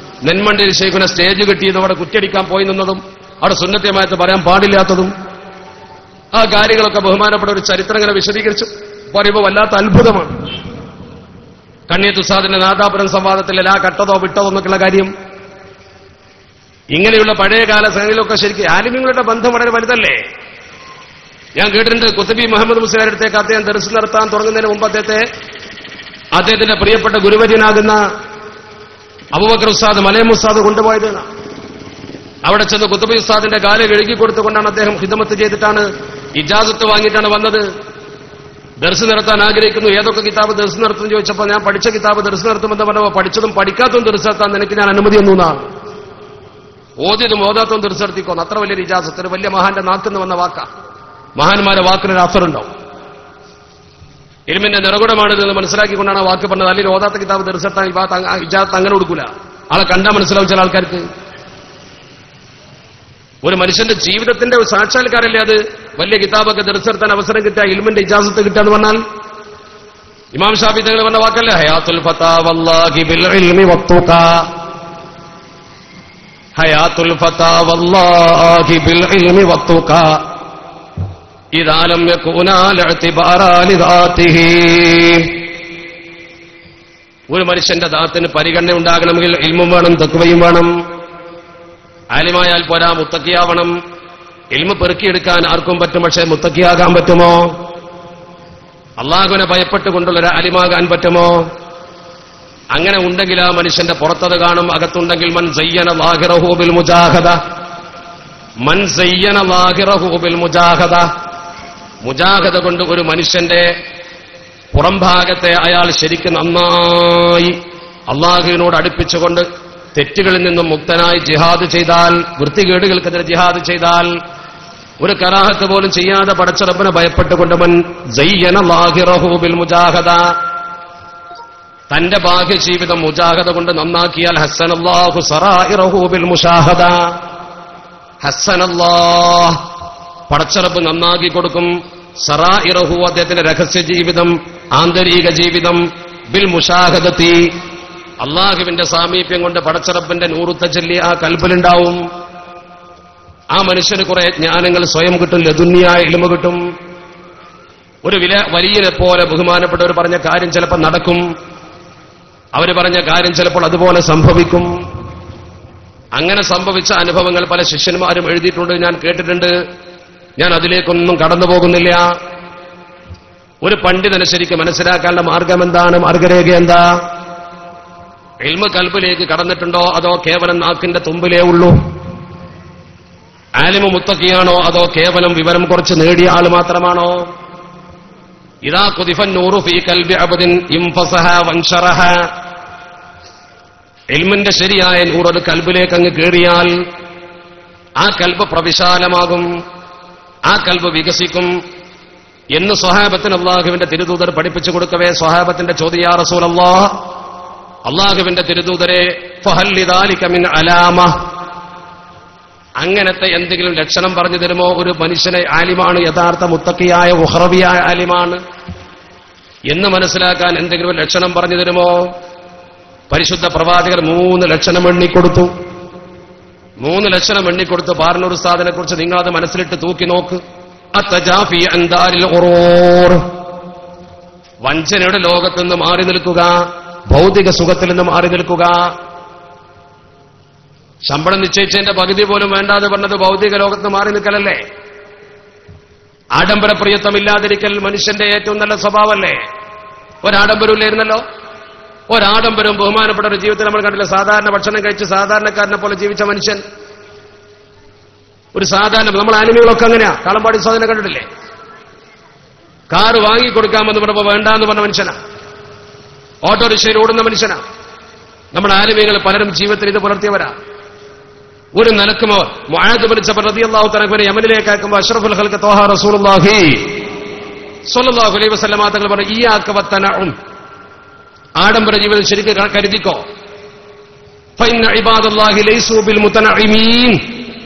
നെന്മണ്ടയിൽ ശൈഖുന സ്റ്റേജ് കെട്ടിയതും അവിടെ കുറ്റടിക്കാൻ പോയി നിന്നതും, അവിടെ സുന്നത്യമായിട്ട് പറയാൻ പാടില്ലാത്തതും, ആ കാര്യങ്ങളൊക്കെ ബഹുമാനപ്പെട്ട ഒരു ചരിത്രം ഇങ്ങനെ വിശദീകരിച്ചു പറയുമ്പോൾ വല്ലാത്ത അത്ഭുതമാണ്. കണ്ണിയത്ത് ഉസ്താദിന്റെ നാദാപുരം സംവാദത്തിൽ എല്ലാ കട്ടതോ വിട്ടതോ എന്നൊക്കെയുള്ള കാര്യം, ഇങ്ങനെയുള്ള പഴയകാല സംഗതികളൊക്കെ ശരിക്കും ആലിമ്യങ്ങളുടെ ബന്ധം വളരെ വലുതല്ലേ. ഞാൻ കേട്ടിട്ടുണ്ട്, കുത്തബി മുഹമ്മദ് മുസ്ലിയാരുടെ അടുത്തേക്ക് അദ്ദേഹം ദർസ് നടത്താൻ തുടങ്ങുന്നതിന് മുമ്പ് അദ്ദേഹത്തിന്റെ പ്രിയപ്പെട്ട ഗുരുവര്യനാകുന്ന അബൂബക്കർ ഉസ്താദ്, മലയം ഉസ്താദ് കൊണ്ടുപോയത്. അവിടെ ചെന്ന് കുത്തബി ഉസ്താദിന്റെ കാല് കഴുകി കൊടുത്തുകൊണ്ടാണ് അദ്ദേഹം ഖിദ്മത്ത് ചെയ്തിട്ടാണ്, ഇജാസത്ത് വാങ്ങിയിട്ടാണ് വന്നത്. ദർസ് നടത്താൻ ആഗ്രഹിക്കുന്നു, ഏതൊക്കെ കിതാബ് ദർസ് നടത്തുമെന്ന് ചോദിച്ചപ്പോൾ ഞാൻ പഠിച്ച കിതാബ് ദർസ് നടത്തുമെന്ന് പറഞ്ഞപ്പോൾ പഠിച്ചതും പഠിക്കാത്തതും ദർസ് നടത്താൻ നിനക്ക് ഞാൻ അനുമതി ഒന്നുന്നാണ്. ഓതിയതും ഓതാത്തതും ദർസ് നടത്തിക്കോന്ന്. അത്ര വലിയൊരു ഇജാസത്ത്, ഒരു വലിയ മഹാന്റെ നാക്കെന്ന് വന്ന വാക്കാ. മഹാന്മാരെ വാക്കിനൊരു അസറുണ്ടാവും. ഇൽമിന്റെ നിറകുടമാണിതെന്ന് മനസ്സിലാക്കിക്കൊണ്ടാണ് വാക്ക് പറഞ്ഞത്. അല്ലെങ്കിൽ ഓതാത്ത കിതാബ് ദർസ് നടത്താൻ ഇജാസത്ത് അങ്ങനെ കൊടുക്കൂല. ആളെ കണ്ടാൽ മനസ്സിലാവും ചില ആൾക്കാർക്ക്. ഒരു മനുഷ്യന്റെ ജീവിതത്തിന്റെ ഒരു സാക്ഷാത്കാരല്ലേ അത്. വലിയ കിതാബൊക്കെ ദർസ് നടത്താൻ അവസരം കിട്ടുക, ഇൽമിന്റെ ഇജാസത്ത് കിട്ടുക എന്ന് പറഞ്ഞാൽ ഇമാം ഷാഫി തങ്ങൾ പറഞ്ഞ വാക്കല്ലേ, ഹയാത്തുൽ ഫതാ വല്ലാഹി ബിൽ ഇൽമി വത്തുഖ, ഹയാത്തുൽ ഫതാ വല്ലാഹി ബിൽ ഇൽമി വത്തുഖ ഇദാ ലം യകൂന ലഇതിബാറ ലിദാതിഹി. ഒരു മനുഷ്യന്റെ ദാത്തിന് പരിഗണന ഉണ്ടാകണമെങ്കിൽ ഇൽമും വേണം, തഖ്വയും വേണം. ആലിമായാൽ പോരാ, മുത്തക്കിയാവണം. ഇൽമ പെറുക്കിയെടുക്കാൻ ആർക്കും പറ്റും, പക്ഷേ മുത്തക്കിയാകാൻ പറ്റുമോ? അള്ളാഹുവിനെ ഭയപ്പെട്ടുകൊണ്ടുള്ളൊരു ആലിമാകാൻ പറ്റുമോ? അങ്ങനെ ഉണ്ടെങ്കിൽ ആ മനുഷ്യന്റെ പുറത്തത് കാണും, അകത്തുണ്ടെങ്കിൽ മൻ സയ്യന ളാഹിറഹു ബിൽ മുജാഹദ, മൻ സയ്യന ളാഹിറഹു ബിൽ മുജാഹദ. മുജാഹദ കൊണ്ട് ഒരു മനുഷ്യന്റെ പുറംഭാഗത്തെ അയാൾ ശരിക്കും നന്നായി അള്ളാഹുവിനോട് അടുപ്പിച്ചുകൊണ്ട് തെറ്റുകളിൽ നിന്നും മുക്തനായി ജിഹാദ് ചെയ്താൽ, വൃത്തികേടുകൾക്കെതിരെ ജിഹാദ് ചെയ്താൽ, ഒരു കറാഹത്ത് പോലും ചെയ്യാതെ പടച്ച റബ്ബിനെ ഭയപ്പെട്ടുകൊണ്ട് മൻ സയ്യന ളാഹിറഹു ബിൽ മുജാഹദ, തന്റെ ബാഹ്യ ജീവിതം മുജാഹദ കൊണ്ട് നന്നാക്കിയാൽ ഹസ്സനല്ലാഹു സറായിറഹു ബിൽ മുശാഹദ, ഹസ്സനല്ലാഹ് പടച്ച റബ്ബ് നന്നാക്കി കൊടുക്കും, സറായിറഹു അദ്ദേഹത്തിന്റെ രഹസ്യ ജീവിതം, ആന്തരിക ജീവിതം, ബിൽ മുശാഹദത്തി അള്ളാഹുവിന്റെ സാമീപ്യം കൊണ്ട് പടച്ച റബ്ബിന്റെ നൂറുത്ത ചൊല്ലി ആ കൽബിലുണ്ടാവും. ആ മനുഷ്യന് കുറെ ജ്ഞാനങ്ങൾ സ്വയം കിട്ടും, ലദുന്യായ ഇൽമ കിട്ടും. ഒരു വലിയനെ പോലെ ബഹുമാനപ്പെട്ടവർ പറഞ്ഞ കാര്യം ചിലപ്പോൾ നടക്കും, അവർ പറഞ്ഞ കാര്യം ചിലപ്പോൾ അതുപോലെ സംഭവിക്കും. അങ്ങനെ സംഭവിച്ച അനുഭവങ്ങൾ പല ശിഷ്യന്മാരും എഴുതിയിട്ടുണ്ട്, ഞാൻ കേട്ടിട്ടുണ്ട്. ഞാൻ അതിലേക്കൊന്നും കടന്നു പോകുന്നില്ല. ഒരു പണ്ഡിതനെ ശരിക്കും മനസ്സിലാക്കാനുള്ള മാർഗം എന്താണ്, മാർഗരേഖ എന്താ? ഇൽമ കൽബിലേക്ക് കടന്നിട്ടുണ്ടോ, അതോ കേവലം നാക്കിന്റെ തുമ്പിലേ ഉള്ളൂ? ആലിമ മുത്തഖിയാണോ, അതോ കേവലം വിവരം കുറച്ച് നേടിയ ആൾ മാത്രമാണോ? ഇദാ ഖുദിഫൻ നൂറു ഫീ ഖൽബി അബ്ദിൻ ഇൻഫസഹ വൻശറഹ. ഇൽമിന്റെ ശരിയായ നൂറ് ഒരു കൽബിലേക്ക് അങ്ങ് കയറിയാൽ ആ കൽബ് പ്രവിശാലമാകും, ആ കൽബ് വികസിക്കും എന്ന് സ്വഹാബത്തിന് അള്ളാഹുവിന്റെ തിരുദൂതർ പഠിപ്പിച്ചു കൊടുക്കവേ സ്വഹാബത്തിന്റെ ചോദ്യം, യാ റസൂലല്ലാഹ്, അള്ളാഹുവിന്റെ തിരുദൂതരെ ഫഹൽ ലിദാലിക മിൻ അലാമ, അങ്ങനത്തെ എന്തെങ്കിലും ലക്ഷണം പറഞ്ഞു തരുമോ? ഒരു മനുഷ്യനെ ആലിമാണ്, യഥാർത്ഥ മുത്തഖിയായ ഉഖ്റവിയായ ആലിമാണ് എന്ന് മനസ്സിലാക്കാൻ എന്തെങ്കിലും ലക്ഷണം പറഞ്ഞു തരുമോ? പരിശുദ്ധ പ്രവാചകർ 3 ലക്ഷണം എണ്ണിക്കൊടുത്തു. 3 ലക്ഷണം എണ്ണിക്കൊടുത്ത് പാർണൂർ ഉസ്താദിനെ കുറിച്ച് നിങ്ങളത് മനസ്സിലിട്ട് തൂക്കി നോക്ക്. അത്തജാഫി അൻ ദാരിൽ ഖുറൂർ, വഞ്ചനയുടെ ലോകത്ത് നിന്ന് മാറി നിൽക്കുക, ഭൗതിക സുഖത്തിൽ നിന്ന് മാറി നിൽക്കുക. ശമ്പളം നിശ്ചയിച്ചതിന്റെ പകുതി പോലും വേണ്ടാതെ പറഞ്ഞത് ഭൗതിക ലോകത്ത് മാറി നിൽക്കലല്ലേ? ആഡംബരപ്രിയത്വമില്ലാതിരിക്കൽ മനുഷ്യന്റെ ഏറ്റവും നല്ല സ്വഭാവമല്ലേ? ഒരാഡംബരമില്ലായിരുന്നല്ലോ. ഒരാഡംബരവും ബഹുമാനപ്പെട്ട ഒരു ജീവിതത്തിൽ നമ്മൾ കണ്ടില്ല. സാധാരണ ഭക്ഷണം കഴിച്ച് സാധാരണക്കാരനെ പോലെ ജീവിച്ച മനുഷ്യൻ, ഒരു സാധാരണ, നമ്മൾ ആനിമകളൊക്കെ അങ്ങനെയാ. കാളമ്പാടി സ്വാധീനം കണ്ടിട്ടില്ലേ? കാറ് വാങ്ങിക്കൊടുക്കാമെന്ന് പറഞ്ഞപ്പോ വേണ്ടാന്ന് പറഞ്ഞ മനുഷ്യനാ. ഓട്ടോറിക്ഷയിൽ ഓടുന്ന മനുഷ്യനാ. നമ്മുടെ ആലിമീങ്ങൾ പലരും ജീവിതത്തിൽ ഇത് പുലർത്തിയവരാ. ഒരു നിലക്കും അവർ മുആദ് ബിൻ ജബൽ റളിയല്ലാഹു തആല അൻഹു യമനിലേക്ക് അയക്കുമ്പോൾ അഷ്റഫുൽ ഖൽഖ് ത്വാഹ റസൂലുള്ളാഹി സ്വല്ലല്ലാഹു അലൈഹി വസല്ലം തങ്ങൾ പറഞ്ഞു, ഇയ്യാക വത്തനഉം, ആഡംബര ജീവിതം ശരിക്കും കരുതിക്കോ. ഫഇന്ന ഇബാദല്ലാഹി ലൈസൂ ബിൽ മുതനഇമീൻ,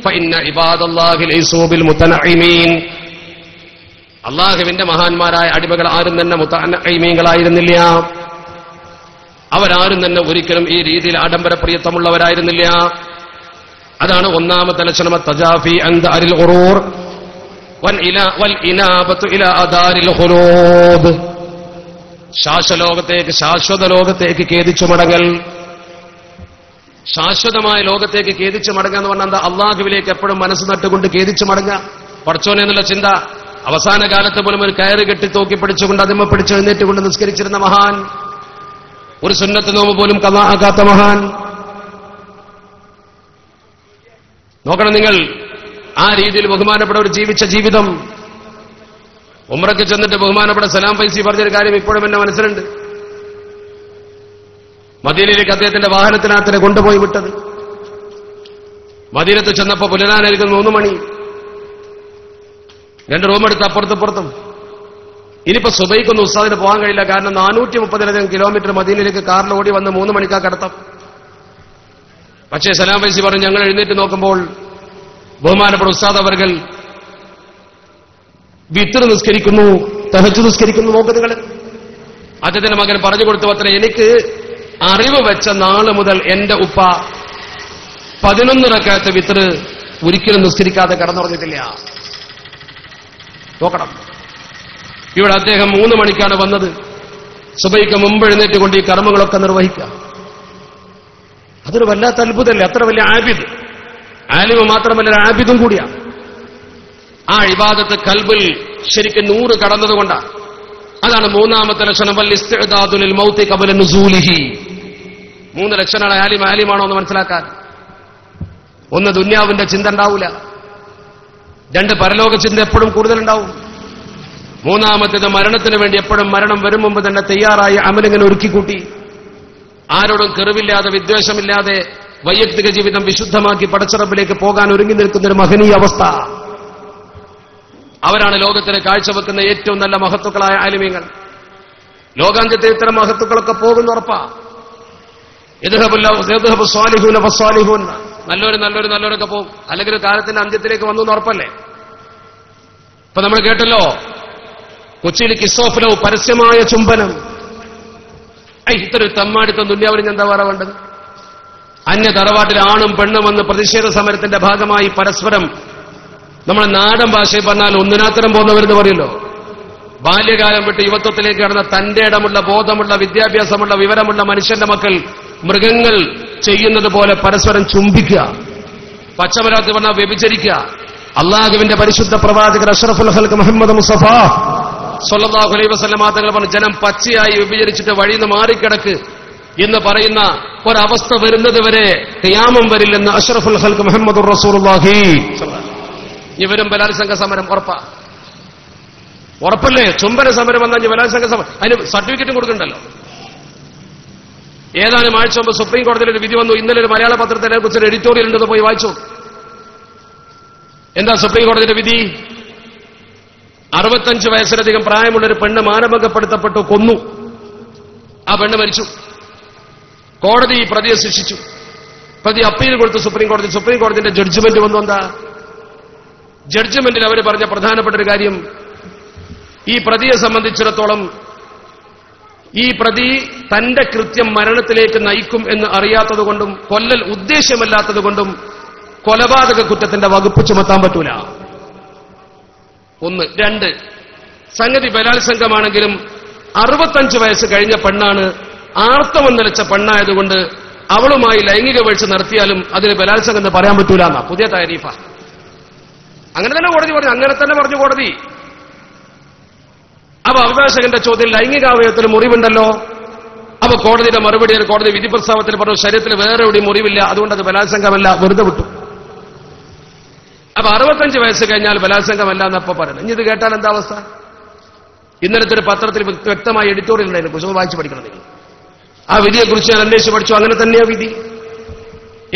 ഫഇന്ന ഇബാദല്ലാഹി ലൈസൂ ബിൽ മുതനഇമീൻ. അല്ലാഹുവിന്റെ മഹാന്മാരായ അടിമകൾ ആരും തന്നെ മുതനഇമീങ്ങളായിരുന്നില്ല. അവരാരും തന്നെ ഒരിക്കലും ഈ രീതിയിൽ ആഡംബരപ്രിയത്വമുള്ളവരായിരുന്നില്ല. അതാണ് ഒന്നാമത്തെ ലക്ഷണം, തജാഫി അൻ ദാരിൽ ഖുറൂർ വൽ ഇനാബത്തു ഇലാ ദാരിൽ ഖുലൂദ്. ശാശ്വതലോകത്തേക്ക്, ശാശ്വത ലോകത്തേക്ക് ഖേദിച്ചു മടങ്ങൽ. ശാശ്വതമായ ലോകത്തേക്ക് ഖേദിച്ചു മടങ്ങുക എന്ന് പറഞ്ഞാൽ എന്താ? അള്ളാഹുവിലേക്ക് എപ്പോഴും മനസ്സ് നട്ടുകൊണ്ട് ഖേദിച്ചു മടങ്ങുക. പടച്ചോനെ എന്നുള്ള ചിന്ത. അവസാന കാലത്ത് പോലും ഒരു കയറ് കെട്ടി തൂക്കി പിടിച്ചുകൊണ്ട് അതിമ്മ പിടിച്ച് എഴുന്നേറ്റുകൊണ്ട് നിസ്കരിച്ചിരുന്ന മഹാൻ, ഒരു സുന്നത്ത് നോമ്പ് പോലും ഖളാ ആകാത്ത മഹാൻ. നോക്കണം നിങ്ങൾ, ആ രീതിയിൽ ബഹുമാനപ്പെട്ടവർ ജീവിച്ച ജീവിതം. ഉംറയ്ക്ക് ചെന്നിട്ട് ബഹുമാനപ്പെട്ട സലാം ഫൈസി പറഞ്ഞൊരു കാര്യം ഇപ്പോഴും എന്റെ മനസ്സിലുണ്ട്. മദീനയിലേക്ക് അദ്ദേഹത്തിന്റെ വാഹനത്തിനകത്തിനെ കൊണ്ടുപോയി വിട്ടത്. മദീനത്ത് ചെന്നപ്പോ പുലരാനായിരിക്കും 3 മണി. 2 റൂമെടുത്ത് അപ്പുറത്തും. ഇനിയിപ്പോ സുബൈക്കൊന്നും ഉസ്താദിന് പോകാൻ കഴിയില്ല. കാരണം 430-ലധികം കിലോമീറ്റർ മദീനയിലേക്ക് കാറിൽ ഓടി വന്ന് 3 മണിക്കാ കടത്തം. പക്ഷേ സലാം ഫൈസി പറഞ്ഞു, ഞങ്ങൾ എഴുന്നേറ്റ് നോക്കുമ്പോൾ ബഹുമാനപ്പെട്ട ഉസ്താദ് അവർകൾ വിത്ർ നിസ്കരിക്കുന്നു, തഹജ്ജുദ് നിസ്കരിക്കുന്നു. നോക്ക് നിങ്ങൾ. അദ്ദേഹത്തിന്റെ മകൻ പറഞ്ഞു കൊടുത്തു അത്ര, എനിക്ക് അറിവ് വെച്ച നാള് മുതൽ എന്റെ ഉപ്പ 11 റക്അത്ത് വിത്ർ ഒരിക്കലും നിസ്കരിക്കാതെ കടന്നുറങ്ങിയിട്ടില്ല. നോക്കണം. ഇവിടെ അദ്ദേഹം 3 മണിക്കാണ് വന്നത്. സുബൈക്ക് മുമ്പ് എഴുന്നേറ്റുകൊണ്ട് ഈ കർമ്മങ്ങളൊക്കെ നിർവഹിക്കുക. അതൊരു വല്ലാത്ത അത്ഭുതമല്ലേ? അത്ര വലിയ ആബിദ്, ആലിമ മാത്രമല്ല ആബിദും കൂടിയാണ്. ആ ഇബാദത്ത് കൽബിൽ ശരിക്കും 100 കടന്നതുകൊണ്ടാണ്. അതാണ് മൂന്നാമത്തെ ലക്ഷണം, വൽ ഇസ്തിഅദാദു ലിൽ മൗതി ഖബല നുസൂലിഹി. 3 ലക്ഷണമാണ് ആലിമാണോ എന്ന് മനസ്സിലാക്കാൻ. 1, ദുന്യാവിന്റെ ചിന്ത ഉണ്ടാവില്ല. 2, പരലോക ചിന്ത എപ്പോഴും കൂടുതലുണ്ടാവും. 3-ാമത്തേത്, മരണത്തിന് വേണ്ടി എപ്പോഴും മരണം വരും മുമ്പ് തന്നെ തയ്യാറായി അമലിങ്ങനെ ഒരുക്കിക്കൂട്ടി, ആരോടും കെറിവില്ലാതെ വിദ്വേഷമില്ലാതെ വൈയക്തിക ജീവിതം വിശുദ്ധമാക്കി പടച്ചറബിലേക്ക് പോകാൻ ഒരുങ്ങി നിൽക്കുന്നൊരു മഹനീയ അവസ്ഥ. അവരാണ് ലോകത്തിന് കാഴ്ചവെക്കുന്ന ഏറ്റവും നല്ല മഹത്തുക്കളായ ആലിമീങ്ങൾ. ലോകാന്ത്യത്തെ ഇത്തരം മഹത്തുക്കളൊക്കെ പോകുന്ന ഉറപ്പാ. നല്ലവരൊക്കെ പോകും. അല്ലെങ്കിൽ കാലത്തിന്റെ അന്ത്യത്തിലേക്ക് വന്നു എന്ന് ഉറപ്പല്ലേ? ഇപ്പൊ നമ്മൾ കേട്ടല്ലോ, കൊച്ചിയിൽ കിസ്സോഫിലോ പരസ്യമായ ചുംബനം. ഇത്രയൊരു തമ്മാടിത്തം ദുന്യാവിന് എന്താ വേറെ വേണ്ടത്? അന്യ തറവാട്ടിൽ ആണും പെണ്ണും വന്ന് പ്രതിഷേധ സമരത്തിന്റെ ഭാഗമായി പരസ്പരം, നമ്മുടെ നാടൻ ഭാഷയിൽ പറഞ്ഞാൽ ഒന്നിനാത്തരം പോകുന്നവരെന്ന് പറയല്ലോ. ബാല്യകാലം വിട്ട് യുവത്വത്തിലേക്ക് കടന്ന തന്റെ ഇടമുള്ള, ബോധമുള്ള, വിദ്യാഭ്യാസമുള്ള, വിവരമുള്ള മനുഷ്യന്റെ മക്കൾ മൃഗങ്ങൾ ചെയ്യുന്നത് പോലെ പരസ്പരം ചുംബിക്കുക, പച്ചമരാത്തി പറഞ്ഞാൽ വ്യഭിചരിക്കുക. അള്ളാഹുവിന്റെ പരിശുദ്ധ പ്രവാചകർ അഷ്റഫുൽ ഖൽഖ് മുഹമ്മദ് മുസ്തഫ സ്വല്ലല്ലാഹു അലൈഹി വസല്ലം തങ്ങൾ പറഞ്ഞു, ജനം പച്ചയായി വ്യഭിചരിച്ചിട്ട് വഴിയിൽ നിന്ന് മാറിക്കിടക്ക് എന്ന് പറയുന്ന ഒരവസ്ഥ വരുന്നത് വരെ ഖിയാമം വരില്ലെന്ന് അഷ്റഫുൽ ഖൽഖ് മുഹമ്മദുർ റസൂലുള്ളാഹി. ഇവരും ബലാത്സംഗ സമരം ഉറപ്പല്ലേ? ചുംബന സമരം വന്നാൽ ബലാത്സംഗ സമരം, അതിന് സർട്ടിഫിക്കറ്റും കൊടുക്കണ്ടല്ലോ. ഏതാനും ആഴ്ച മുമ്പ് സുപ്രീം കോടതിയിൽ ഒരു വിധി വന്നു. ഇന്നലെ ഒരു മലയാള പത്രത്തിനെ കുറിച്ചൊരു എഡിറ്റോറിയൽ ഉണ്ടെന്ന് പോയി വായിച്ചു. എന്താ സുപ്രീം കോടതിയുടെ വിധി? 65 വയസ്സിലധികം പ്രായമുള്ളൊരു പെണ്ണ് മാനഭംഗപ്പെടുത്തപ്പെട്ടു, കൊന്നു. ആ പെണ്ണ് മരിച്ചു. കോടതി ഈ പ്രതിയെ ശിക്ഷിച്ചു. പ്രതി അപ്പീൽ കൊടുത്തു സുപ്രീം കോടതി. സുപ്രീം കോടതിന്റെ ജഡ്ജ്മെന്റ് വന്നു. എന്താ ജഡ്ജ്മെന്റിൽ അവർ പറഞ്ഞ പ്രധാനപ്പെട്ട ഒരു കാര്യം, ഈ പ്രതിയെ സംബന്ധിച്ചിടത്തോളം ഈ പ്രതി തന്റെ കൃത്യം മരണത്തിലേക്ക് നയിക്കും എന്ന് അറിയാത്തതുകൊണ്ടും കൊല്ലൽ ഉദ്ദേശ്യമല്ലാത്തതുകൊണ്ടും കൊലപാതക കുറ്റത്തിന്റെ വകുപ്പ് ചുമത്താൻ പറ്റൂല. ഒന്ന്. രണ്ട്, സംഗതി ബലാത്സംഗമാണെങ്കിലും 65 വയസ്സ് കഴിഞ്ഞ പെണ്ണാണ്, ആർത്തവം നിലച്ച പെണ്ണായതുകൊണ്ട് അവളുമായി ലൈംഗിക വീഴ്ച നടത്തിയാലും അതിന് ബലാത്സംഗം എന്ന് പറയാൻ പറ്റൂല എന്നാ പുതിയ താരീഫ. അങ്ങനെ തന്നെ കോടതി പറഞ്ഞു, അങ്ങനെ തന്നെ പറഞ്ഞു കോടതി. അപ്പൊ അഭിഭാഷകന്റെ ചോദ്യം ലൈംഗികാവയവത്തിന് മുറിവുണ്ടല്ലോ. അപ്പൊ കോടതിയുടെ മറുപടി, കോടതി വിധി പ്രസ്താവത്തിൽ പറഞ്ഞു ശരീരത്തിൽ വേറെ എവിടെയും മുറിവില്ല, അതുകൊണ്ട് അത് ബലാത്സംഗമല്ല, വെറുതെ വിട്ടു. അപ്പൊ 65 വയസ്സ് കഴിഞ്ഞാൽ ബലാത്സംഗമല്ല എന്നപ്പോ പറയുന്നത്. ഇനി ഇത് കേട്ടാൽ എന്താ അവസ്ഥ? ഇന്നലത്തെ ഒരു പത്രത്തിൽ വ്യക്തമായ എഡിറ്റോറിയൽ ഉണ്ടായിരുന്നു, കുറിച്ച് വായിച്ചു പഠിക്കണം നിങ്ങൾ. ആ വിധിയെക്കുറിച്ച് ഞാൻ അന്വേഷിച്ച് പഠിച്ചു. അങ്ങനെ തന്നെയാ വിധി.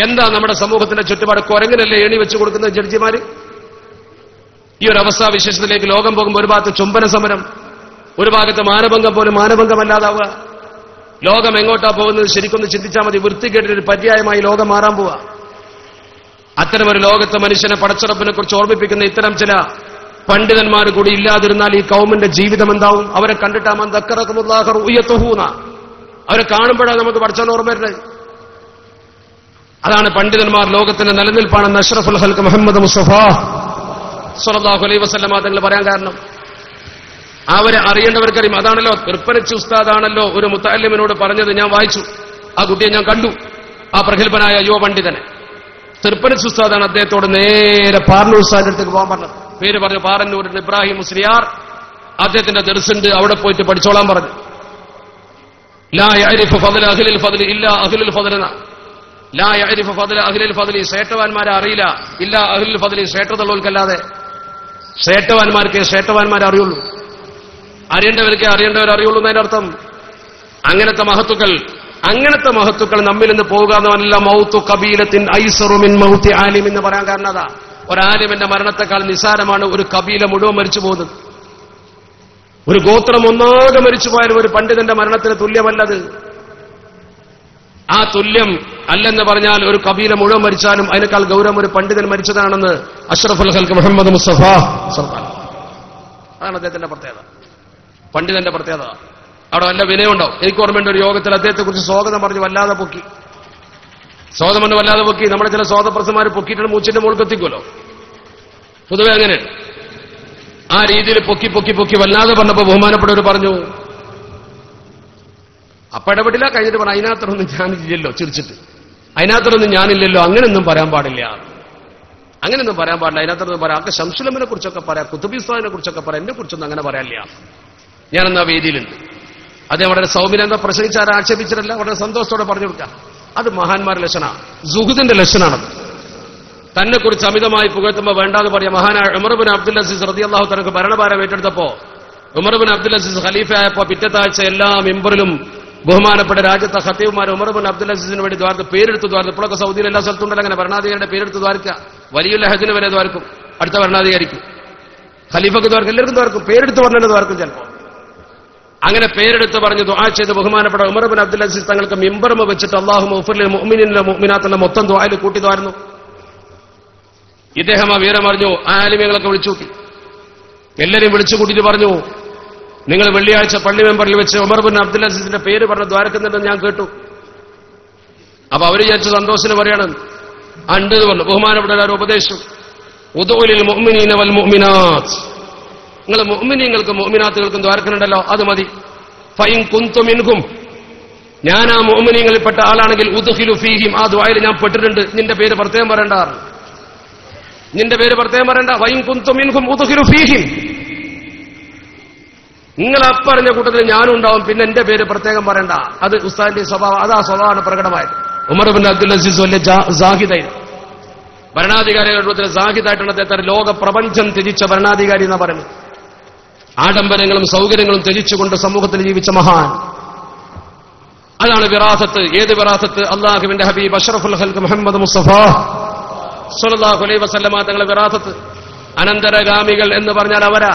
എന്താ നമ്മുടെ സമൂഹത്തിന്റെ ചുറ്റുപാട്? കുരങ്ങനല്ലേ എണി വെച്ചു കൊടുക്കുന്ന ജഡ്ജിമാര്? ഈ ഒരു അവസ്ഥാവിശേഷത്തിലേക്ക് ലോകം പോകുമ്പോൾ ഒരു ഭാഗത്ത് ചുംബന സമരം, ഒരു ഭാഗത്ത് മാനഭംഗം പോലും മാനഭംഗമല്ലാതാവുക. ലോകം എങ്ങോട്ടാ പോകുന്നത് ശരിക്കൊന്ന് ചിന്തിച്ചാൽ മതി. വൃത്തികേട്ടിനൊരു പര്യായമായി ലോകം മാറാൻ പോവുക. അത്തരമൊരു ലോകത്തെ മനുഷ്യനെ പടച്ചറപ്പിനെ കുറിച്ച് ഓർമ്മിപ്പിക്കുന്ന ഇത്തരം ചില പണ്ഡിതന്മാർ കൂടി ഇല്ലാതിരുന്നാൽ ഈ കൗമിന്റെ ജീവിതം എന്താവും? അവരെ കണ്ടിട്ടാമന്തക്കറക്കുമുല്ലാഹൂന, അവരെ കാണുമ്പോഴാണ് നമുക്ക് പടച്ചവൻ ഓർമ്മ വരുന്നത്. അതാണ് പണ്ഡിതന്മാർ ലോകത്തിന്റെ നിലനിൽപ്പാണെന്ന് അഷ്റഫുൽ ഖൽഖ് മുഹമ്മദ് മുസ്തഫ സ്വല്ലല്ലാഹു അലൈഹി വസല്ലം തങ്ങൾ പറയാൻ കാരണം അവരെ അറിയേണ്ടവർക്കറിയും. അതാണല്ലോ തൃപ്പനച്ചി ഉസ്താദാണല്ലോ ഒരു മുത്തഅല്ലിമിനോട് പറഞ്ഞത്. ഞാൻ വായിച്ചു, ആ കുട്ടിയെ ഞാൻ കണ്ടു, ആ പ്രഗത്ഭനായ യുവ പണ്ഡിതനെ. തൃപ്പനച്ചി ഉസ്താദാണ് അദ്ദേഹത്തോട് നേരെ പാറന്നൂർ ഉസ്താദിന്റെ അടുത്തേക്ക് പോകാൻ പറഞ്ഞത്. പേര് പറഞ്ഞു പാറന്നൂരിൽ ഇബ്രാഹിം മുസ്ലിയാർ, അദ്ദേഹത്തിന്റെ ദർസുണ്ട്, അവിടെ പോയിട്ട് പഠിച്ചോളാൻ പറഞ്ഞു. ലാ യഅരിഫു ഫദ്ല അഹ്ലിൽ ഫദ്ലി ഇല്ലാ അഹ്ലുൽ ഫദ്ലന, ലാ യഅരിഫു ഫദ്ല അഹ്ലിൽ ഫദ്ലി, ശ്രേഷ്ഠവാന്മാരെ അറിയില്ല, ഇല്ലാ അഹ്ലുൽ ഫദ്ലി, ശ്രേഷ്ഠതയുള്ളവർക്കല്ലാതെ. ശ്രേഷ്ഠവാന്മാർക്ക് ശ്രേഷ്ഠവാന്മാരെ അറിയുള്ളൂ, അറിയേണ്ടവർക്ക് അറിയേണ്ടവരറിയുള്ളൂ എന്നതിനർത്ഥം. അങ്ങനത്തെ മഹത്തുക്കൾ നമ്മിൽ നിന്ന് പോകുകയെന്നല്ല. മൗത്തു കബീലത്തിൻ ഐസറു മിൻ മൗത്തി ആലിം എന്ന് പറയാൻ കാരണം അതാ. ഒരാലിമിന്റെ മരണത്തെക്കാൾ നിസാരമാണ് ഒരു കബീല മുഴുവൻ മരിച്ചു പോകുന്നത്. ഒരു ഗോത്രം ഒന്നാകെ മരിച്ചു പോയാലും ഒരു പണ്ഡിതന്റെ മരണത്തിന് തുല്യമല്ലത്. ആ തുല്യം അല്ലെന്ന് പറഞ്ഞാൽ ഒരു കബീല മുഴുവൻ മരിച്ചാലും അതിനേക്കാൾ ഗൗരവം ഒരു പണ്ഡിതൻ മരിച്ചതാണെന്ന് അഷ്റഫുൽ ഖൽഖ് മുഹമ്മദ് മുസ്തഫ സ്വല്ലല്ലാഹു. അതാണ് അദ്ദേഹത്തിന്റെ പ്രത്യേകത, പണ്ഡിതന്റെ പ്രത്യേകത. അവിടെ വല്ല വിനയമുണ്ടോ? എനിക്ക് ഓർമ്മയുണ്ട്, ഒരു യോഗത്തിൽ അദ്ദേഹത്തെ കുറിച്ച് സ്വാഗതം പറഞ്ഞു വല്ലാതെ പൊക്കി. സ്വാഗതം കൊണ്ട് വല്ലാതെ പൊക്കി. നമ്മുടെ ചില സ്വാഗതപ്രസന്മാർ പൊക്കിയിട്ട് മൂച്ചിന്റെ മുകളിൽ എത്തിക്കുമല്ലോ, പൊതുവെ അങ്ങനെ. ആ രീതിയിൽ പൊക്കി പൊക്കി പൊക്കി വല്ലാതെ പറഞ്ഞപ്പോ ബഹുമാനപ്പെട്ടവർ പറഞ്ഞു, അപ്പൊ ഇടപെട്ടില്ല. കഴിഞ്ഞിട്ട് പറഞ്ഞു അതിനകത്തൊന്നും ഞാനില്ലല്ലോ, ചിരിച്ചിട്ട് അതിനകത്തൊന്നും ഞാനില്ലല്ലോ, അങ്ങനെയൊന്നും പറയാൻ പാടില്ല, അങ്ങനെയൊന്നും പറയാൻ പാടില്ല, അതിനകത്തൊന്നും പറയാം. ഒക്കെ ശംസുലമിനെ കുറിച്ചൊക്കെ പറയാം, കുത്തുബി ഉസ്താദിനെ കുറിച്ചൊക്കെ പറയാം, എന്നെ കുറിച്ചൊന്നും അങ്ങനെ പറയാനില്ല. ഞാനെന്നാ വേദിയിലുണ്ട്. അദ്ദേഹം വളരെ സൗമ്യനെന്താ പ്രസംഗിച്ചാൽ ആക്ഷേപിച്ചിട്ടല്ല, വളരെ സന്തോഷത്തോടെ പറഞ്ഞു കൊടുക്കുക. അത് മഹാന്മാരുടെ ലക്ഷണമാണ്, സുഹൃത്തിന്റെ ലക്ഷണമാണത്. തന്നെ കുറിച്ച് അമിതമായി പുകഴ്ത്തുമ്പോൾ വേണ്ടാന്ന് പറയാം. മഹാനായ ഉമർ ബിൻ അബ്ദുൽ അസീസ് റളിയല്ലാഹു തആല ഭരണഭാരം ഏറ്റെടുത്തപ്പോ ഉമർ ബിൻ അബ്ദുൽ അസീസ് ഖലീഫയായപ്പോ പിറ്റത്താഴ്ച എല്ലാ മിമ്പറിലും ബഹുമാനപ്പെട്ട രാജ്യത്തെ ഖത്തീബുമാർ ഉമർ ബിൻ അബ്ദുൽ അസീസിന് വേണ്ടി പേരെടുത്ത് ദ്വാരത്ത്. ഇപ്പോഴൊക്കെ സൗദിയിൽ എല്ലാ സ്ഥലത്തുണ്ടല്ലോ അങ്ങനെ ഭരണാധികാരിയുടെ പേരെടുത്ത് ദ്വാരക്കുക. വലിയ ഹജ്ജിന് വരെ ദ്വാരക്കും, അടുത്ത ഭരണാധികാരിക്കും, ഖലീഫക്ക് ദ്വാരക്കും, എല്ലാവർക്കും ദ്വാരക്കും, പേരെടുത്ത് പറഞ്ഞാൽ ദ്വാരക്കും. ചിലപ്പോ അങ്ങനെ പേരെടുത്ത് പറഞ്ഞ് ദുആ ചെയ്ത് ബഹുമാനപ്പെട്ട ഉമർ ബിൻ അബ്ദുൽ അസീസ് തങ്ങൾക്ക് മിമ്പർമ വെച്ചിട്ട് അല്ലാഹുമ്മ ഉഗ്ഫിർ ലിൽ മുഅ്മിനീന മുഅ്മിനാത്തിന്റെ മൊത്തം ദുആയിൽ കൂട്ടി ദ്വാരുന്നു. ഇദ്ദേഹം ആ വീരം അറിഞ്ഞു. ആലിമീങ്ങളൊക്കെ വിളിച്ചു കൂട്ടി, എല്ലാവരെയും വിളിച്ചു കൂട്ടിയിട്ട് പറഞ്ഞു, നിങ്ങൾ വെള്ളിയാഴ്ച പള്ളി മെമ്പറിൽ വെച്ച് ഉമർ ബിൻ അബ്ദുൽ അസീസിന്റെ പേര് പറഞ്ഞ് ദ്വാരക്കുന്നുണ്ടെന്ന് ഞാൻ കേട്ടു. അപ്പൊ അവര് വിചാരിച്ചു സന്തോഷത്തിന് പറയണം. അണ്ടെന്ന് പറഞ്ഞു. ബഹുമാനപ്പെട്ട ഒരു ഉപദേശം, ഉദുഉലിൽ മുഅ്മിനീന വൽ മുഅ്മിനാത്ത്, നിങ്ങൾ മുഅ്മിനീങ്ങൾക്കും മുഅ്മിനാത്തുകൾക്കും ദ്വാരക്കുന്നുണ്ടല്ലോ, അത് മതി. ഫഇൻ കുന്തു മിൻഹും, ഞാൻ ആ മുഅ്മിനീങ്ങളിൽപ്പെട്ട ആളാണെങ്കിൽ ഉദ്ഖിലു ഫീഹിം, ആ ദുആയിൽ ഞാൻ പെട്ടിട്ടുണ്ട്, നിന്റെ പേര് പ്രത്യേകം പറയണ്ട, നിന്റെ പേര് പ്രത്യേകം പറയണ്ട. ഫഇൻ കുന്തു മിൻഹും ഉദ്ഖിലു ഫീഹിം, നിങ്ങൾ അപ്പറഞ്ഞ കൂട്ടത്തിൽ ഞാനും ഉണ്ടാവും, പിന്നെ എന്റെ പേര് പ്രത്യേകം പറയണ്ട. അത് ഉസ്താദിന്റെ സ്വഭാവം, അതാ സ്വഭാവമാണ് പ്രകടമായത്. ഉമർ ബിൻ അബ്ദുൽ അസീസ് വലിയ സാഹിദായിരുന്നു, ഭരണാധികാരികളുടെ സാഹിദായിട്ടാണ് അദ്ദേഹത്തെ ലോക പ്രപഞ്ചം ത്യജിച്ച ഭരണാധികാരി എന്നാ പറയുന്നത്. ആഡംബരങ്ങളും സൗകര്യങ്ങളും ത്യജിച്ചുകൊണ്ട് സമൂഹത്തിൽ ജീവിച്ച മഹാൻ. അതാണ് വിറാസത്ത്. ഏത് വിറാസത്ത്? അല്ലാഹുവിന്റെ ഹബീബ് അഷ്റഫുൽ ഖൽഖ് മുഹമ്മദ് മുസ്തഫ സ്വല്ലല്ലാഹു അലൈഹി വസല്ലമ തങ്ങളുടെ വിറാസത്ത്. അനന്തരഗാമികൾ എന്ന് പറഞ്ഞാൽ അവരാ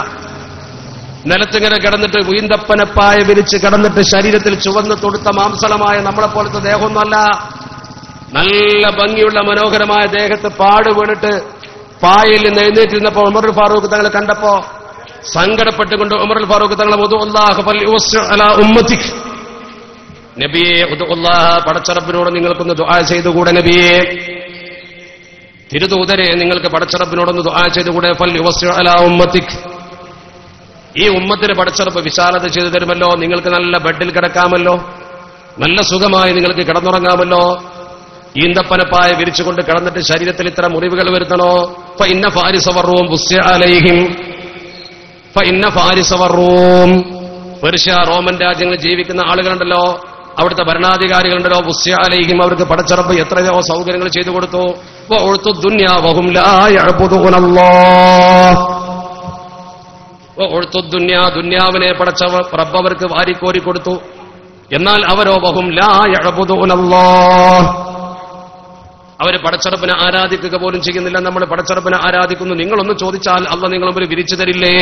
നിലത്തിങ്ങനെ കിടന്നിട്ട് വീന്തപ്പനപ്പായ വിരിച്ച് കിടന്നിട്ട് ശരീരത്തിൽ ചുവന്ന് തൊടുത്ത മാംസളമായ നമ്മളെപ്പോലത്തെ ദേഹമൊന്നുമല്ല. നല്ല ഭംഗിയുള്ള മനോഹരമായ ദേഹത്ത് പാട് വീണിട്ട് പായയിൽ നിന്ന് എഴുന്നേറ്റിരുന്നപ്പോ ഉമർ ഫാറൂഖ് തങ്ങൾ കണ്ടപ്പോ സങ്കടപ്പെട്ടുകൊണ്ട് ഉമർ ഫാറൂഖ് തങ്ങളെ ഉമ്മത്തിക്, നബിയെ പടച്ചറബിനോട് നിങ്ങൾക്കൊന്ന് ദുആ ചെയ്തുകൂടെ, നബിയെ തിരുദൂതരെ നിങ്ങൾക്ക് പടച്ചറബിനോടൊന്ന് ദുആ ചെയ്തുകൂടെ, ഫൽ യുവസ്സി അലാ ഉമ്മത്തിക്, ഈ ഉമ്മത്തിന് പടച്ചറപ്പ് വിശാലത ചെയ്തു തരുമല്ലോ, നിങ്ങൾക്ക് നല്ല ബെഡിൽ കിടക്കാമല്ലോ, നല്ല സുഖമായി നിങ്ങൾക്ക് കിടന്നുറങ്ങാമല്ലോ. ഈന്തപ്പനപ്പായ വിരിച്ചുകൊണ്ട് കിടന്നിട്ട് ശരീരത്തിൽ ഇത്ര മുറിവുകൾ വരുത്തണോ? ഫഇന്ന ഫാരിസവറൂം ബുസ്യ അലൈഹിം ഫഇന്ന ഫാരിസവറൂം. പെർഷ്യ, റോമൻ രാജ്യങ്ങളിൽ ജീവിക്കുന്ന ആളുകളുണ്ടല്ലോ, അവിടുത്തെ ഭരണാധികാരികളുണ്ടല്ലോ, ബുസ്യ അലൈഹിം, അവർക്ക് പടച്ചറപ്പ് എത്രയോ സൗകര്യങ്ങൾ ചെയ്തു കൊടുത്തു. വഉത്തു ദുനിയാ വഹും ലാ യഅബുദൂനല്ലാഹ്. വഉത്തു ദുനിയാ, ദുനിയാവിനെ പടച്ച റബ്ബ് അവർക്ക് വാരിക്കോരി കൊടുത്തു. എന്നാൽ അവരോ വഹും ലാ യഅബുദൂനല്ലാഹ്, അവര് പടച്ചറപ്പിനെ ആരാധിക്കുക പോലും ചെയ്യുന്നില്ല. നമ്മൾ പടച്ചറപ്പിനെ ആരാധിക്കുന്നു. നിങ്ങളൊന്ന് ചോദിച്ചാൽ അള്ളാഹ് നിങ്ങൾ മുമ്പിൽ വിരിച്ചു തരില്ലേ?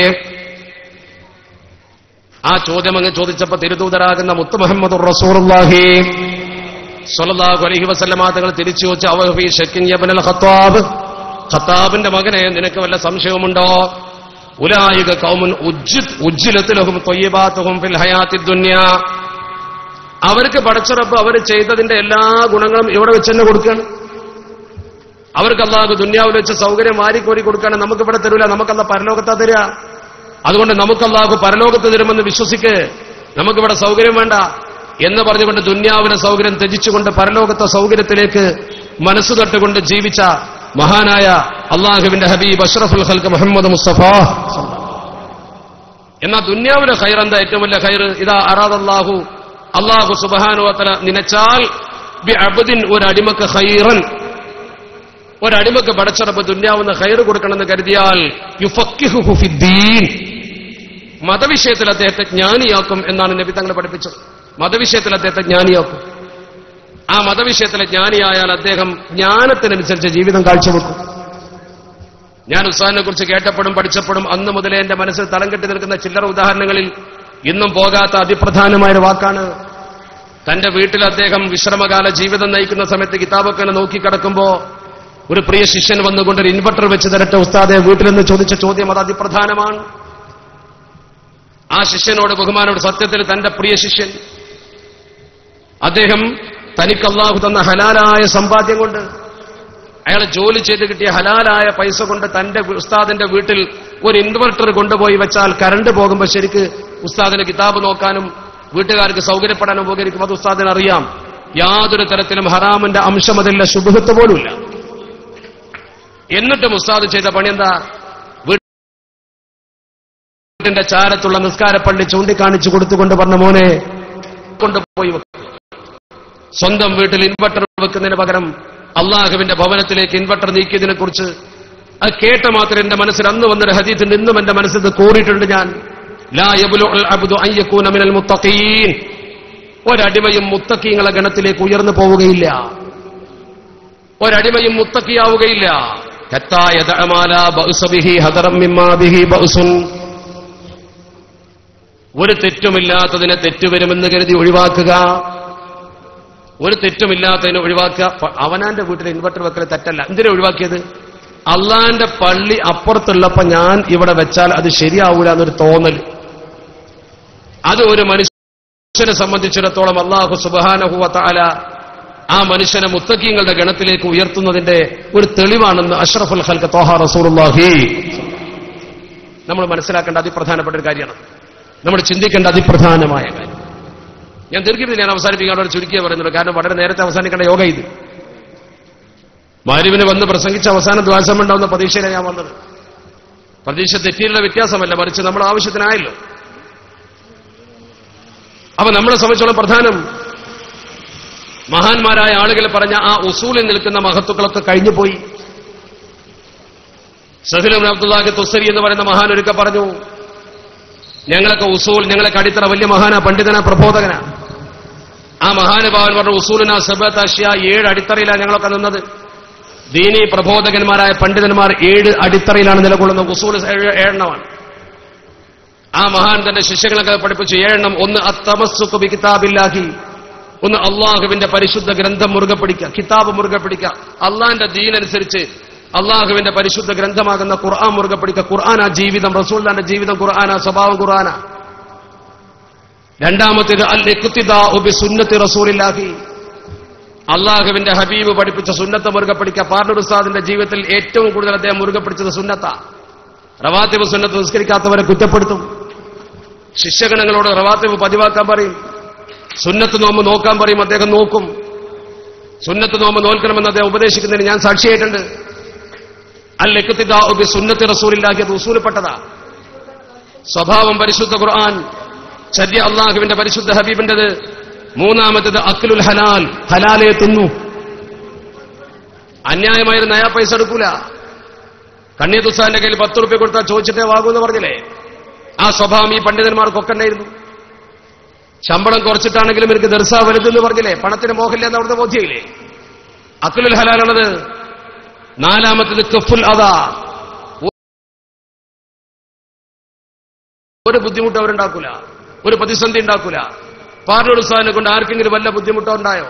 ആ ചോദ്യം അങ്ങ് ചോദിച്ചപ്പോ തിരുദൂതരാകുന്ന മുത്ത് മുഹമ്മദുർ റസൂലുള്ളാഹി സ്വല്ലല്ലാഹു അലൈഹി വസല്ലമ തങ്ങൾ തിരിച്ചു ചോദിച്ചു, അവഫീ ശക്കിൻ യബ്നൽ ഖത്താബ്, ഖത്താബിന്റെ മകനെ നിനക്ക് വല്ല സംശയമുണ്ടോ? ഉലായിക ഖൗമുൻ ഉജ്ജിലത് ലഹും ത്വയ്യിബാതുഹും ഫിൽ ഹയാത്തിദ് ദുനിയാ. അവർക്ക് പടച്ചറപ്പ് അവർ ചെയ്തതിന്റെ എല്ലാ ഗുണങ്ങളും ഇവിടെ വെച്ച് തന്നെ കൊടുക്കുകയാണ്. അവർക്ക് അല്ലാഹു ദുനിയാവിൽ വെച്ച് സൗകര്യം വാരിക്കോരി കൊടുക്കുകയാണ്. നമുക്ക് ഇവിടെ തരൂല, നമുക്കല്ല പരലോകത്താ തരിക. അതുകൊണ്ട് നമുക്ക് അല്ലാഹു പരലോകത്ത് തരുമെന്ന് വിശ്വസിക്ക്, നമുക്കിവിടെ സൗകര്യം വേണ്ട എന്ന് പറഞ്ഞുകൊണ്ട് ദുനിയാവിലെ സൗകര്യം ത്യജിച്ചുകൊണ്ട് പരലോകത്തെ സൗകര്യത്തിലേക്ക് മനസ്സു തൊട്ടുകൊണ്ട് ജീവിച്ച മഹാനായ അള്ളാഹുവിന്റെ ഹബീബ് അഷ്റഫുൽ ഖൽഖ് മുഹമ്മദ് മുസ്തഫ. എന്നാൽ ദുനിയാവിലെ ഖൈർ എന്താ ഏറ്റവും വലിയ ഖൈർ? ഇതാ അറാദല്ലാഹു, അല്ലാഹു സുബ്ഹാനഹു വ തആല നിനച്ചാൽ ബി അബ്ദിൻ, ഒരു അടിമക്ക് ഖൈറൻ, ഒരടിമക്ക് പടച്ചറപ്പ് ദുനിയാവുന്ന ഖൈർ കൊടുക്കണമെന്ന് കരുതിയാൽ യുഫക്കിഹുഹു ഫിദ്ദീൻ, മതവിഷയത്തിൽ അദ്ദേഹത്തെ ജ്ഞാനിയാക്കും എന്നാണ് നബി തങ്ങൾ പഠിപ്പിച്ചത്. മതവിഷയത്തിൽ അദ്ദേഹത്തെ ജ്ഞാനിയാക്കും. ആ മതവിഷയത്തിലെ ജ്ഞാനിയായാൽ അദ്ദേഹം ജ്ഞാനത്തിനനുസരിച്ച് ജീവിതം കാഴ്ചവെക്കും. ഞാൻ ഉസ്താദിനെ കുറിച്ച് കേട്ടപ്പോഴും പഠിച്ചപ്പോഴും അന്ന് മുതലേ എന്റെ മനസ്സിൽ തളം കെട്ടി നിൽക്കുന്ന ചില്ലറ ഉദാഹരണങ്ങളിൽ ഇന്നും പോകാത്ത അതിപ്രധാനമായൊരു വാക്കാണ്. തന്റെ വീട്ടിൽ അദ്ദേഹം വിശ്രമകാല ജീവിതം നയിക്കുന്ന സമയത്ത് കിതാബൊക്കെ നോക്കിക്കിടക്കുമ്പോ ഒരു പ്രിയ ശിഷ്യൻ വന്നുകൊണ്ട് ഒരു ഇൻവെർട്ടർ വെച്ച് തരട്ടെ ഉസ്താദെ വീട്ടിൽ നിന്ന് ചോദിച്ച ചോദ്യം അത് അതിപ്രധാനമാണ്. ആ ശിഷ്യനോട് ബഹുമാനോട് സത്യത്തിൽ തന്റെ പ്രിയ ശിഷ്യൻ അദ്ദേഹം തനിക്ക് അല്ലാഹു തന്ന ഹലാലായ സമ്പാദ്യം കൊണ്ട്, അയാൾ ജോലി ചെയ്ത് കിട്ടിയ ഹലാലായ പൈസ കൊണ്ട് തന്റെ ഉസ്താദിന്റെ വീട്ടിൽ ഒരു ഇൻവെർട്ടർ കൊണ്ടുപോയി വെച്ചാൽ കറണ്ട് പോകുമ്പോൾ ശരിക്ക് ഉസ്താദിന് കിതാബ് നോക്കാനും വീട്ടുകാർക്ക് സൗകര്യപ്പെടാനും ഉപകരിക്കും. അത് ഉസ്താദിന് അറിയാം. യാതൊരു തരത്തിലും ഹറാമിന്റെ അംശം അതില്ല, ശുബ്ഹത്ത് പോലുമില്ല. എന്നിട്ടും ഉസ്താദ് ചെയ്ത പണി എന്താ? വീട്ടിന്റെ ചാരത്തുള്ള നിസ്കാരപ്പള്ളി ചൂണ്ടിക്കാണിച്ചു കൊടുത്തുകൊണ്ട് പറഞ്ഞ മോനെ കൊണ്ടുപോയി വെക്കും. സ്വന്തം വീട്ടിൽ ഇൻവെർട്ടർ വെക്കുന്നതിന് പകരം അള്ളാഹുവിന്റെ ഭവനത്തിലേക്ക് ഇൻവെർട്ടർ നീക്കിയതിനെ കുറിച്ച് അത് കേട്ട മാത്രം എന്റെ മനസ്സിൽ അന്ന് വന്നൊരു ഹദീസിൽ ഇന്നും എന്റെ മനസ്സിൽ കോറിയിട്ടുണ്ട്. ഞാൻ ലാ യബ്ലുഉൽ അബ്ദു അൻ യകൂന മിനൽ മുത്തഖീൻ, ഒരടിമയും മുത്തഖീങ്ങളെ ഗണത്തിലേക്ക് ഉയർന്നു പോവുകയില്ല, ഒരടിമയും മുത്തഖിയാവുകയില്ല. ഹത്താ യദഅ ലാ ബഅസ ബിഹി ഹദറൻ മിമ്മാ ബിഹി ബഅസുൻ, ഒരു തെറ്റുമില്ലാത്തതിനെ തെറ്റുവരുമെന്ന് കരുതി ഒഴിവാക്കുക, ഒരു തെറ്റുമില്ലാത്തതിനെ ഒഴിവാക്കുക. അവനാന്റെ വീട്ടിൽ ഇൻവെർട്ടർ വെക്കൽ തെറ്റല്ല. എന്തിനാ ഒഴിവാക്കിയത്? അള്ളാന്റെ പള്ളി അപ്പുറത്തുള്ളപ്പോ ഞാൻ ഇവിടെ വെച്ചാൽ അത് ശരിയാവൂല എന്നൊരു തോന്നൽ. അത് ഒരു മനുഷ്യനെ സംബന്ധിച്ചിടത്തോളം അല്ലാഹു സുബ്ഹാനഹു വ തആല ആ മനുഷ്യനെ മുത്തഖീങ്ങളുടെ ഗണത്തിലേക്ക് ഉയർത്തുന്നതിന്റെ ഒരു തെളിവാണെന്ന് അഷ്റഫുൽ ഖൽഖ് ത്വാഹ റസൂലുള്ളാഹി. നമ്മൾ മനസ്സിലാക്കേണ്ട അതിപ്രധാനപ്പെട്ട ഒരു കാര്യമാണ്, നമ്മൾ ചിന്തിക്കേണ്ട അതിപ്രധാനമായ കാര്യം. ഞാൻ ദീർഘത്തിൽ ഞാൻ അവസാനിപ്പിക്കാനുള്ള ചുരുക്കിയേ പറയുന്നുള്ളൂ, കാരണം വളരെ നേരത്തെ അവസാനിക്കേണ്ട യോഗ ഇത്. മഗ്‌രിബിന് വന്ന് പ്രസംഗിച്ച അവസാനം ദ്വാസം ഉണ്ടാവുന്ന പ്രതീക്ഷയിലാണ് ഞാൻ വന്നത്. പ്രതീക്ഷ തെറ്റിയുള്ള വ്യത്യാസമല്ല, മറിച്ച് നമ്മുടെ ആവശ്യത്തിനായല്ലോ. അപ്പൊ നമ്മളെ സംബന്ധിച്ചോളം പ്രധാനം മഹാന്മാരായ ആളുകൾ പറഞ്ഞ ആ ഉസൂലിൽ നിൽക്കുന്ന മഹത്തുക്കളൊക്കെ കഴിഞ്ഞുപോയി. സഹീൽ ഇബ്നു അബ്ദുല്ലാഹി തുസ്സരി എന്ന് പറയുന്ന മഹാൻ ഒരിക്കൽ പറഞ്ഞു, ഞങ്ങളൊക്കെ ഉസൂൽ, ഞങ്ങളൊക്കെ അടിത്തറ വലിയ മഹാനാ, പണ്ഡിതനാ, പ്രബോധകനാ. ആ മഹാനുഭാവൻ പറഞ്ഞു, ഉസൂലിനാ സബഅത അശ്യാ, 7 അടിത്തറയിലാണ് ഞങ്ങളൊക്കെ നിന്നത്. ദീനീ പ്രബോധകന്മാരായ പണ്ഡിതന്മാർ 7 അടിത്തറയിലാണ് നിലകൊള്ളുന്നത്. ഉസൂൽ 7 എണ്ണമാണ്. ആ മഹാൻ തന്റെ ശിഷ്യങ്ങളൊക്കെ പഠിപ്പിച്ചു 7 എണ്ണം. ഒന്ന് അത്തമസ്സുകു ബി കിതാബില്ലാഹി, ഒന്ന് അള്ളാഹുവിന്റെ പരിശുദ്ധ ഗ്രന്ഥം മുറുകെ പിടിക്കുക, കിതാബ് മുറുകെ പിടിക്കുക. അള്ളാഹിന്റെ ദീനനുസരിച്ച് അള്ളാഹുവിന്റെ പരിശുദ്ധ ഗ്രന്ഥമാകുന്ന ഖുർആൻ മുറുകെ പിടിക്കുക. ഖുർആനാ ജീവിതം, റസൂലുള്ളാഹിന്റെ ജീവിതം ഖുർആനാ, സ്വഭാവം ഖുർആനാ. രണ്ടാമത്തേത് അൽ ഇഖ്തിദാഉ ബി സുന്നത്തി റസൂലില്ലാഹി, അള്ളാഹുവിന്റെ ഹബീബ് പഠിപ്പിച്ച സുന്നത്ത് മുറുകെ പിടിക്കുക. പാർലൂർ ഉസ്താദിന്റെ ജീവിതത്തിൽ ഏറ്റവും കൂടുതൽ അദ്ദേഹം മുറുകെ പിടിച്ചത് സുന്നത്താ. റവാത്തിബ് സുന്നത്ത് നിസ്കരിക്കാത്തവരെ കുറ്റപ്പെടുത്തും, ശിഷ്യഗണങ്ങളോട് റവാത്തിബ് പതിവാക്കാൻ പറയും. സുന്നത്ത് നോമ്പ് നോക്കാൻ പറയും, അദ്ദേഹം നോക്കും. സുന്നത്ത് നോമ്പ് നോൽക്കണമെന്ന് അദ്ദേഹം ഉപദേശിക്കുന്നതിന് ഞാൻ സാക്ഷിയായിട്ടുണ്ട്. അൽ-ഇഖ്തിദാഉ ബി സുന്നത്തി റസൂലില്ലാഹി അത് ഉസൂലിൽപ്പെട്ടതാ. സ്വഭാവം പരിശുദ്ധ ഖുർആൻ, ചര്യ അള്ളാഹുവിന്റെ പരിശുദ്ധ ഹബീബിന്റേത്. മൂന്നാമത്തേത് അക്ലുൽ ഹലാൽ, ഹലാലെ തിന്നു. അന്യായമായ നയാ പൈസ എടുക്കൂല. കണ്ണിയത്തുസാന്റെ കയ്യിൽ 10 റുപ്യ കൊടുത്താൽ ചോദിച്ചിട്ടേ വാങ്ങൂന്ന് പറഞ്ഞില്ലേ? ആ സ്വഭാവം ഈ പണ്ഡിതന്മാർക്കൊക്കെ ഉണ്ടായിരുന്നു. ശമ്പളം കുറച്ചിട്ടാണെങ്കിലും എനിക്ക് ദർസാ വലുതെന്ന് പറഞ്ഞില്ലേ? പണത്തിന് മോഹമില്ല എന്ന് അവിടുത്തെ ബോധ്യമില്ലേ? അക്ലുൽ ഹലാലാണത്. നാലാമത്തേത് കഫുൽ അദാ, ഒരു ബുദ്ധിമുട്ട് അവരുണ്ടാക്കൂല, ഒരു പ്രതിസന്ധി ഉണ്ടാക്കൂല. പാർലൂർ ഉസ്താദിനെ കൊണ്ട് ആർക്കെങ്കിലും വല്ല ബുദ്ധിമുട്ടോ ഉണ്ടായോ?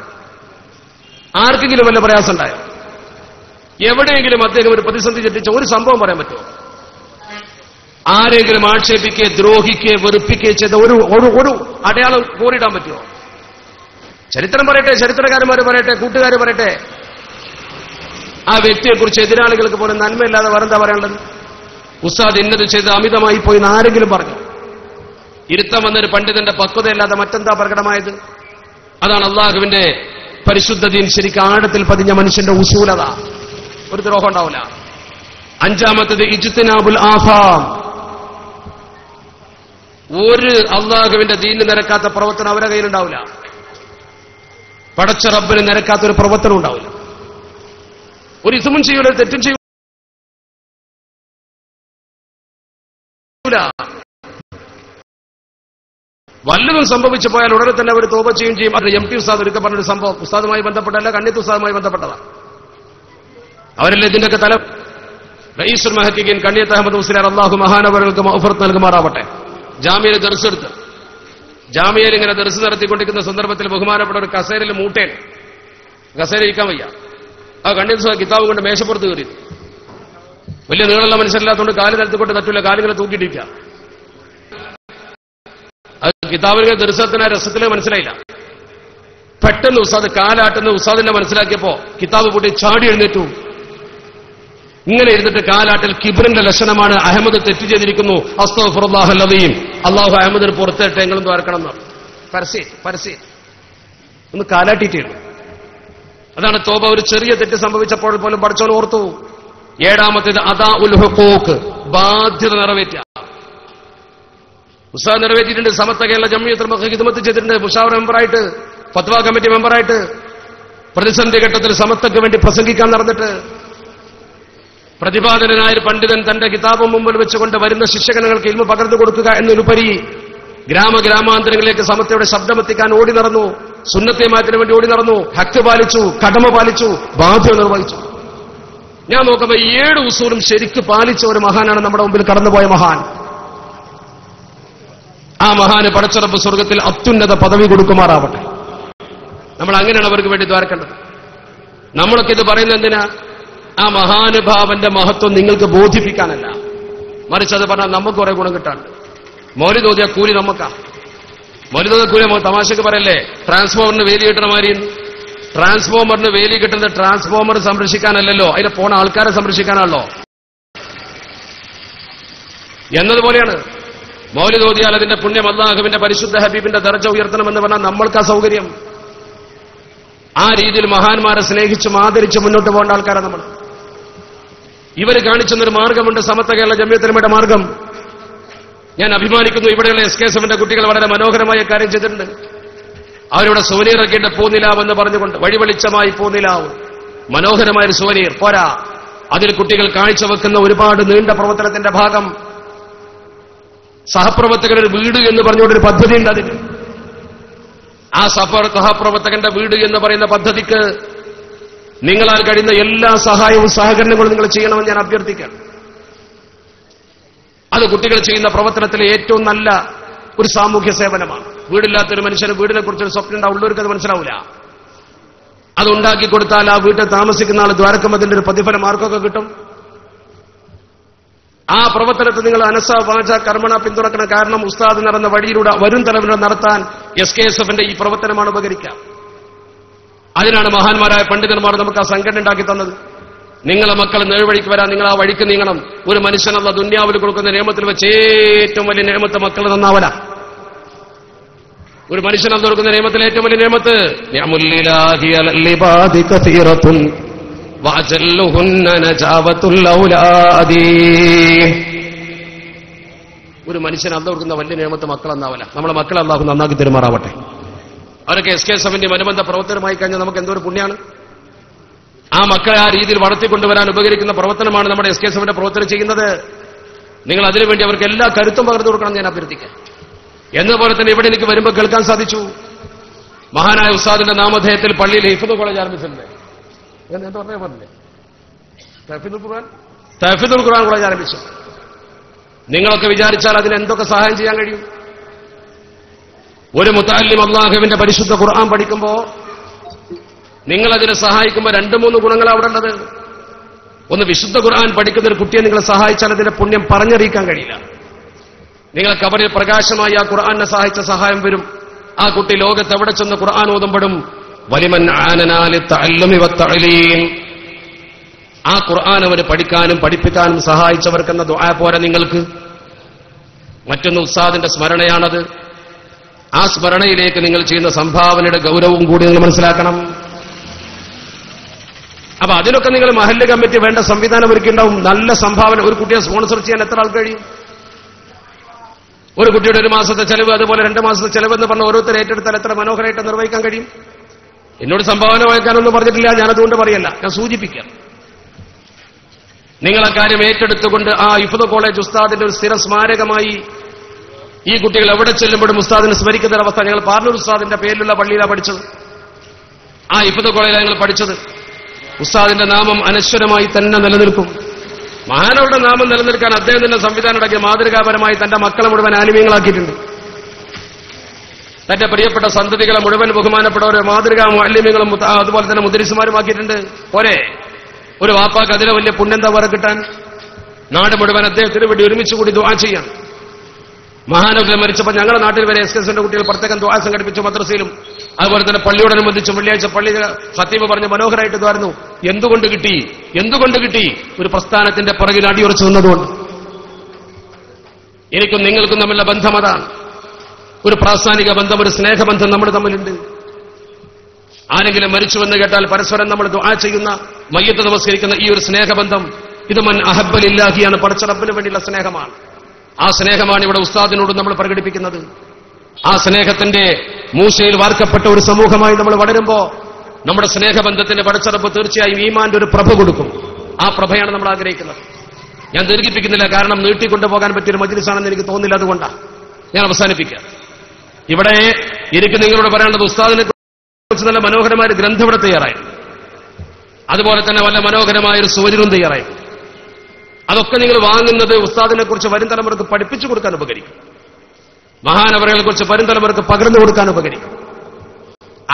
ആർക്കെങ്കിലും വല്ല പ്രയാസം ഉണ്ടായോ? എവിടെയെങ്കിലും അദ്ദേഹം ഒരു പ്രതിസന്ധി ചെട്ടിച്ച ഒരു സംഭവം പറയാൻ പറ്റുമോ? ആരെങ്കിലും ആക്ഷേപിക്കുക, ദ്രോഹിക്കുക, വെറുപ്പിക്കുക ചെയ്ത ഒരു അടയാളം കോറിയിടാൻ പറ്റുമോ? ചരിത്രം പറയട്ടെ, ചരിത്രകാരന്മാർ പറയട്ടെ, കൂട്ടുകാർ പറയട്ടെ. ആ വ്യക്തിയെക്കുറിച്ച് എതിരാളികൾക്ക് പോലും നന്മയില്ലാതെ വേറെന്താ പറയാനുള്ളത്? ഉസ്താദ് ഇന്നത് ചെയ്ത് അമിതമായി പോയി എന്ന് ആരെങ്കിലും പറഞ്ഞു? ഇരുത്തം വന്നൊരു പണ്ഡിതന്റെ പക്വതയല്ലാതെ മറ്റെന്താ പ്രകടമായത്? അതാണ് അള്ളാഹുവിന്റെ പരിശുദ്ധ ദീൻ ശരിക്കും ആഴത്തിൽ പതിഞ്ഞ മനുഷ്യന്റെ ഉസൂലത. ഒരു ദ്രോഹം ഉണ്ടാവില്ല. അഞ്ചാമത്തേത് ഇജ്തിനാബുൽ ആഫാം, ഒരു അള്ളാഹുവിന്റെ ദീനിന് നിരക്കാത്ത പ്രവർത്തനം അവരുടെ കയ്യിലുണ്ടാവില്ല. പടച്ച റബ്ബിന് നിരക്കാത്തൊരു പ്രവർത്തനം ഉണ്ടാവില്ല. ഒരു ഇസ്മും ചെയ്യൂല, ഒരു തെറ്റും ചെയ്യൂല. വല്ലതും സംഭവിച്ചു പോയാൽ ഉടനെ തന്നെ അവർ തോപ ചെയ്യും. അത് എം പി ഉസ്താദ് ഒരിക്കൽ പറഞ്ഞൊരു സംഭവം ഉസ്താദുമായി ബന്ധപ്പെട്ടല്ല, കണ്ണിയത്ത് ഉസ്താദുമായി ബന്ധപ്പെട്ടതാണ്. അവരല്ലേ ഇതിന്റെയൊക്കെ തലം. റഈസുൽ മുഹഖഖീൻ കണ്ണിയത്ത് അഹമ്മദ് മുസ്ലിയാർ അല്ലാഹു മഹാനവറുകൾക്ക് മഗ്ഫിറത്ത് നൽകുമാറാവട്ടെ. ജാമിയയിൽ ദർസ് എടുത്ത്, ജാമിയയിൽ ഇങ്ങനെ ദർസ് നടത്തിക്കൊണ്ടിരിക്കുന്ന സന്ദർഭത്തിൽ ബഹുമാനപ്പെട്ട ഒരു കസേരയിൽ മൂട്ടേൻ, കസേര ഇരിക്കാൻ വയ്യ. ആ കണ്ണിയത്ത് ഉസ്താദ് കിതാബ് കൊണ്ട് മേശപ്പുറത്ത് കയറി. വലിയ നീളമുള്ള മനുഷ്യരില്ലാത്തതുകൊണ്ട് കാല് നിലത്തുകൊണ്ട് തട്ടില്ല, കാലുകളെ തൂക്കിയിട്ടിരിക്കുക. അത് കിതാബിനെ ദർശനത്തിന് രസത്തില് മനസ്സിലായില്ല. പെട്ടെന്ന് ഉസ്താദ് കാലാട്ടുന്ന ഉസ്താദിനെ മനസ്സിലാക്കിയപ്പോ കിതാബ് കൂട്ടി ചാടി എഴുന്നേറ്റു. ഇങ്ങനെ ഇരുന്നിട്ട് കാലാട്ടിൽ കിബ്റിന്റെ ലക്ഷണമാണ്, അഹമ്മദ് തെറ്റ് ചെയ്തിരിക്കുന്നു, അസ്തഗ്ഫിറുല്ലാഹൽ അദീം, അള്ളാഹു അഹമ്മദിന് പുറത്തേട്ട് എങ്ങളും ദ്വാരക്കണം എന്ന് പരസ്യം ഒന്ന് കാലാട്ടിയിട്ടേള്ളൂ. അതാണ് തോബ. ഒരു ചെറിയ തെറ്റ് സംഭവിച്ചപ്പോൾ പോലും പഠിച്ചോൻ ഓർത്തു. ഏഴാമത്തേത് അദാ ഉൽ ഹുഖൂഖ്, ബാധ്യത നിറവേറ്റുക. ഉസ്താദ് നിറവേറ്റിയിട്ടുണ്ട്. സമസ്ത കേരള ജംഇയ്യത്തുൽ മുഹഖഖീൻ ഖിദ്മത്ത് ചെയ്തിട്ടുണ്ട്. മുഷാവറ മെമ്പറായിട്ട്, ഫത്വ കമ്മിറ്റി മെമ്പറായിട്ട്, പ്രതിസന്ധി ഘട്ടത്തിൽ സമസ്തയ്ക്ക് വേണ്ടി പ്രസംഗിക്കാൻ നടന്നിട്ട് പ്രതിപാദനനായ ഒരു പണ്ഡിതൻ തന്റെ കിതാബ് മുമ്പിൽ വെച്ചുകൊണ്ട് വരുന്ന ശിഷ്യഗണങ്ങൾക്ക് ഇൽമു പകർന്നു കൊടുക്കുക എന്നൊരുപരി ഗ്രാമഗ്രാമാന്തരങ്ങളിലേക്ക് സമസ്തയുടെ ശബ്ദമെത്തിക്കാൻ ഓടി നടന്നു. സുന്നത്തെ മാറ്റിന് വേണ്ടി ഓടി നടന്നു. ഹക്ക് പാലിച്ചു, കടമ പാലിച്ചു, ബാധ്യത നിർവഹിച്ചു. ഞാൻ നോക്കുമ്പോൾ 7 ഉസൂലും ശരിക്ക് പാലിച്ച ഒരു മഹാനാണ് നമ്മുടെ മുമ്പിൽ കടന്നുപോയ മഹാൻ. ആ മഹാന് പടച്ചറബ് സ്വർഗത്തിൽ അത്യുന്നത പദവി കൊടുക്കുമാറാവട്ടെ. നമ്മൾ അങ്ങനെയാണ് അവർക്ക് വേണ്ടി ദ്വാരക്കേണ്ടത്. നമ്മളൊക്കെ ഇത് പറയുന്നത് എന്തിനാ? ആ മഹാനുഭാവന്റെ മഹത്വം നിങ്ങൾക്ക് ബോധിപ്പിക്കാനല്ല, മറിച്ച് അത് പറഞ്ഞാൽ നമുക്ക് കുറെ ഗുണം കിട്ടാണ്ട്. മൗലിദ് ഓതിയ കൂലി നമുക്കാ. മൗലിദ് ഓതിയ കൂലി തമാശക്ക് പറയല്ലേ, ട്രാൻസ്ഫോമറിന് വേലി കിട്ടണ മാതിരി. ട്രാൻസ്ഫോമറിന് വേലി കിട്ടുന്നത് ട്രാൻസ്ഫോമർ സംരക്ഷിക്കാനല്ലല്ലോ, അതിലെ പോണ ആൾക്കാരെ സംരക്ഷിക്കാനാണല്ലോ എന്നതുപോലെയാണ്. മൗലിദ് ഓതിയാൽ അതിന്റെ പുണ്യം അല്ലാഹുവിന്റെ പരിശുദ്ധ ഹബീബിന്റെ ദർജ ഉയർത്തണമെന്ന് പറഞ്ഞാൽ നമ്മൾക്ക് ആ സൗകര്യം. ആ രീതിയിൽ മഹാന്മാരെ സ്നേഹിച്ചും ആദരിച്ചും മുന്നോട്ട് പോകേണ്ട ആൾക്കാരാണ് നമ്മൾ. ഇവർ കാണിച്ചെന്നൊരു മാർഗമുണ്ട്, സമസ്ത കേരള ജംഇയ്യത്തുലമയുടെ മാർഗം. ഞാൻ അഭിമാനിക്കുന്നു. ഇവിടെയുള്ള SKSFന്റെ കുട്ടികൾ വളരെ മനോഹരമായ കാര്യം ചെയ്തിട്ടുണ്ട്. അവരിവിടെ സുവനീറൊക്കെയുണ്ട്, പൂനിലാവ് എന്ന് പറഞ്ഞുകൊണ്ട്, വഴിവെളിച്ചമായി പൂനിലാവ്, മനോഹരമായൊരു സുവനീർ പോരാ, അതിൽ കുട്ടികൾ കാഴ്ചവെക്കുന്ന ഒരുപാട് നീണ്ട പ്രവർത്തനത്തിന്റെ ഭാഗം. സഹപ്രവർത്തകരുടെ വീട് എന്ന് പറഞ്ഞുകൊണ്ടൊരു പദ്ധതി ഉണ്ട് അതിന്. ആ സഹപ്രവർത്തകന്റെ വീട് എന്ന് പറയുന്ന പദ്ധതിക്ക് നിങ്ങളാൽ കഴിയുന്ന എല്ലാ സഹായവും സഹകരണങ്ങളും നിങ്ങൾ ചെയ്യണമെന്ന് ഞാൻ അഭ്യർത്ഥിക്കാം. അത് കുട്ടികൾ ചെയ്യുന്ന പ്രവർത്തനത്തിലെ ഏറ്റവും നല്ല ഒരു സാമൂഹ്യ സേവനമാണ്. വീടില്ലാത്തൊരു മനുഷ്യന് വീടിനെ കുറിച്ചൊരു സ്വപ്നം ഉണ്ടാവും, ഉള്ളവർക്ക് അത് മനസ്സിലാവില്ല. അത് ഉണ്ടാക്കി കൊടുത്താൽ ആ വീട്ടിൽ താമസിക്കുന്ന ആൾ ദ്വാരക്കും അതിന്റെ ഒരു പ്രതിഫലം ആർക്കൊക്കെ കിട്ടും. ആ പ്രവർത്തനത്തെ നിങ്ങൾ അനസ വാച കർമ്മണ പിന്തുണക്കണം. കാരണം ഉസ്താദ് നടന്ന വഴിയിലൂടെ വരും തലമുറ നടത്താൻ SKSFന്റെ ഈ പ്രവർത്തനമാണ് ഉപകരിക്കുക. അതിനാണ് മഹാന്മാരായ പണ്ഡിതന്മാർ നമുക്ക് ആ സംഘടന ഉണ്ടാക്കി തന്നത്. നിങ്ങളെ മക്കൾ നേഴ്വഴിക്ക് വരാൻ നിങ്ങൾ ആ വഴിക്ക് നീങ്ങണം. ഒരു മനുഷ്യനുള്ള ദുന്യാവിൽ കൊടുക്കുന്ന നിയമത്തിൽ വെച്ച് ഏറ്റവും വലിയ നിയമത്തെ മക്കൾ നന്നാവല. ഒരു മനുഷ്യൻ അന്ന് കൊടുക്കുന്ന നിയമത്തിൽ ഏറ്റവും വലിയ നിയമത്ത് നിഅമുല്ലിലാഹി അലൽ ഇബാദി കസീറത്തുൻ വഅജല്ലുഹുന്ന നജാവത്തുൽ ഔലാദി. ഒരു മനുഷ്യൻ അന്ന് കൊടുക്കുന്ന വലിയ നിയമത്ത് മക്കളെന്നാവല. നമ്മളെ മക്കളെ അല്ലാഹു നന്നാക്കി തെരുമാറാവട്ടെ. അവരൊക്കെ SKSFന്റെ അനുബന്ധ പ്രവർത്തനമായി കഴിഞ്ഞാൽ നമുക്ക് എന്തോ ഒരു പുണ്യാണ്. ആ മക്കളെ ആ രീതിയിൽ വളർത്തിക്കൊണ്ടുവരാൻ ഉപകരിക്കുന്ന പ്രവർത്തനമാണ് നമ്മുടെ SKSFന്റെ പ്രവർത്തനം ചെയ്യുന്നത്. നിങ്ങൾ അതിനുവേണ്ടി അവർക്ക് എല്ലാ കരുത്തും പകർന്നു കൊടുക്കണം ഞാൻ അഭ്യർത്ഥിക്കാം. എന്നപോലെ തന്നെ ഇവിടെ എനിക്ക് വരുമ്പോൾ കേൾക്കാൻ സാധിച്ചു, മഹാനായ ഉസ്താദിന്റെ നാമധേയത്തിൽ പള്ളിയിൽ ഹിഫ്ദ് കോളേജ് ആരംഭിച്ചിട്ടുണ്ട്. എന്താ പറഞ്ഞില്ലേ? തഹ്ഫീദുൽ ഖുർആൻ കോളേജ് ആരംഭിച്ചു. നിങ്ങളൊക്കെ വിചാരിച്ചാൽ അതിന് എന്തൊക്കെ സഹായം ചെയ്യാൻ കഴിയും? ഒരു മുതഅല്ലിം അല്ലാഹുവിന്റെ പരിശുദ്ധ ഖുർആൻ പഠിക്കുമ്പോ നിങ്ങൾ അതിനെ സഹായിക്കുമ്പോൾ 2-3 ഗുണങ്ങളാണ് അവിടെ ഉള്ളത്. ഒന്ന്, വിശുദ്ധ ഖുർആൻ പഠിക്കുന്ന ഒരു കുട്ടിയെ നിങ്ങളെ സഹായിച്ചാൽ അതിന്റെ പുണ്യം പറഞ്ഞറിയിക്കാൻ കഴിയില്ല. നിങ്ങൾ ഖബറിൽ പ്രകാശമായി ആ ഖുർആനെ സഹായിച്ച സഹായം വരും. ആ കുട്ടി ലോകത്ത് എവിടെ ചെന്ന് ഖുർആൻ ഓതുമ്പോഴും വലിമൻ ആനനാ ലിത്തഅല്ലുമി വത്തഅലീം, ആ ഖുർആൻ അവന് പഠിക്കാനും പഠിപ്പിക്കാനും സഹായിച്ചവർക്കെന്ന ദുആ പോരെ നിങ്ങൾക്ക്. മറ്റൊന്ന് ഉസ്താദിന്റെ സ്മരണയാണത്. ആ സ്മരണയിലേക്ക് നിങ്ങൾ ചെയ്യുന്ന സംഭാവനയുടെ ഗൗരവവും കൂടി നിങ്ങൾ മനസ്സിലാക്കണം. അപ്പൊ അതിനൊക്കെ നിങ്ങൾ മഹല്ല് കമ്മിറ്റി വേണ്ട സംവിധാനം ഒരുക്കിണ്ടാവും. നല്ല സംഭാവന ഒരു കുട്ടിയെ സ്പോൺസർ ചെയ്യാൻ എത്ര ആൾ കഴിയും? ഒരു കുട്ടിയുടെ 1 മാസത്തെ ചെലവ്, അതുപോലെ 2 മാസത്തെ ചെലവ് എന്ന് പറഞ്ഞ ഓരോരുത്തർ ഏറ്റെടുത്താൽ എത്ര മനോഹരമായിട്ട് നിർവഹിക്കാൻ കഴിയും? എന്നോട് സംഭാവന വഹിക്കാനൊന്നും പറഞ്ഞിട്ടില്ല, ഞാനതുകൊണ്ട് പറയല്ല, ഞാൻ സൂചിപ്പിക്കാം. നിങ്ങളെ കാര്യം ഏറ്റെടുത്തുകൊണ്ട് ആ ഹിഫ്ദ് കോളേജ് ഉസ്താദിന്റെ ഒരു സ്ഥിര സ്മാരകമായി ഈ കുട്ടികൾ എവിടെ ചെല്ലുമ്പോഴും ഉസ്താദിനെ സ്മരിക്കുന്ന ഒരവസ്ഥ. ഞങ്ങൾ പാർലൂർ ഉസ്താദിന്റെ പേരിലുള്ള പള്ളിയിലാണ് പഠിച്ചത്. ആ ഹിഫ്ദ് കോളേജിലാണ് ഞങ്ങൾ പഠിച്ചത്. ഉസ്താദിന്റെ നാമം അനശ്വരമായി തന്നെ നിലനിൽക്കും. മഹാനവരുടെ നാമം നിലനിൽക്കാൻ അദ്ദേഹം തന്നെ സംവിധാനം ഉണ്ടാക്കിയ മാതൃകാപരമായി തന്റെ മക്കളെ മുഴുവൻ ആലിമീങ്ങളാക്കിയിട്ടുണ്ട്. തന്റെ പ്രിയപ്പെട്ട സന്തതികളെ മുഴുവൻ ബഹുമാനപ്പെട്ടവരെ മാതൃകാ മുഅല്ലിമീങ്ങളും അതുപോലെ തന്നെ മുദരിസുമാരുമാക്കിയിട്ടുണ്ട്. പോരെ ഒരു വാപ്പാക്ക് അതിലെ വലിയ പുണ്യം തവറ കിട്ടാൻ? നാട് മുഴുവൻ അദ്ദേഹത്തിന് വേണ്ടി ഒരുമിച്ച് കൂടി ദുആ ചെയ്യാം. മഹാനവർ മരിച്ചപ്പോൾ ഞങ്ങളുടെ നാട്ടിൽ വരെ SKSന്റെ കുട്ടികൾ പ്രത്യേകം ദുആ സംഘടിപ്പിച്ചു. മദ്രസയിലും അതുപോലെ തന്നെ പള്ളിയോടനുബന്ധിച്ച് വെള്ളിയാഴ്ച പള്ളി ഖത്തീബ് പറഞ്ഞ് മനോഹരമായിട്ട് ഇതായിരുന്നു. എന്തുകൊണ്ട് കിട്ടി? ഒരു പ്രസ്ഥാനത്തിന്റെ പുറകിൽ അടിയുറച്ചു നിന്നതുകൊണ്ട്. എനിക്കും നിങ്ങൾക്കും തമ്മിലുള്ള ബന്ധം അതാണ്. ഒരു പ്രാസ്ഥാനിക ബന്ധം, ഒരു സ്നേഹബന്ധം നമ്മൾ തമ്മിലുണ്ട്. ആരെങ്കിലും മരിച്ചുവെന്ന് കേട്ടാൽ പരസ്പരം നമ്മൾ ദുആ ചെയ്യുന്ന, മയ്യത്ത് നമസ്കരിക്കുന്ന ഈ ഒരു സ്നേഹബന്ധം, ഇത് മൻ അഹബ്ബലില്ലാഹിയാണ്, പടച്ച റബ്ബിന് വേണ്ടിയുള്ള സ്നേഹമാണ്. ആ സ്നേഹമാണ് ഇവിടെ ഉസ്താദിനോട് നമ്മൾ പ്രകടിപ്പിക്കുന്നത്. ആ സ്നേഹത്തിന്റെ മൂശയിൽ വാർക്കപ്പെട്ട ഒരു സമൂഹമായി നമ്മൾ വളരുമ്പോ നമ്മുടെ സ്നേഹബന്ധത്തിന്റെ പടച്ച റബ്ബ് തീർച്ചയായും ഈമാന്റെ ഒരു പ്രഭ കൊടുക്കും. ആ പ്രഭയാണ് നമ്മൾ ആഗ്രഹിക്കുന്നത്. ഞാൻ ദീർഘിപ്പിക്കുന്നില്ല, കാരണം നീട്ടിക്കൊണ്ടുപോകാൻ പറ്റിയൊരു മജ്ലിസാണെന്ന് എനിക്ക് തോന്നില്ല. അതുകൊണ്ടാണ് ഞാൻ അവസാനിപ്പിക്കാം. ഇവിടെ എനിക്ക് നിങ്ങളോട് പറയാനുള്ളത്, ഉസ്താദിനെ കുറിച്ച് നല്ല മനോഹരമായ ഗ്രന്ഥം ഇവിടെ തയ്യാറായി, അതുപോലെ തന്നെ വല്ല മനോഹരമായൊരു സൂര്യനും തയ്യാറായി. അതൊക്കെ നിങ്ങൾ വാങ്ങുന്നത് ഉസ്താദിനെ കുറിച്ച് വരും തലമുറക്ക് പഠിപ്പിച്ചു കൊടുക്കാൻ ഉപകരിക്കും. മഹാനവറുകളെ കുറിച്ച് വരും തലമുറക്ക് പകർന്നു കൊടുക്കാൻ ഉപകരിക്കും.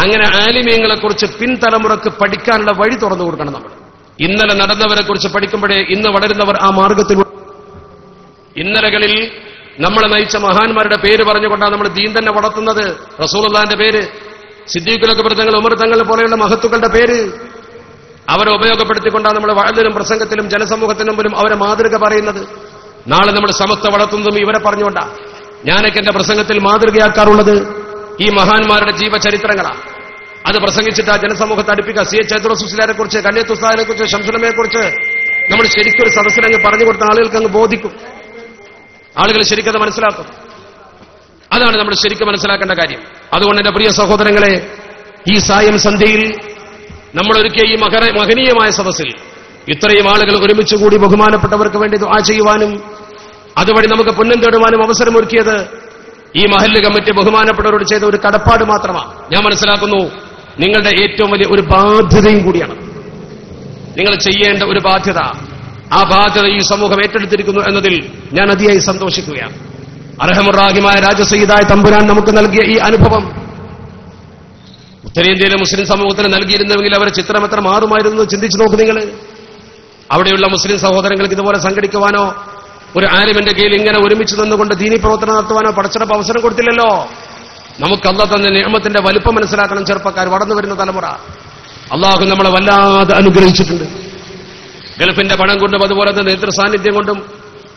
അങ്ങനെ ആലിമീങ്ങളെ കുറിച്ച് പിൻതലമുറക്ക് പഠിക്കാനുള്ള വഴി തുറന്നു കൊടുക്കണം. നമ്മൾ ഇന്നലെ നടന്നവരെ കുറിച്ച് പഠിക്കുമ്പോഴേ ഇന്ന് വളരുന്നവർ ആ മാർഗത്തിൽ. ഇന്നലകളിൽ നമ്മളെ നയിച്ച മഹാന്മാരുടെ പേര് പറഞ്ഞുകൊണ്ടാണ് നമ്മൾ ദീൻ തന്നെ വളർത്തുന്നത്. റസൂലുള്ളാഹിന്റെ പേര്, സിദ്ദീഖുൽ അക്ബർ തങ്ങൾ, ഉമർ തങ്ങൾ പോലെയുള്ള മഹത്തുക്കളുടെ പേര് അവരെ ഉപയോഗപ്പെടുത്തിക്കൊണ്ടാണ് നമ്മൾ വഅദിലും പ്രസംഗത്തിലും ജനസമൂഹത്തിന് മുമ്പിലും അവരെ മാതൃക പറയുന്നത്. നാളെ നമ്മൾ സമസ്ത വളർത്തുന്നതും ഇവരെ പറഞ്ഞുകൊണ്ടാണ്. ഞാനൊക്കെ എന്റെ പ്രസംഗത്തിൽ മാതൃകയാക്കാറുള്ളത് ഈ മഹാന്മാരുടെ ജീവചരിത്രങ്ങളാണ്. അത് പ്രസംഗിച്ചിട്ട് ആ ജനസമൂഹത്തെ അടുപ്പിക്കുക. CH ചൈതുറസുസ്ലാരെ കുറിച്ച്, കല്യത്ത് ഉസ്താദിനെ കുറിച്ച്, ശംസുലമയെ കുറിച്ച് നമ്മൾ ശരിക്കൊരു സദസ്സിലങ്ങ് പറഞ്ഞു കൊടുത്ത ആളുകൾക്ക് അങ്ങ് ബോധിക്കും. ആളുകൾ ശരിക്കത് മനസ്സിലാക്കും. അതാണ് നമ്മൾ ശരിക്കും മനസ്സിലാക്കേണ്ട കാര്യം. അതുകൊണ്ട് എന്റെ പ്രിയ സഹോദരങ്ങളെ, ഈ സായം സന്ധ്യയിൽ നമ്മൾ ഒരുക്കിയ ഈ മഹനീയമായ സദസ്സിൽ ഇത്രയും ആളുകൾ ഒരുമിച്ച് കൂടി ബഹുമാനപ്പെട്ടവർക്ക് വേണ്ടി ദുആ ചെയ്യുവാനും അതുവഴി നമുക്ക് പുണ്യം തേടുവാനും അവസരമൊരുക്കിയത് ഈ മഹല്ല് കമ്മിറ്റി ബഹുമാനപ്പെട്ടവരോട് ചെയ്ത ഒരു കടപ്പാട് മാത്രമാണ്. ഞാൻ മനസ്സിലാക്കുന്നു നിങ്ങളുടെ ഏറ്റവും വലിയ ഒരു ബാധ്യതയും കൂടിയാണ്. നിങ്ങൾ ചെയ്യേണ്ട ഒരു ബാധ്യത, ആ ബാധ്യത ഈ സമൂഹം ഏറ്റെടുത്തിരിക്കുന്നു എന്നതിൽ ഞാൻ അതിയായി സന്തോഷിക്കുകയാണ്. അർഹമുർ-റാഹിമായ രാജസയ്യിദായ തമ്പുരാൻ നമുക്ക് നൽകിയ ഈ അനുഭവം ഉത്തരേന്ത്യയിലെ മുസ്ലിം സമൂഹത്തിന് നൽകിയിരുന്നുവെങ്കിൽ അവരെ ചിത്രം എത്ര മാറുമായിരുന്നു ചിന്തിച്ചു നോക്ക് നിങ്ങൾ. അവിടെയുള്ള മുസ്ലിം സഹോദരങ്ങൾക്ക് ഇതുപോലെ സംഘടിക്കുവാനോ ഒരു ആലിമിന്റെ കീഴിൽ ഇങ്ങനെ ഒരുമിച്ച് നിന്നുകൊണ്ട് ദീനി പ്രവർത്തനം നടത്തുവാനോ പടച്ചറപ്പ് അവസരം കൊടുത്തില്ലല്ലോ. നമുക്ക് അല്ലാഹ് തന്ന നിഅമത്തിന്റെ വലുപ്പം മനസ്സിലാക്കണം. ചെറുപ്പക്കാർ, വളർന്നു വരുന്ന തലമുറ, അള്ളാഹു നമ്മളെ വല്ലാതെ അനുഗ്രഹിച്ചിട്ടുണ്ട്. ഗൾഫിന്റെ പണം കൊണ്ടും അതുപോലെ തന്നെ നേതൃ സാന്നിധ്യം കൊണ്ടും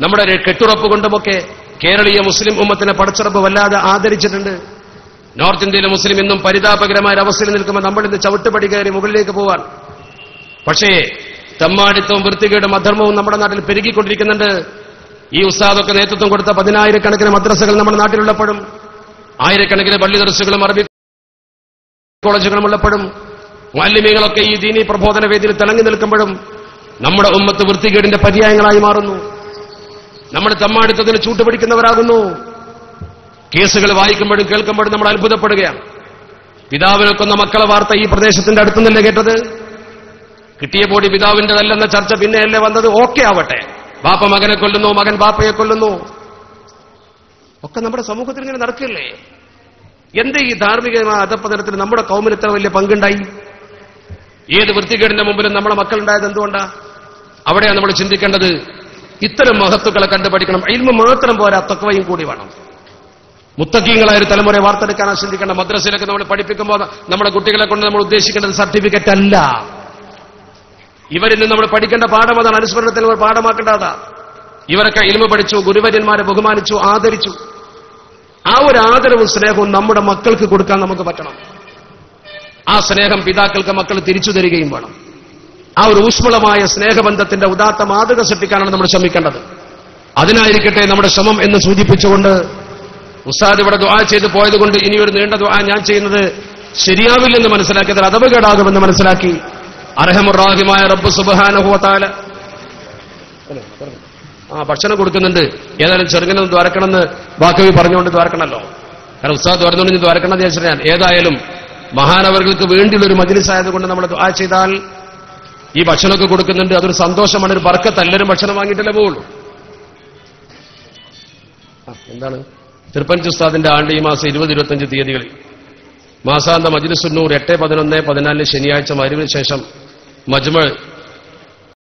നമ്മുടെ കെട്ടുറപ്പ് കൊണ്ടുമൊക്കെ കേരളീയ മുസ്ലിം ഉമ്മത്തിനെ പടച്ചറപ്പ് വല്ലാതെ ആദരിച്ചിട്ടുണ്ട്. നോർത്ത് ഇന്ത്യയിലെ മുസ്ലിം ഇന്നും പരിതാപകരമായ അവസ്ഥയിൽ നിൽക്കുമ്പോൾ നമ്മൾ ഇന്ന് ചവിട്ടുപടി കയറി മുകളിലേക്ക് പോവാൻ. പക്ഷേ തെമ്മാടിത്തവും വൃത്തികേടും അധർമ്മവും നമ്മുടെ നാട്ടിൽ പെരുകിക്കൊണ്ടിരിക്കുന്നുണ്ട്. ഈ ഉസ്താദൊക്കെ നേതൃത്വം കൊടുത്ത 10,000-കണക്കിന് മദ്രസകൾ നമ്മുടെ നാട്ടിലുള്ളപ്പോഴും, ആയിരക്കണക്കിന് പള്ളി ദർസുകളും അറബി കോളേജുകളും ഉള്ളപ്പോഴും, മുഅല്ലിമീങ്ങളൊക്കെ ഈ ദീനീ പ്രബോധന വേദിയിൽ തിളങ്ങി നിൽക്കുമ്പോഴും നമ്മുടെ ഉമ്മത്ത് വൃത്തികേടിന്റെ പര്യായങ്ങളായി മാറുന്നു. നമ്മൾ തെമ്മാടിത്തത്തിന് ചൂട്ടുപിടിക്കുന്നവരാകുന്നു. കേസുകൾ വായിക്കുമ്പോഴും കേൾക്കുമ്പോഴും നമ്മൾ അത്ഭുതപ്പെടുകയാണ്. പിതാവിനെ കൊന്ന മക്കളെ വാർത്ത ഈ പ്രദേശത്തിന്റെ അടുത്തുനിന്നല്ലേ കേട്ടത്? കിട്ടിയ ബോഡി പിതാവിന്റെതല്ലെന്ന ചർച്ച പിന്നെയല്ലേ വന്നത്? ഓക്കെ ആവട്ടെ, ബാപ്പ മകനെ കൊല്ലുന്നു, മകൻ ബാപ്പയെ കൊല്ലുന്നു, ഒക്കെ നമ്മുടെ സമൂഹത്തിൽ ഇങ്ങനെ നടക്കില്ലേ? എന്ത് ഈ ധാർമ്മികമായ അധപ്പതനത്തിന് നമ്മുടെ കൗമിന് ഇത്ര വലിയ പങ്കുണ്ടായി? ഏത് വൃത്തികേടിന്റെ മുമ്പിലും നമ്മുടെ മക്കളുണ്ടായത് എന്തുകൊണ്ടാ? അവിടെയാണ് നമ്മൾ ചിന്തിക്കേണ്ടത്. ഇത്തരം മഹത്തുക്കളെ കണ്ടുപഠിക്കണം. ഇൽമ് മാത്രം പോരാ, തഖ്വയും കൂടി വേണം. മുത്തഖീങ്ങളായ ഒരു തലമുറയെ വാർത്തെടുക്കാനാണ് ചിന്തിക്കേണ്ട. മദ്രസയിലൊക്കെ നമ്മൾ പഠിപ്പിക്കുമ്പോൾ നമ്മുടെ കുട്ടികളെ കൊണ്ട് നമ്മൾ ഉദ്ദേശിക്കേണ്ടത് സർട്ടിഫിക്കറ്റ് അല്ല. ഇവരിൽ നിന്ന് നമ്മൾ പഠിക്കേണ്ട പാഠം അതാണ്. അനുസ്മരണത്തിൽ അവർ പാഠമാക്കേണ്ടതാ. ഇവരൊക്കെ ഇൽമ പഠിച്ചു, ഗുരുവര്യന്മാരെ ബഹുമാനിച്ചു, ആദരിച്ചു. ആ ഒരു ആദരവും സ്നേഹവും നമ്മുടെ മക്കൾക്ക് കൊടുക്കാൻ നമുക്ക് പറ്റണം. ആ സ്നേഹം പിതാക്കൾക്ക് മക്കൾ തിരിച്ചു തരികയും വേണം. ആ ഒരു ഊഷ്മളമായ സ്നേഹബന്ധത്തിന്റെ ഉദാത്ത മാതൃക സൃഷ്ടിക്കാനാണ് നമ്മൾ ശ്രമിക്കേണ്ടത്. അതിനായിരിക്കട്ടെ നമ്മുടെ ശ്രമം എന്ന് സൂചിപ്പിച്ചുകൊണ്ട് ഉസ്താദ് ഇവിടെ ദുആ ചെയ്ത് പോയതുകൊണ്ട് ഇനിയൊരു നീണ്ട ദുആ ഞാൻ ചെയ്യുന്നത് ശരിയാവില്ലെന്ന് മനസ്സിലാക്കിയത് അദബകേടാകുമെന്ന് മനസ്സിലാക്കി അർഹമുർ-റാഹിമായ റബ്ബ് സുബ്ഹാനഹു വ തആല ഭക്ഷണം കൊടുക്കുന്നുണ്ട്. ഏതായാലും ചെറുങ്ങനൊന്ന് ദ്വാരക്കണമെന്ന് ബാക്കവി പറഞ്ഞുകൊണ്ട് ദ്വാരക്കണമല്ലോ. കാരണം ഉസ്താദ് പറഞ്ഞുകൊണ്ട് ദ്വാരക്കണമെന്ന് വിചാരിച്ചിട്ട് ഞാൻ ഏതായാലും മഹാനവർക്ക് വേണ്ടിയുള്ളൊരു മജ്‌ലിസ് ആയതുകൊണ്ട് നമ്മൾ ദുആ ചെയ്താൽ ഈ ഭക്ഷണമൊക്കെ കൊടുക്കുന്നുണ്ട്. അതൊരു സന്തോഷമാണ്, ഒരു ബർക്കത്ത്. എല്ലാവരും ഭക്ഷണം വാങ്ങിയിട്ടല്ലേ പോവുള്ളൂ. എന്താണ് തിരുപ്പഞ്ച് ഉസ്താദിന്റെ ആണ്ട് ഈ മാസം 20-25 തീയതികളിൽ മാസാന്ത മജ്‌ലിസുന്നൂർ 8, 11, 14 ശനിയാഴ്ച മഗ്‌രിബിന് ശേഷം മജ്മഅ്